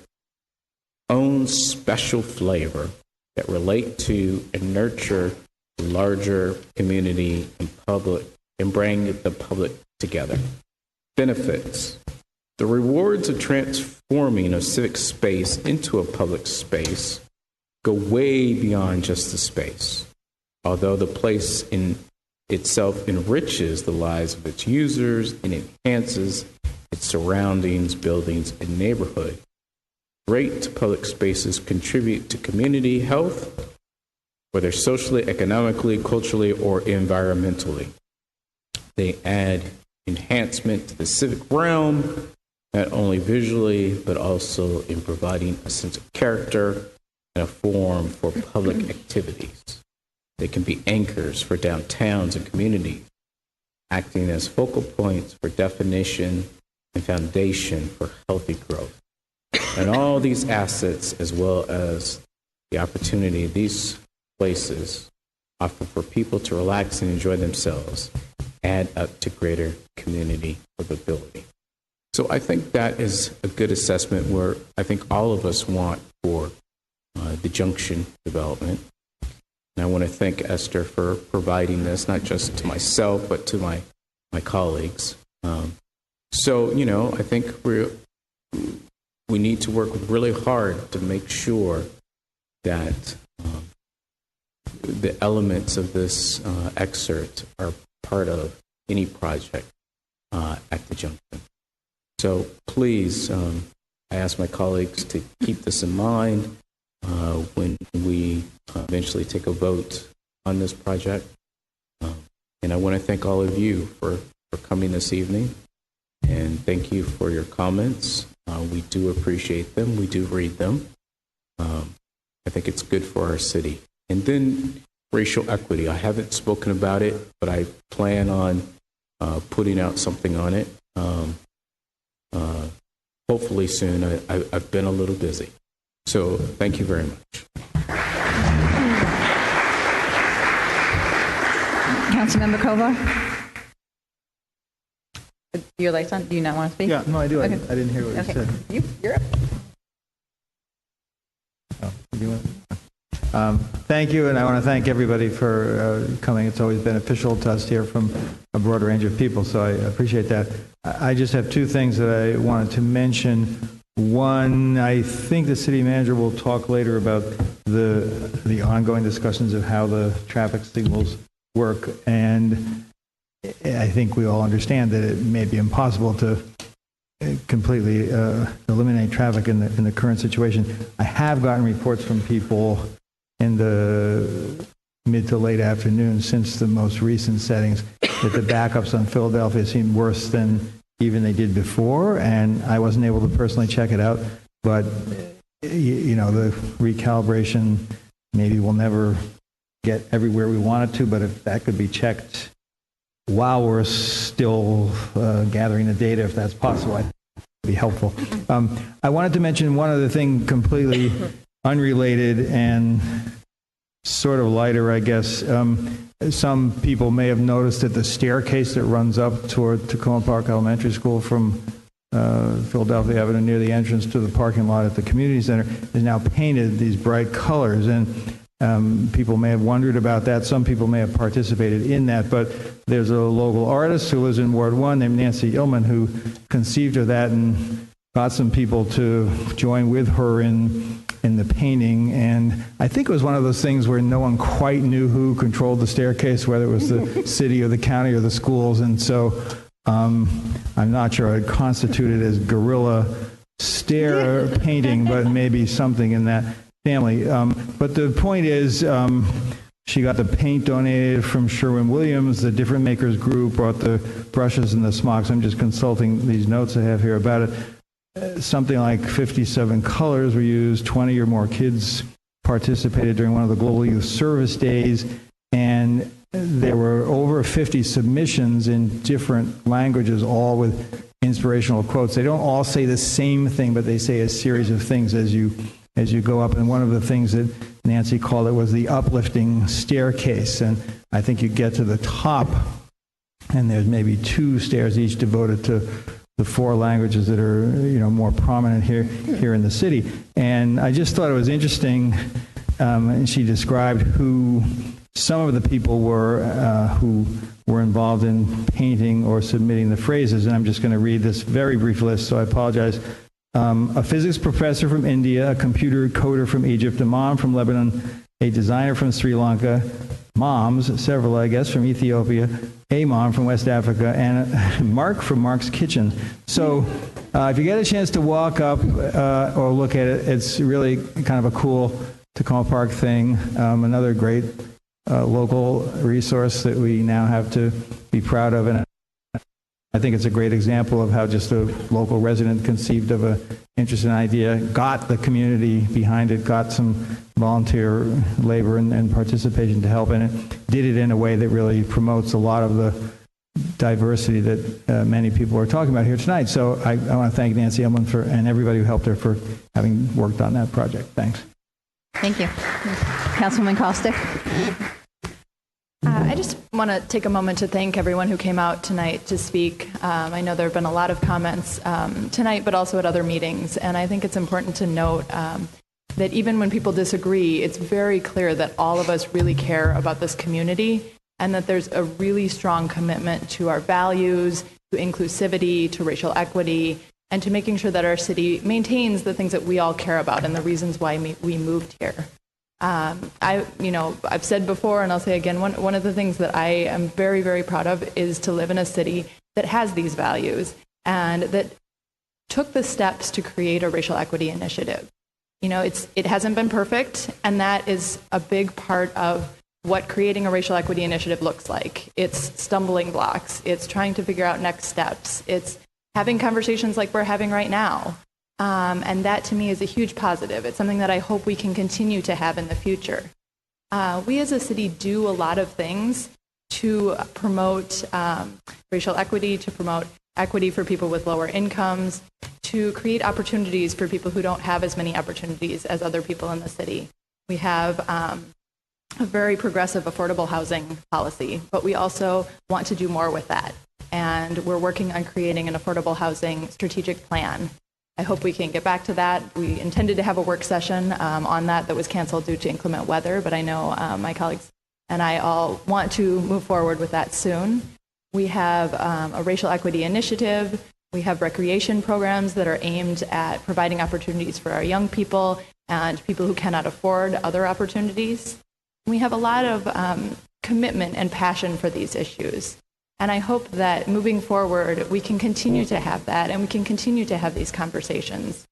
own special flavor that relate to and nurture the larger community and public and bring the public together. Benefits. The rewards of transforming a civic space into a public space go way beyond just the space. Although the place in itself enriches the lives of its users and enhances its surroundings, buildings, and neighborhood, great public spaces contribute to community health, whether socially, economically, culturally, or environmentally. They add enhancement to the civic realm, not only visually, but also in providing a sense of character and a forum for public activities. They can be anchors for downtowns and communities, acting as focal points for definition and foundation for healthy growth. And all these assets, as well as the opportunity these places offer for people to relax and enjoy themselves, add up to greater community livability. So I think that is a good assessment where I think all of us want for the Junction development. And I want to thank Esther for providing this, not just to myself, but to my colleagues. So, you know, I think we need to work really hard to make sure that the elements of this excerpt are part of any project at the Junction. So please, I ask my colleagues to keep this in mind when we eventually take a vote on this project. And I want to thank all of you for coming this evening. And thank you for your comments. We do appreciate them. We do read them. I think it's good for our city. And then racial equity. I haven't spoken about it, but I plan on putting out something on it. Hopefully soon. I've been a little busy. So thank you very much. Councilmember Kovar? Your light's on? Do you not want to speak? Yeah, no, I do. Okay. I didn't hear what you said. You're up. Thank you, and I want to thank everybody for coming. It's always beneficial to us to hear from a broad range of people, so I appreciate that. I just have two things that I wanted to mention. One, I think the city manager will talk later about the ongoing discussions of how the traffic signals work, and I think we all understand that it may be impossible to completely eliminate traffic in the current situation. I have gotten reports from people in the mid to late afternoon since the most recent settings that the backups on Philadelphia seem worse than even they did before, and I wasn't able to personally check it out, but you know, the recalibration maybe will never get everywhere we want it to, but if that could be checked while we're still gathering the data, if that's possible, I think it would be helpful. I wanted to mention one other thing completely unrelated and sort of lighter, I guess. Some people may have noticed that the staircase that runs up toward Tacoma Park Elementary School from Philadelphia Avenue near the entrance to the parking lot at the community center is now painted these bright colors. And people may have wondered about that. Some people may have participated in that. But there's a local artist who lives in Ward 1 named Nancy Illman who conceived of that and got some people to join with her in the painting. And I think it was one of those things where no one quite knew who controlled the staircase, whether it was the city or the county or the schools. And so I'm not sure I'd constitute it as guerrilla stair painting, but maybe something in that family. But the point is, she got the paint donated from Sherwin-Williams. The Different Makers Group brought the brushes and the smocks. I'm just consulting these notes I have here about it. Something like 57 colors were used. 20 or more kids participated during one of the Global Youth Service Days. And there were over 50 submissions in different languages, all with inspirational quotes. They don't all say the same thing, but they say a series of things as you go up. And one of the things that Nancy called it was the uplifting staircase. And I think you get to the top, and there's maybe 2 stairs each devoted to the 4 languages that are, more prominent here in the city. And I just thought it was interesting, and she described who some of the people were who were involved in painting or submitting the phrases. And I'm just going to read this very brief list, so I apologize. A physics professor from India, a computer coder from Egypt, a mom from Lebanon, a designer from Sri Lanka, moms, several I guess, from Ethiopia, a mom from West Africa, and Mark from Mark's Kitchen. So if you get a chance to walk up or look at it, it's really kind of a cool Tacoma Park thing. Another great local resource that we now have to be proud of. And I think it's a great example of how just a local resident conceived of an interesting idea, got the community behind it, got some volunteer labor and participation to help in it, did it in a way that really promotes a lot of the diversity that many people are talking about here tonight. So I want to thank Nancy Elman and everybody who helped her for having worked on that project. Thanks. Thank you. Councilwoman Caustic. I just want to take a moment to thank everyone who came out tonight to speak. I know there have been a lot of comments tonight, but also at other meetings. And I think it's important to note that even when people disagree, it's very clear that all of us really care about this community and that there's a really strong commitment to our values, to inclusivity, to racial equity, and to making sure that our city maintains the things that we all care about and the reasons why we moved here. I've said before, and I'll say again, one of the things that I am very, very proud of is to live in a city that has these values and that took the steps to create a racial equity initiative. It hasn't been perfect, and that is a big part of what creating a racial equity initiative looks like. It's stumbling blocks. It's trying to figure out next steps. It's having conversations like we're having right now. And that, to me, is a huge positive. It's something that I hope we can continue to have in the future. We as a city do a lot of things to promote racial equity, to promote equity for people with lower incomes, to create opportunities for people who don't have as many opportunities as other people in the city. We have a very progressive affordable housing policy, but we also want to do more with that. And we're working on creating an affordable housing strategic plan. I hope we can get back to that. We intended to have a work session on that was canceled due to inclement weather, but I know my colleagues and I all want to move forward with that soon. We have a racial equity initiative. We have recreation programs that are aimed at providing opportunities for our young people and people who cannot afford other opportunities. We have a lot of commitment and passion for these issues. And I hope that moving forward, we can continue to have that and we can continue to have these conversations.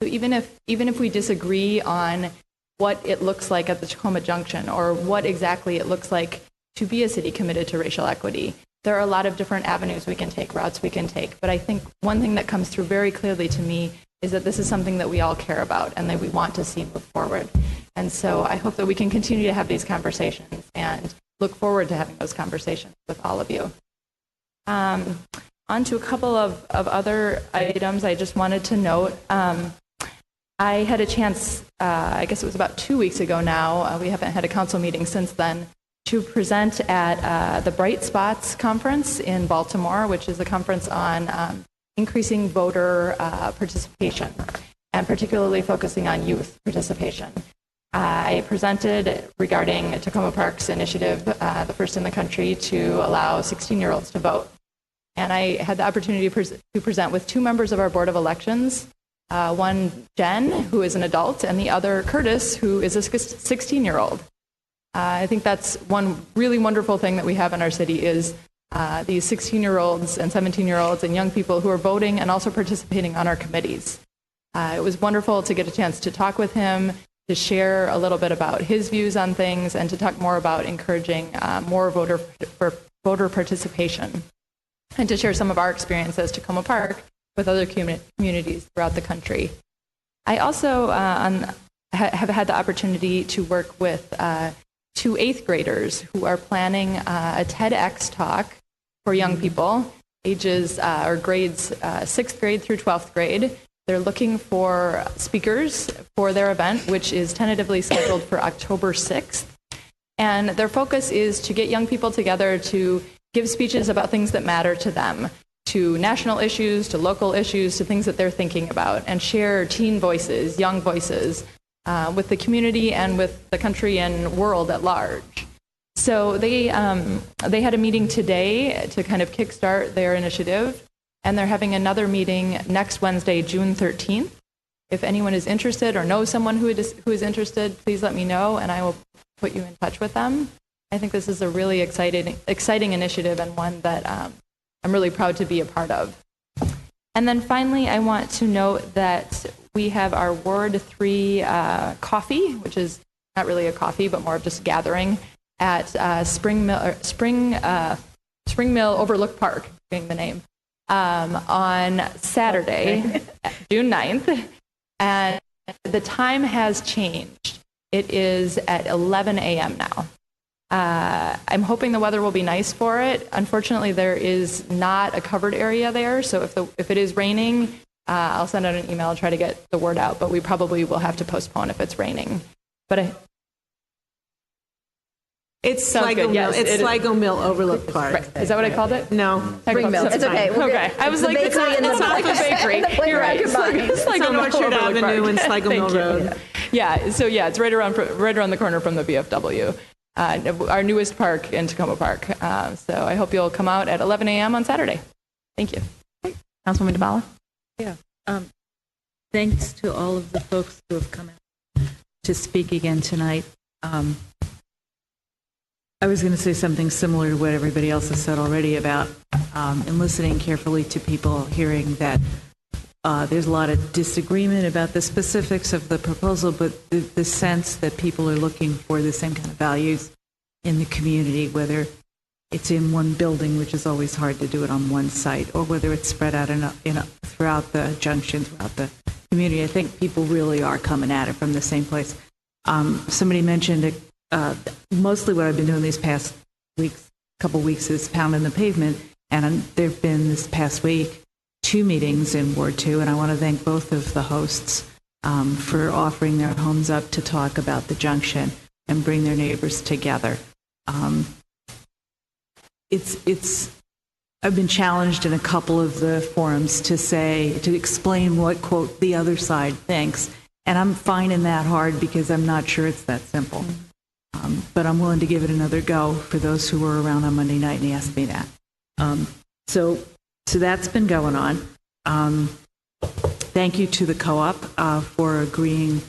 So even if we disagree on what it looks like at the Tacoma Junction or what exactly it looks like to be a city committed to racial equity, there are a lot of different avenues we can take, routes we can take. But I think one thing that comes through very clearly to me is that this is something that we all care about and that we want to see move forward. And so I hope that we can continue to have these conversations and look forward to having those conversations with all of you. On to a couple of other items I just wanted to note. I had a chance, I guess it was about 2 weeks ago now, we haven't had a council meeting since then, to present at the Bright Spots Conference in Baltimore, which is a conference on increasing voter participation, and particularly focusing on youth participation. I presented regarding Tacoma Park's initiative, the first in the country to allow 16-year-olds to vote. And I had the opportunity to present with 2 members of our Board of Elections one Jen, who is an adult, and the other Curtis, who is a 16-year-old. I think that's one really wonderful thing that we have in our city is these 16-year-olds and 17-year-olds and young people who are voting and also participating on our committees. It was wonderful to get a chance to talk with him, to share a little bit about his views on things, and to talk more about encouraging more voter participation, and to share some of our experience as Tacoma Park with other communities throughout the country. I also have had the opportunity to work with 2 8th graders who are planning a TEDx talk for young people, ages or grades 6th grade through 12th grade. They're looking for speakers for their event, which is tentatively scheduled for October 6th. And their focus is to get young people together to give speeches about things that matter to them, to national issues, to local issues, to things that they're thinking about, and share teen voices, young voices, with the community and with the country and world at large. So they had a meeting today to kind of kickstart their initiative, and they're having another meeting next Wednesday, June 13th. If anyone is interested or knows someone who is interested, please let me know, and I will put you in touch with them. I think this is a really exciting initiative, and one that I'm really proud to be a part of. And then finally, I want to note that we have our Ward 3 coffee, which is not really a coffee, but more of just gathering at Spring Mill Overlook Park, being the name, on Saturday, June 9th. And the time has changed. It is at 11 a.m. now. I'm hoping the weather will be nice for it. Unfortunately, there is not a covered area there, so if it is raining, I'll send out an email and try to get the word out, but we probably will have to postpone if it's raining. But it's Sligo Mill. Yes, it's Sligo Mill Overlook Park. Right. Is that what I called it? No. Spring Mill. It's okay. Okay. I was like, it's not the bakery. You're right. It's on Orchard Avenue and Sligo Mill Road. Yeah. So yeah, it's right around the corner from the VFW. Our newest park in Tacoma Park. So I hope you'll come out at 11 a.m. on Saturday. Thank you. Councilwoman Dybala? Yeah. Thanks to all of the folks who have come out to speak again tonight. I was going to say something similar to what everybody else has said already about and listening carefully to people, hearing that there's a lot of disagreement about the specifics of the proposal, but the sense that people are looking for the same kind of values in the community, whether it's in one building, which is always hard to do it on one site, or whether it's spread out throughout the junction, throughout the community. I think people really are coming at it from the same place. Somebody mentioned mostly what I've been doing these past couple weeks is pounding the pavement, and there have been this past week 2 meetings in Ward 2, and I want to thank both of the hosts for offering their homes up to talk about the junction and bring their neighbors together. I've been challenged in a couple of the forums to explain what, quote, the other side thinks, and I'm finding that hard because I'm not sure it's that simple. But I'm willing to give it another go for those who were around on Monday night and asked me that. So that's been going on. Thank you to the co-op for agreeing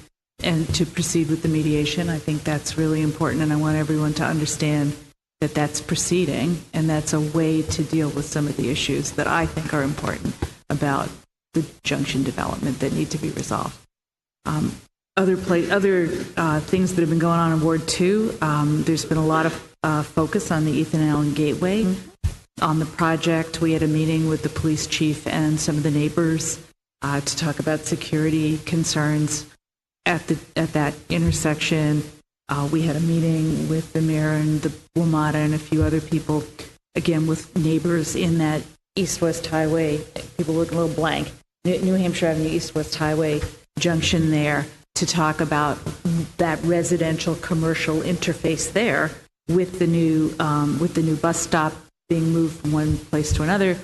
and to proceed with the mediation. I think that's really important, and I want everyone to understand that that's proceeding, and that's a way to deal with some of the issues that I think are important about the junction development that need to be resolved. Other things that have been going on in Ward 2, there's been a lot of focus on the Ethan Allen Gateway. On the project, we had a meeting with the police chief and some of the neighbors to talk about security concerns at that intersection. We had a meeting with the mayor and the WMATA and a few other people, again, with neighbors in that east-west highway. People look a little blank. New Hampshire Avenue, east-west highway junction there, to talk about that residential commercial interface there with the new bus stop being moved from one place to another.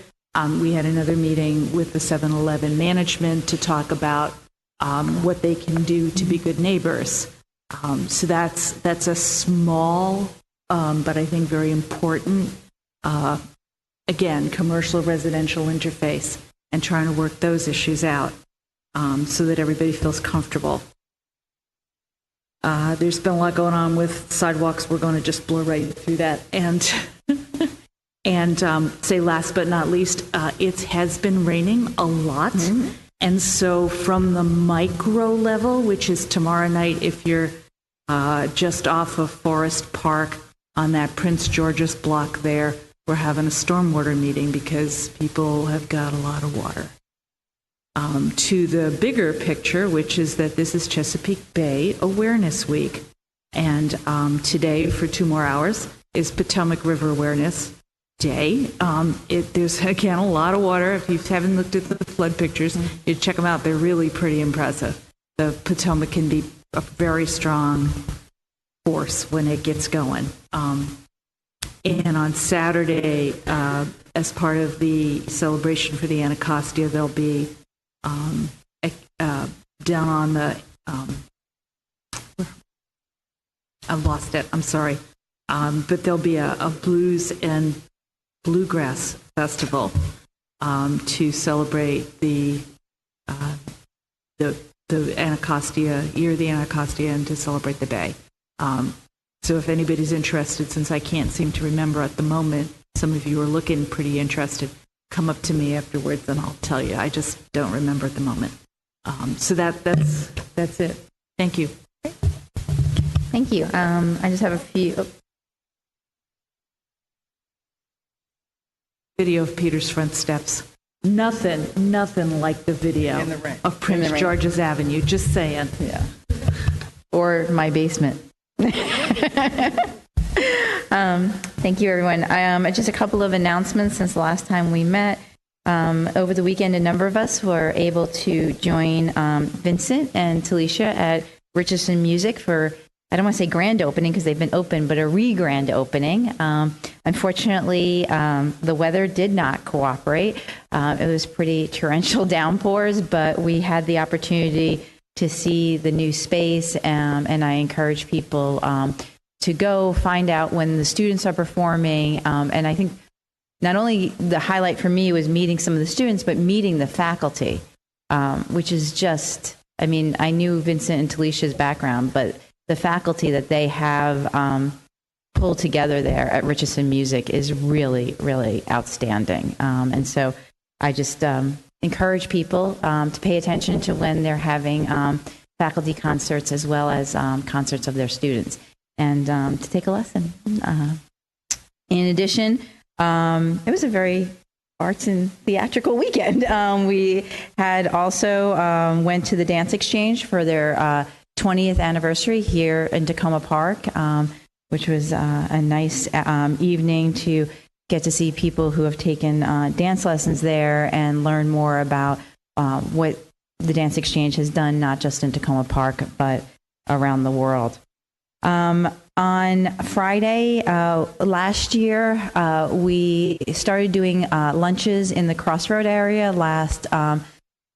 We had another meeting with the 7-Eleven management to talk about what they can do to be good neighbors. So that's a small, but I think very important, again, commercial residential interface, and trying to work those issues out. so that everybody feels comfortable. There's been a lot going on with sidewalks. We're going to just blow right through that. And say last but not least, it has been raining a lot. Mm-hmm. And so from the micro level, which is tomorrow night, if you're just off of Forest Park on that Prince George's block there, we're having a stormwater meeting because people have got a lot of water. To the bigger picture, which is that this is Chesapeake Bay Awareness Week. And today, for 2 more hours, is Potomac River Awareness Day. There's, again, a lot of water. If you haven't looked at the flood pictures, you check them out. They're really pretty impressive. The Potomac can be a very strong force when it gets going. And on Saturday, as part of the celebration for the Anacostia, there'll be down on the, I've lost it, I'm sorry. But there'll be a blues and bluegrass festival to celebrate the Anacostia, year of the Anacostia, and to celebrate the Bay. So if anybody's interested, since I can't seem to remember at the moment, some of you are looking pretty interested, come up to me afterwards and I'll tell you. I just don't remember at the moment. So that's it. Thank you. Thank you. I just have a few. Video of Peter's front steps. Nothing like the video of Prince George's Avenue. Just saying. Yeah. Or my basement. Thank you, everyone. Just a couple of announcements since the last time we met. Over the weekend, a number of us were able to join Vincent and Talisha at Richardson Music for, I don't want to say grand opening because they've been open, but a re-grand opening. Unfortunately, the weather did not cooperate. It was pretty torrential downpours, but we had the opportunity to see the new space, and I encourage people to go find out when the students are performing. And I think not only the highlight for me was meeting some of the students, but meeting the faculty, which is just, I mean, I knew Vincent and Talisha's background, but the faculty that they have pulled together there at Richardson Music is really, really outstanding. And so I just encourage people to pay attention to when they're having faculty concerts as well as concerts of their students, and to take a lesson. In addition, it was a very arts and theatrical weekend. We had also went to the Dance Exchange for their 20th anniversary here in Tacoma Park, which was a nice evening to get to see people who have taken dance lessons there and learn more about what the Dance Exchange has done, not just in Tacoma Park, but around the world. On Friday last year, we started doing lunches in the Crossroad area last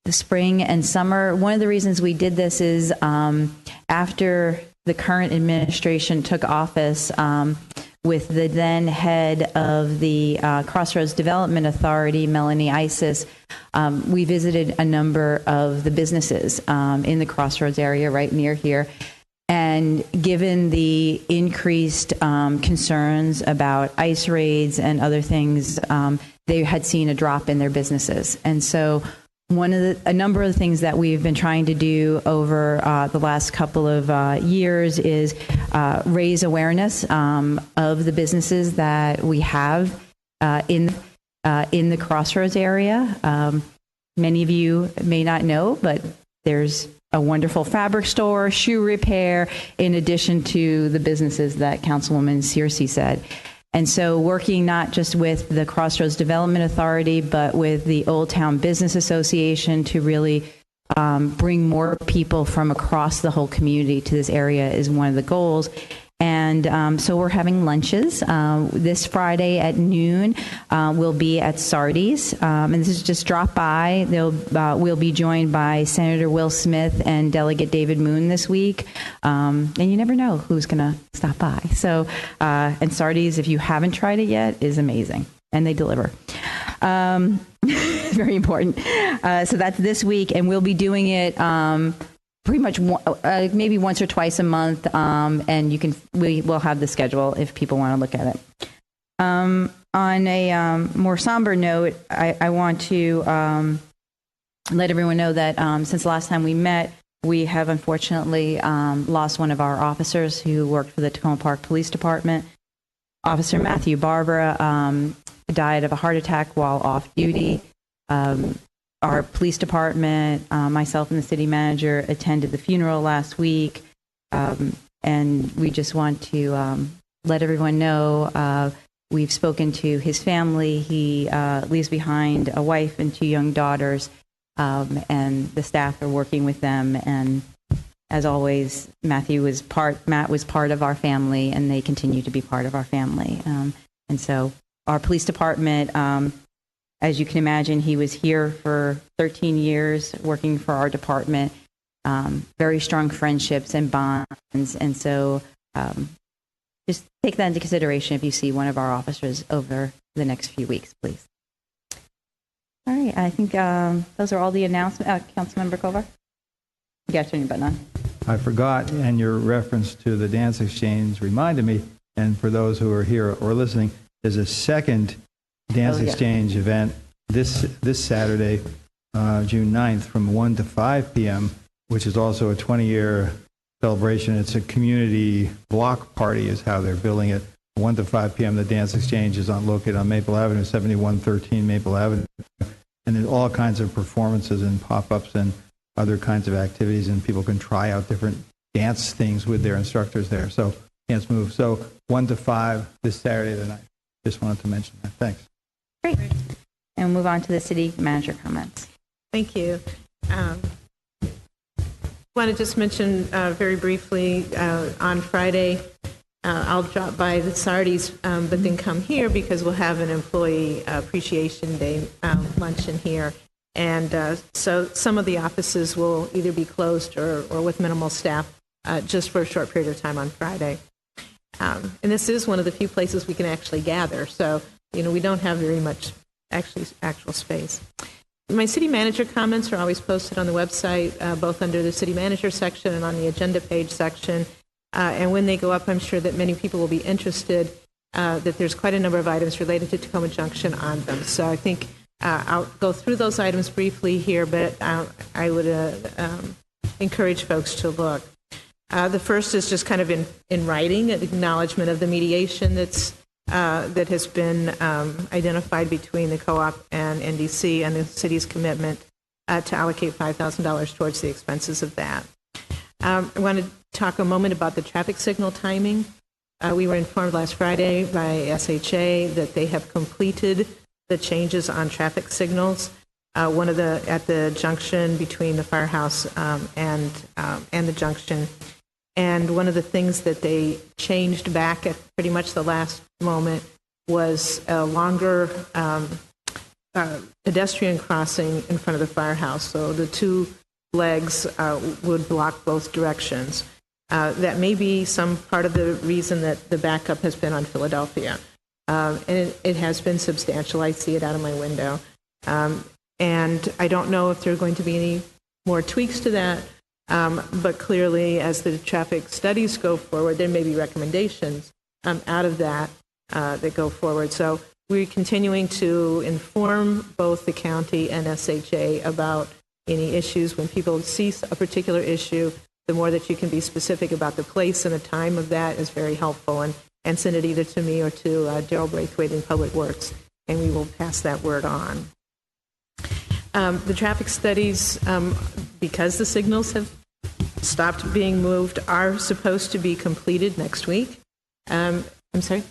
the spring and summer. One of the reasons we did this is after the current administration took office, with the then head of the Crossroads Development Authority, Melanie Isis, we visited a number of the businesses in the Crossroads area right near here. And given the increased concerns about ICE raids and other things, they had seen a drop in their businesses. And so a number of the things that we've been trying to do over the last couple of years is raise awareness of the businesses that we have in the Crossroads area. Many of you may not know, but there's a wonderful fabric store, shoe repair, in addition to the businesses that Councilwoman Searcy said. And so working not just with the Crossroads Development Authority, but with the Old Town Business Association to really bring more people from across the whole community to this area is one of the goals. And so we're having lunches. This Friday at noon, we'll be at Sardi's. And this is just drop by. We'll be joined by Senator Will Smith and Delegate David Moon this week. And you never know who's going to stop by. So, and Sardi's, if you haven't tried it yet, is amazing. And they deliver. very important. So that's this week, and we'll be doing it pretty much maybe once or twice a month, and we will have the schedule if people want to look at it. On a more somber note, I want to let everyone know that since the last time we met, we have unfortunately lost one of our officers who worked for the Tacoma Park Police Department. Officer Matthew Barbara died of a heart attack while off duty. Our police department, myself and the city manager, attended the funeral last week, and we just want to let everyone know we've spoken to his family. He leaves behind a wife and 2 young daughters, and the staff are working with them. And as always, Matt was part of our family, and they continue to be part of our family. And so our police department, as you can imagine, he was here for 13 years working for our department, very strong friendships and bonds. And so just take that into consideration if you see one of our officers over the next few weeks, please. All right, I think those are all the announcements. Councilmember Kovar? You got to turn your button on. I forgot, and your reference to the dance exchange reminded me, and for those who are here or listening, there's a second dance exchange event this Saturday, June 9th, from 1 to 5 p.m., which is also a 20-year celebration. It's a community block party is how they're billing it. 1 to 5 p.m., the dance exchange is located on Maple Avenue, 7113 Maple Avenue. And there's all kinds of performances and pop-ups and other kinds of activities, and people can try out different dance things with their instructors there. So, dance move. So, 1 to 5 this Saturday the 9th. Just wanted to mention that. Thanks. Great. And we'll move on to the city manager comments. Thank you. I want to just mention very briefly, on Friday, I'll drop by the Sardi's, but then come here because we'll have an employee appreciation day luncheon here. And so some of the offices will either be closed or with minimal staff just for a short period of time on Friday. And this is one of the few places we can actually gather. So, we don't have very much actual space. My city manager comments are always posted on the website, both under the city manager section and on the agenda page section. And when they go up, I'm sure that many people will be interested that there's quite a number of items related to Tacoma Junction on them. So I think I'll go through those items briefly here, but I would encourage folks to look. The first is just kind of in writing, an acknowledgement of the mediation that has been identified between the co-op and NDC and the city's commitment to allocate $5,000 towards the expenses of that. I want to talk a moment about the traffic signal timing. We were informed last Friday by SHA that they have completed the changes on traffic signals. One of at the junction between the firehouse and the junction. And one of the things that they changed back at pretty much the last moment was a longer pedestrian crossing in front of the firehouse. So the 2 legs would block both directions. That may be some part of the reason that the backup has been on Philadelphia. And it has been substantial. I see it out of my window. And I don't know if there are going to be any more tweaks to that. But clearly, as the traffic studies go forward, there may be recommendations out of that that go forward. So we're continuing to inform both the county and SHA about any issues. When people see a particular issue, the more that you can be specific about the place and the time of that is very helpful. And send it either to me or to Daryl Braithwaite in Public Works, and we will pass that word on. The traffic studies, because the signals have stopped being moved, are supposed to be completed next week. I'm sorry?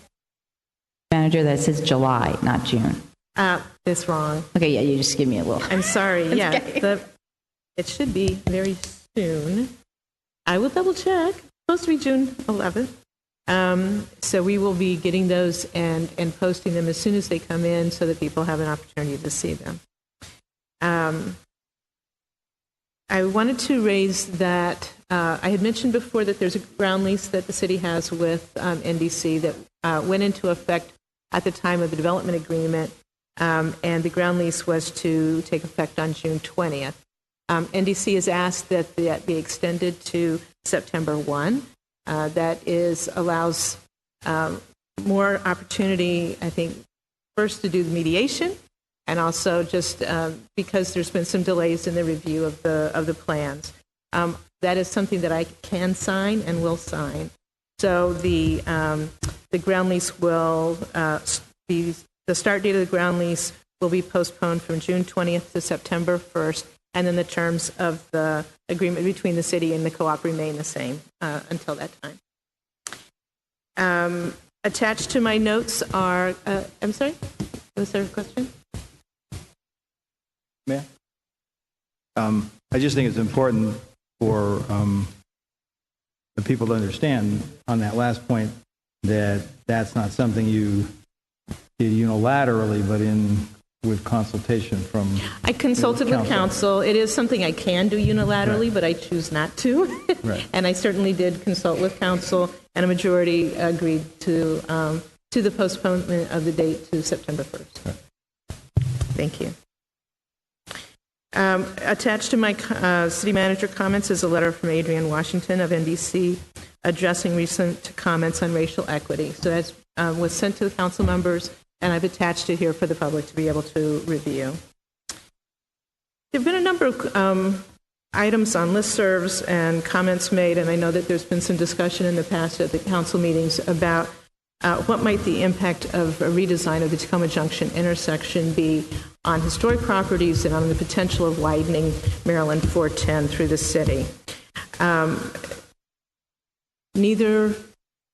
Manager, that says July, not June. That's wrong. Okay, yeah, you just give me a little. I'm sorry. Yeah, okay. It should be very soon. I will double check. It's supposed to be June 11th. So we will be getting those and posting them as soon as they come in so that people have an opportunity to see them. I wanted to raise that I had mentioned before that there's a ground lease that the city has with NDC that went into effect at the time of the development agreement and the ground lease was to take effect on June 20th. NDC has asked that that be extended to September 1. That allows more opportunity, I think, first to do the mediation, and also just because there's been some delays in the review of the plans. That is something that I can sign and will sign. So the ground lease will be, the start date of the ground lease will be postponed from June 20th to September 1st, and then the terms of the agreement between the city and the co-op remain the same until that time. Attached to my notes are, I'm sorry, was there a question? May I? I just think it's important for the people to understand on that last point that that's not something you did unilaterally, but with consultation from. I consulted with council. It is something I can do unilaterally, right. But I choose not to. Right. And I certainly did consult with council, and a majority agreed to the postponement of the date to September 1st. Right. Thank you. Attached to my city manager comments is a letter from Adrienne Washington of NDC addressing recent comments on racial equity. So that was sent to the council members, and I've attached it here for the public to be able to review. There have been a number of items on listservs and comments made, and I know that there's been some discussion in the past at the council meetings about what might the impact of a redesign of the Tacoma Junction intersection be on historic properties and on the potential of widening Maryland 410 through the city. Neither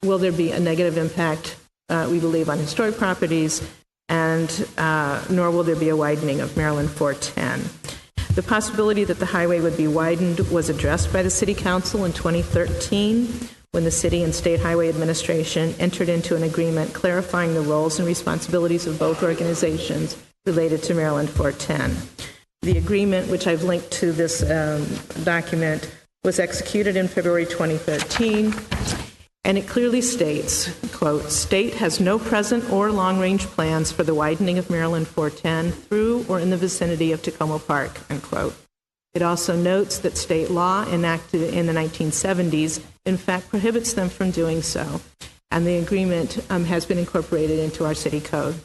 will there be a negative impact, we believe, on historic properties, and nor will there be a widening of Maryland 410. The possibility that the highway would be widened was addressed by the City Council in 2013 when the City and State Highway Administration entered into an agreement clarifying the roles and responsibilities of both organizations related to Maryland 410. The agreement, which I've linked to this document, was executed in February 2013, and it clearly states, quote, "State has no present or long-range plans for the widening of Maryland 410 through or in the vicinity of Tacoma Park," unquote. It also notes that state law enacted in the 1970s, in fact, prohibits them from doing so, and the agreement has been incorporated into our city code.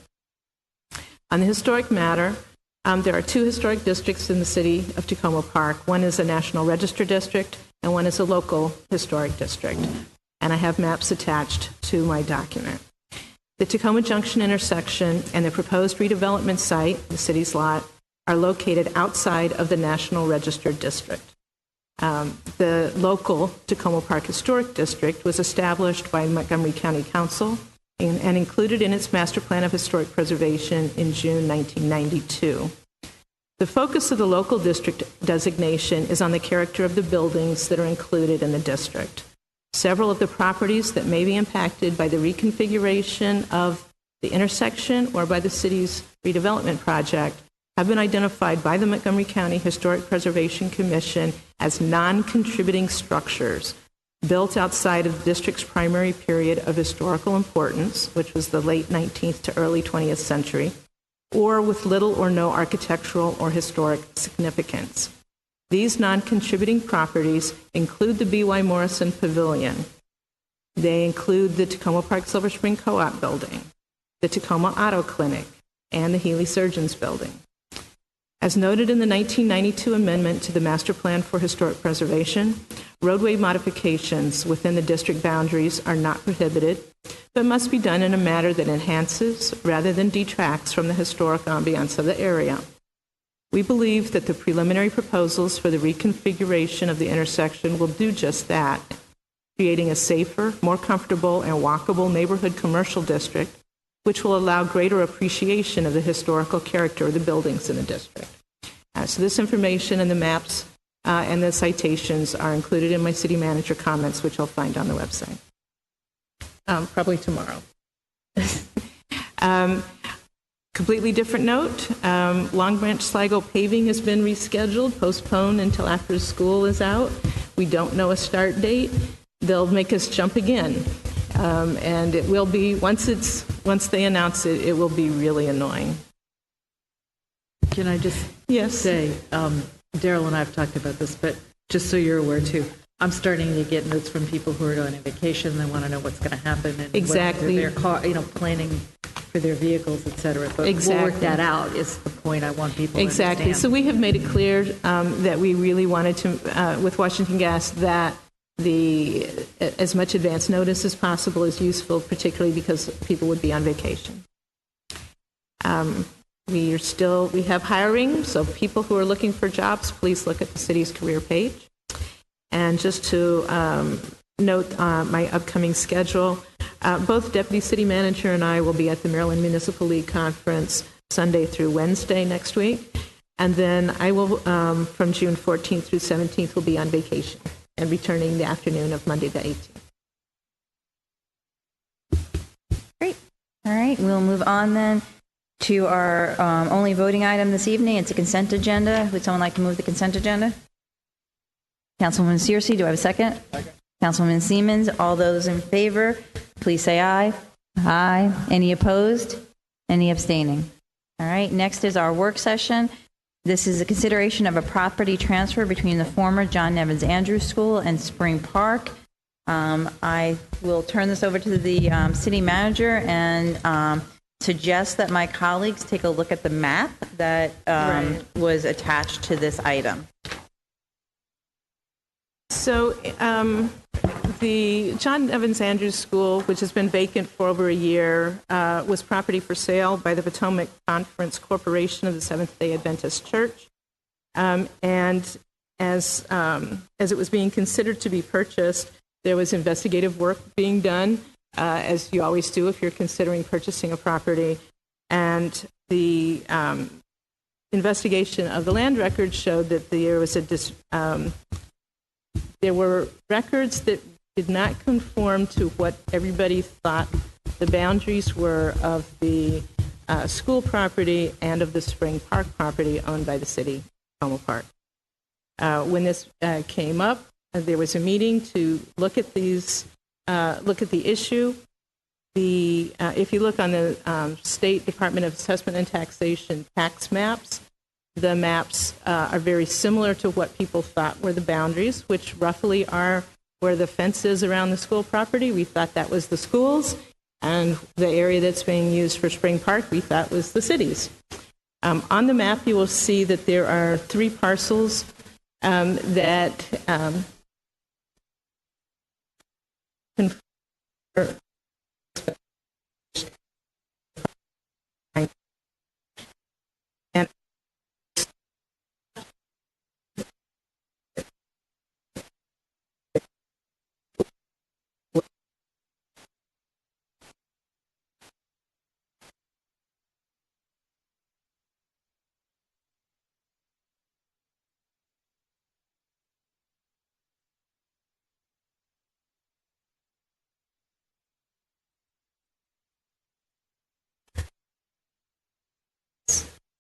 On the historic matter, there are two historic districts in the city of Tacoma Park. One is a National Register district, and one is a local historic district. And I have maps attached to my document. The Tacoma Junction intersection and the proposed redevelopment site, the city's lot, are located outside of the National Register district. The local Tacoma Park Historic District was established by Montgomery County Council and included in its Master Plan of Historic Preservation in June 1992. The focus of the local district designation is on the character of the buildings that are included in the district. Several of the properties that may be impacted by the reconfiguration of the intersection or by the city's redevelopment project have been identified by the Montgomery County Historic Preservation Commission as non-contributing structures built outside of the district's primary period of historical importance, which was the late 19th to early 20th century, or with little or no architectural or historic significance. These non-contributing properties include the B.Y. Morrison Pavilion. They include the Tacoma Park Silver Spring Co-op building, the Tacoma Auto Clinic, and the Healy Surgeons building. As noted in the 1992 amendment to the Master Plan for Historic Preservation, roadway modifications within the district boundaries are not prohibited, but must be done in a manner that enhances rather than detracts from the historic ambiance of the area. We believe that the preliminary proposals for the reconfiguration of the intersection will do just that, creating a safer, more comfortable, and walkable neighborhood commercial district, which will allow greater appreciation of the historical character of the buildings in the district. So this information and the maps and the citations are included in my city manager comments, which you'll find on the website, probably tomorrow. Completely different note, Long Branch Sligo paving has been rescheduled, postponed until after school is out. We don't know a start date. They'll make us jump again. And it will be, once they announce it, it will be really annoying. Can I just say, Daryl and I have talked about this, but just so you're aware too, I'm starting to get notes from people who are going on vacation. They want to know what's going to happen and Exactly. their car, planning for their vehicles, et cetera. But we'll work that out. Is the point I want people to understand. So we have made it clear that we really wanted to, with Washington Gas, that as much advance notice as possible is useful, particularly because people would be on vacation. We have hiring, so people who are looking for jobs, please look at the city's career page. And just to note my upcoming schedule, both Deputy City Manager and I will be at the Maryland Municipal League Conference Sunday through Wednesday next week. And then I will, from June 14th through 17th, will be on vacation and returning the afternoon of Monday the 18th. Great. All right, we'll move on then to our only voting item this evening. It's a consent agenda. Would someone like to move the consent agenda? Councilwoman Searcy, do I have a second? Second. Councilwoman Siemens, all those in favor, please say aye. Aye. Any opposed? Any abstaining? All right, next is our work session. This is a consideration of a property transfer between the former John Nevins Andrews School and Spring Park. I will turn this over to the city manager and suggest that my colleagues take a look at the map that was attached to this item. So the John Evans Andrews School, which has been vacant for over a year, was property for sale by the Potomac Conference Corporation of the Seventh-day Adventist Church. And as it was being considered to be purchased, there was investigative work being done, as you always do if you're considering purchasing a property. And the investigation of the land records showed that there was there were records that did not conform to what everybody thought the boundaries were of the school property and of the Spring Park property owned by the city of Como Park. When this came up, there was a meeting to look at these, look at the issue. If you look on the State Department of Assessment and Taxation tax maps, the maps are very similar to what people thought were the boundaries, which roughly are where the fence is around the school property. We thought that was the schools, and the area that's being used for Spring Park we thought was the city's. On the map, you will see that there are 3 parcels that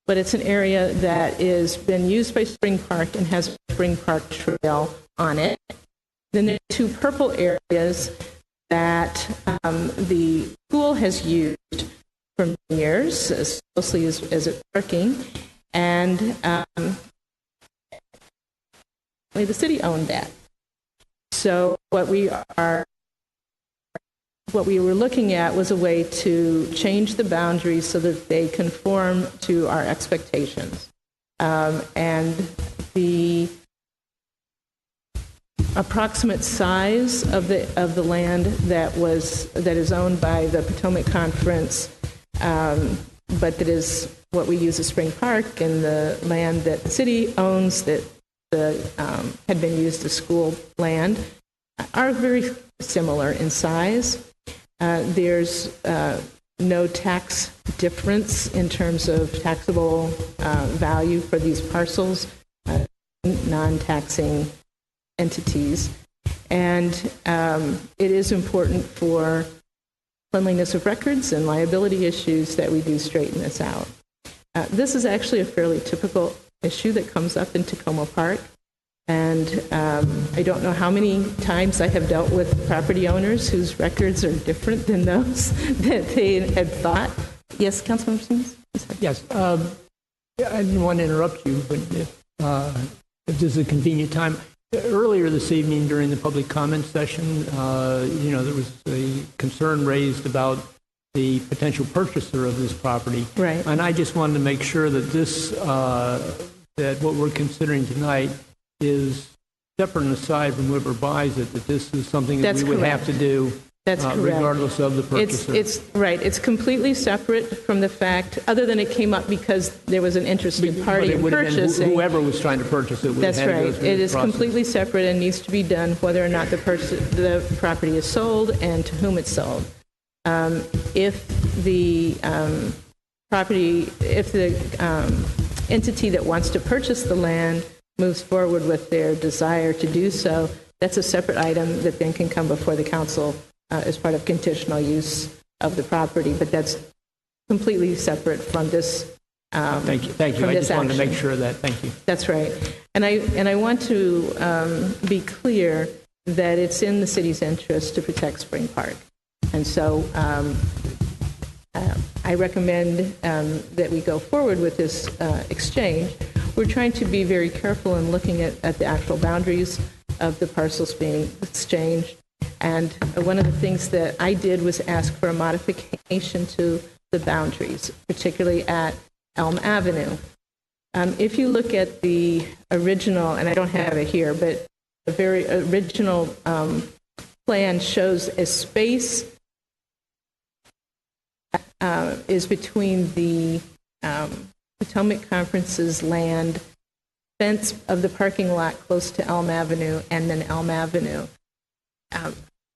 but it's an area that is been used by Spring Park and has a Spring Park trail on it. Then there are 2 purple areas that the school has used for many years, as closely as it's working, and the city owned that. So what we were looking at was a way to change the boundaries so that they conform to our expectations. And the approximate size of the land that is owned by the Potomac Conference, but that is what we use as Spring Park, and the land that the city owns that had been used as school land, are very similar in size. There's no tax difference in terms of taxable value for these parcels, non-taxing entities. And it is important for cleanliness of records and liability issues that we do straighten this out. This is actually a fairly typical issue that comes up in Tacoma Park. And I don't know how many times I have dealt with property owners whose records are different than those that they had thought. Yes, Councilmember Siemens? Yes. I didn't want to interrupt you, but if this is a convenient time. Earlier this evening during the public comment session, there was a concern raised about the potential purchaser of this property. Right. And I just wanted to make sure that that what we're considering tonight is separate and aside from whoever buys it, that this is something that we would have to do. That's correct. Regardless of the purchaser. It's right. It's completely separate from the fact, other than it came up because there was an interested party in purchasing. Whoever was trying to purchase it. That's right. It is completely separate and needs to be done whether or not the property is sold and to whom it's sold. If the entity that wants to purchase the land moves forward with their desire to do so, that's a separate item that then can come before the council as part of conditional use of the property, but that's completely separate from this. Thank you. I just wanted to make sure of that. Thank you. That's right. And I want to be clear that it's in the city's interest to protect Spring Park. And so I recommend that we go forward with this exchange. We're trying to be very careful in looking at the actual boundaries of the parcels being exchanged. And one of the things that I did was ask for a modification to the boundaries, particularly at Elm Avenue. If you look at the original, and I don't have it here, but the very original plan shows a space is between the Potomac Conference's land, fence of the parking lot close to Elm Avenue, and then Elm Avenue.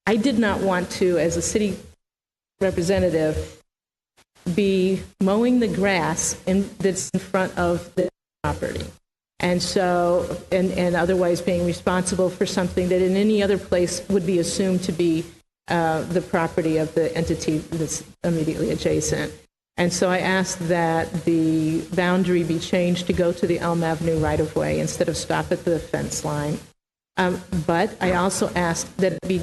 I did not want to, as a city representative, be mowing the grass that's in front of the property. And so, and otherwise being responsible for something that in any other place would be assumed to be the property of the entity that's immediately adjacent. And so I asked that the boundary be changed to go to the Elm Avenue right-of-way instead of stop at the fence line. But I also asked that it be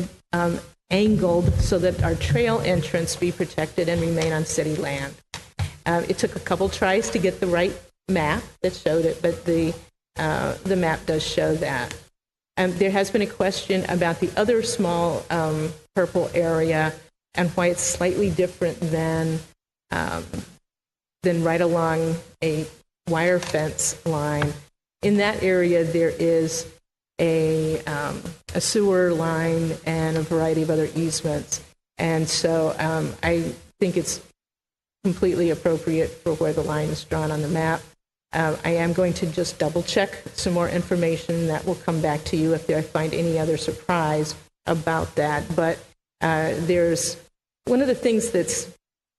angled so that our trail entrance be protected and remain on city land. It took a couple tries to get the right map that showed it, but the map does show that. There has been a question about the other small purple area and why it's slightly different than right along a wire fence line. In that area, there is a sewer line and a variety of other easements. And so I think it's completely appropriate for where the line is drawn on the map. I am going to just double check some more information that will come back to you if I find any other surprise about that. But there's one of the things that's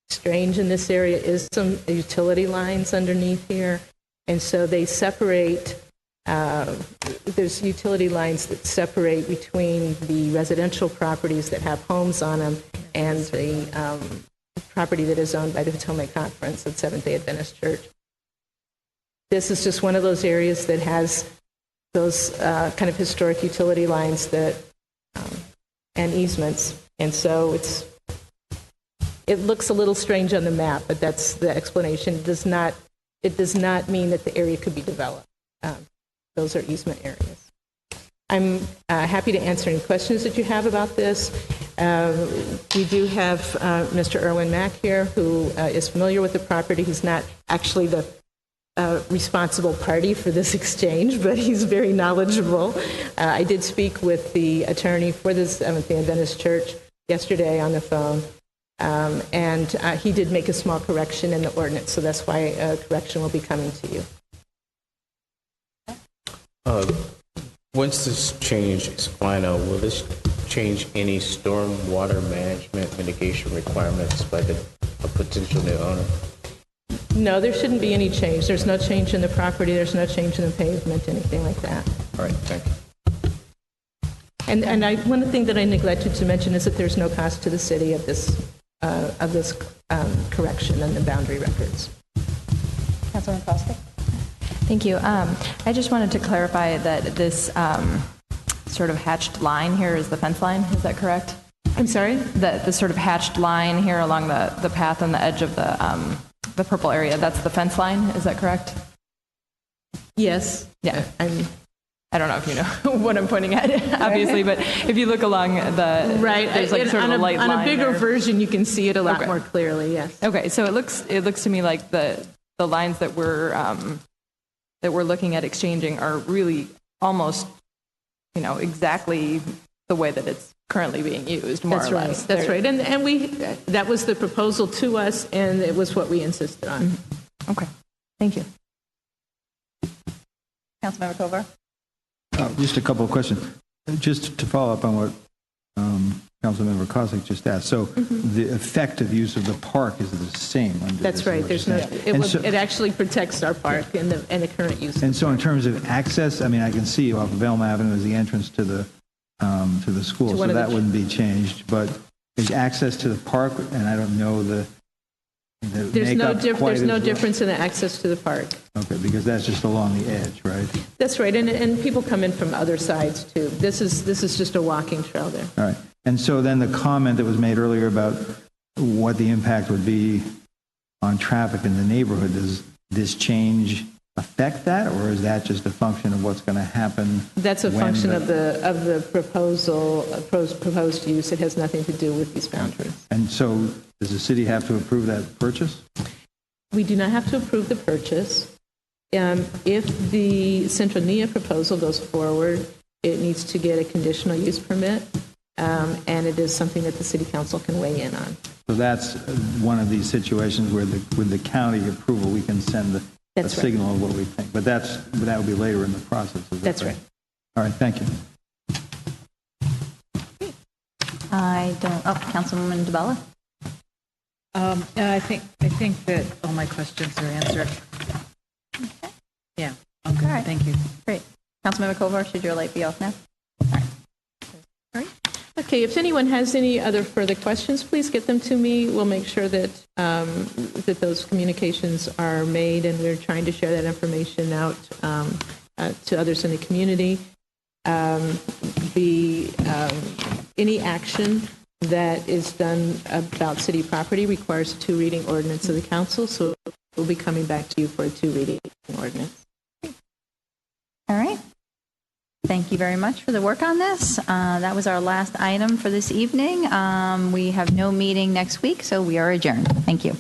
strange in this area is some utility lines underneath here. And so they separate, there's utility lines that separate between the residential properties that have homes on them and the property that is owned by the Potomac Conference at Seventh-day Adventist Church. This is just one of those areas that has those kind of historic utility lines that and easements. And so it looks a little strange on the map, but that's the explanation. It does not mean that the area could be developed. Those are easement areas. I'm happy to answer any questions that you have about this. We do have Mr. Erwin Mack here, who is familiar with the property. He's not actually the responsible party for this exchange, but he's very knowledgeable. I did speak with the attorney for the Seventh-day Adventist Church yesterday on the phone, and he did make a small correction in the ordinance, so that's why a correction will be coming to you. Once this change is final, will this change any storm water management mitigation requirements by the potential new owner? No, there shouldn't be any change. There's no change in the property. There's no change in the pavement, anything like that. All right, thank you. And one thing that I neglected to mention is that there's no cost to the city of this correction in the boundary records. Councilman Foster? Thank you. I just wanted to clarify that this sort of hatched line here is the fence line. Is that correct? I'm sorry? The sort of hatched line here along the path on the edge of the purple area, that's the fence line. Is that correct? Yes. Yeah. I don't know if you know what I'm pointing at, obviously, but if you look along the there's like sort of a light line on a bigger there. version, you can see it a lot more clearly. Yes. Okay, so it looks to me like the lines that we're looking at exchanging are really almost, exactly the way that it's currently being used, more or less. That's right. And that was the proposal to us, and it was what we insisted on. Mm-hmm. Okay. Thank you. Councilmember Kovar? Just a couple of questions. Just to follow up on what Councilmember Kosick just asked. So the effective use of the park is the same. That's right. There's no. It actually protects our park and the current use. And so, in terms of access, I mean, I can see off of Elm Avenue as the entrance to the school, so that wouldn't be changed. But is access to the park, and I don't know there's no difference in the access to the park. Okay, because that's just along the edge, right? That's right, and people come in from other sides too. This is just a walking trail there. All right, and so then the comment that was made earlier about what the impact would be on traffic in the neighborhood, does this change affect that, or is that just a function of what's going to happen? That's a function of the proposed use. It has nothing to do with these boundaries. And so, does the city have to approve that purchase? We do not have to approve the purchase. If the Central NIA proposal goes forward, it needs to get a conditional use permit, and it is something that the city council can weigh in on. So that's one of these situations where with the county approval, we can send a signal of what we think. But that will be later in the process. That's right. All right, thank you. Councilwoman DeBella? I think that all my questions are answered. Okay. Yeah, I'm good. All right. Thank you. Great. Councilmember Kovar, should your light be off now? All right. Okay, if anyone has any other further questions, please get them to me. We'll make sure that that those communications are made, and we're trying to share that information out to others in the community. Any action that is done about city property requires a 2-reading ordinance of the council, so we'll be coming back to you for a 2-reading ordinance. All right. Thank you very much for the work on this. That was our last item for this evening. We have no meeting next week, so we are adjourned. Thank you.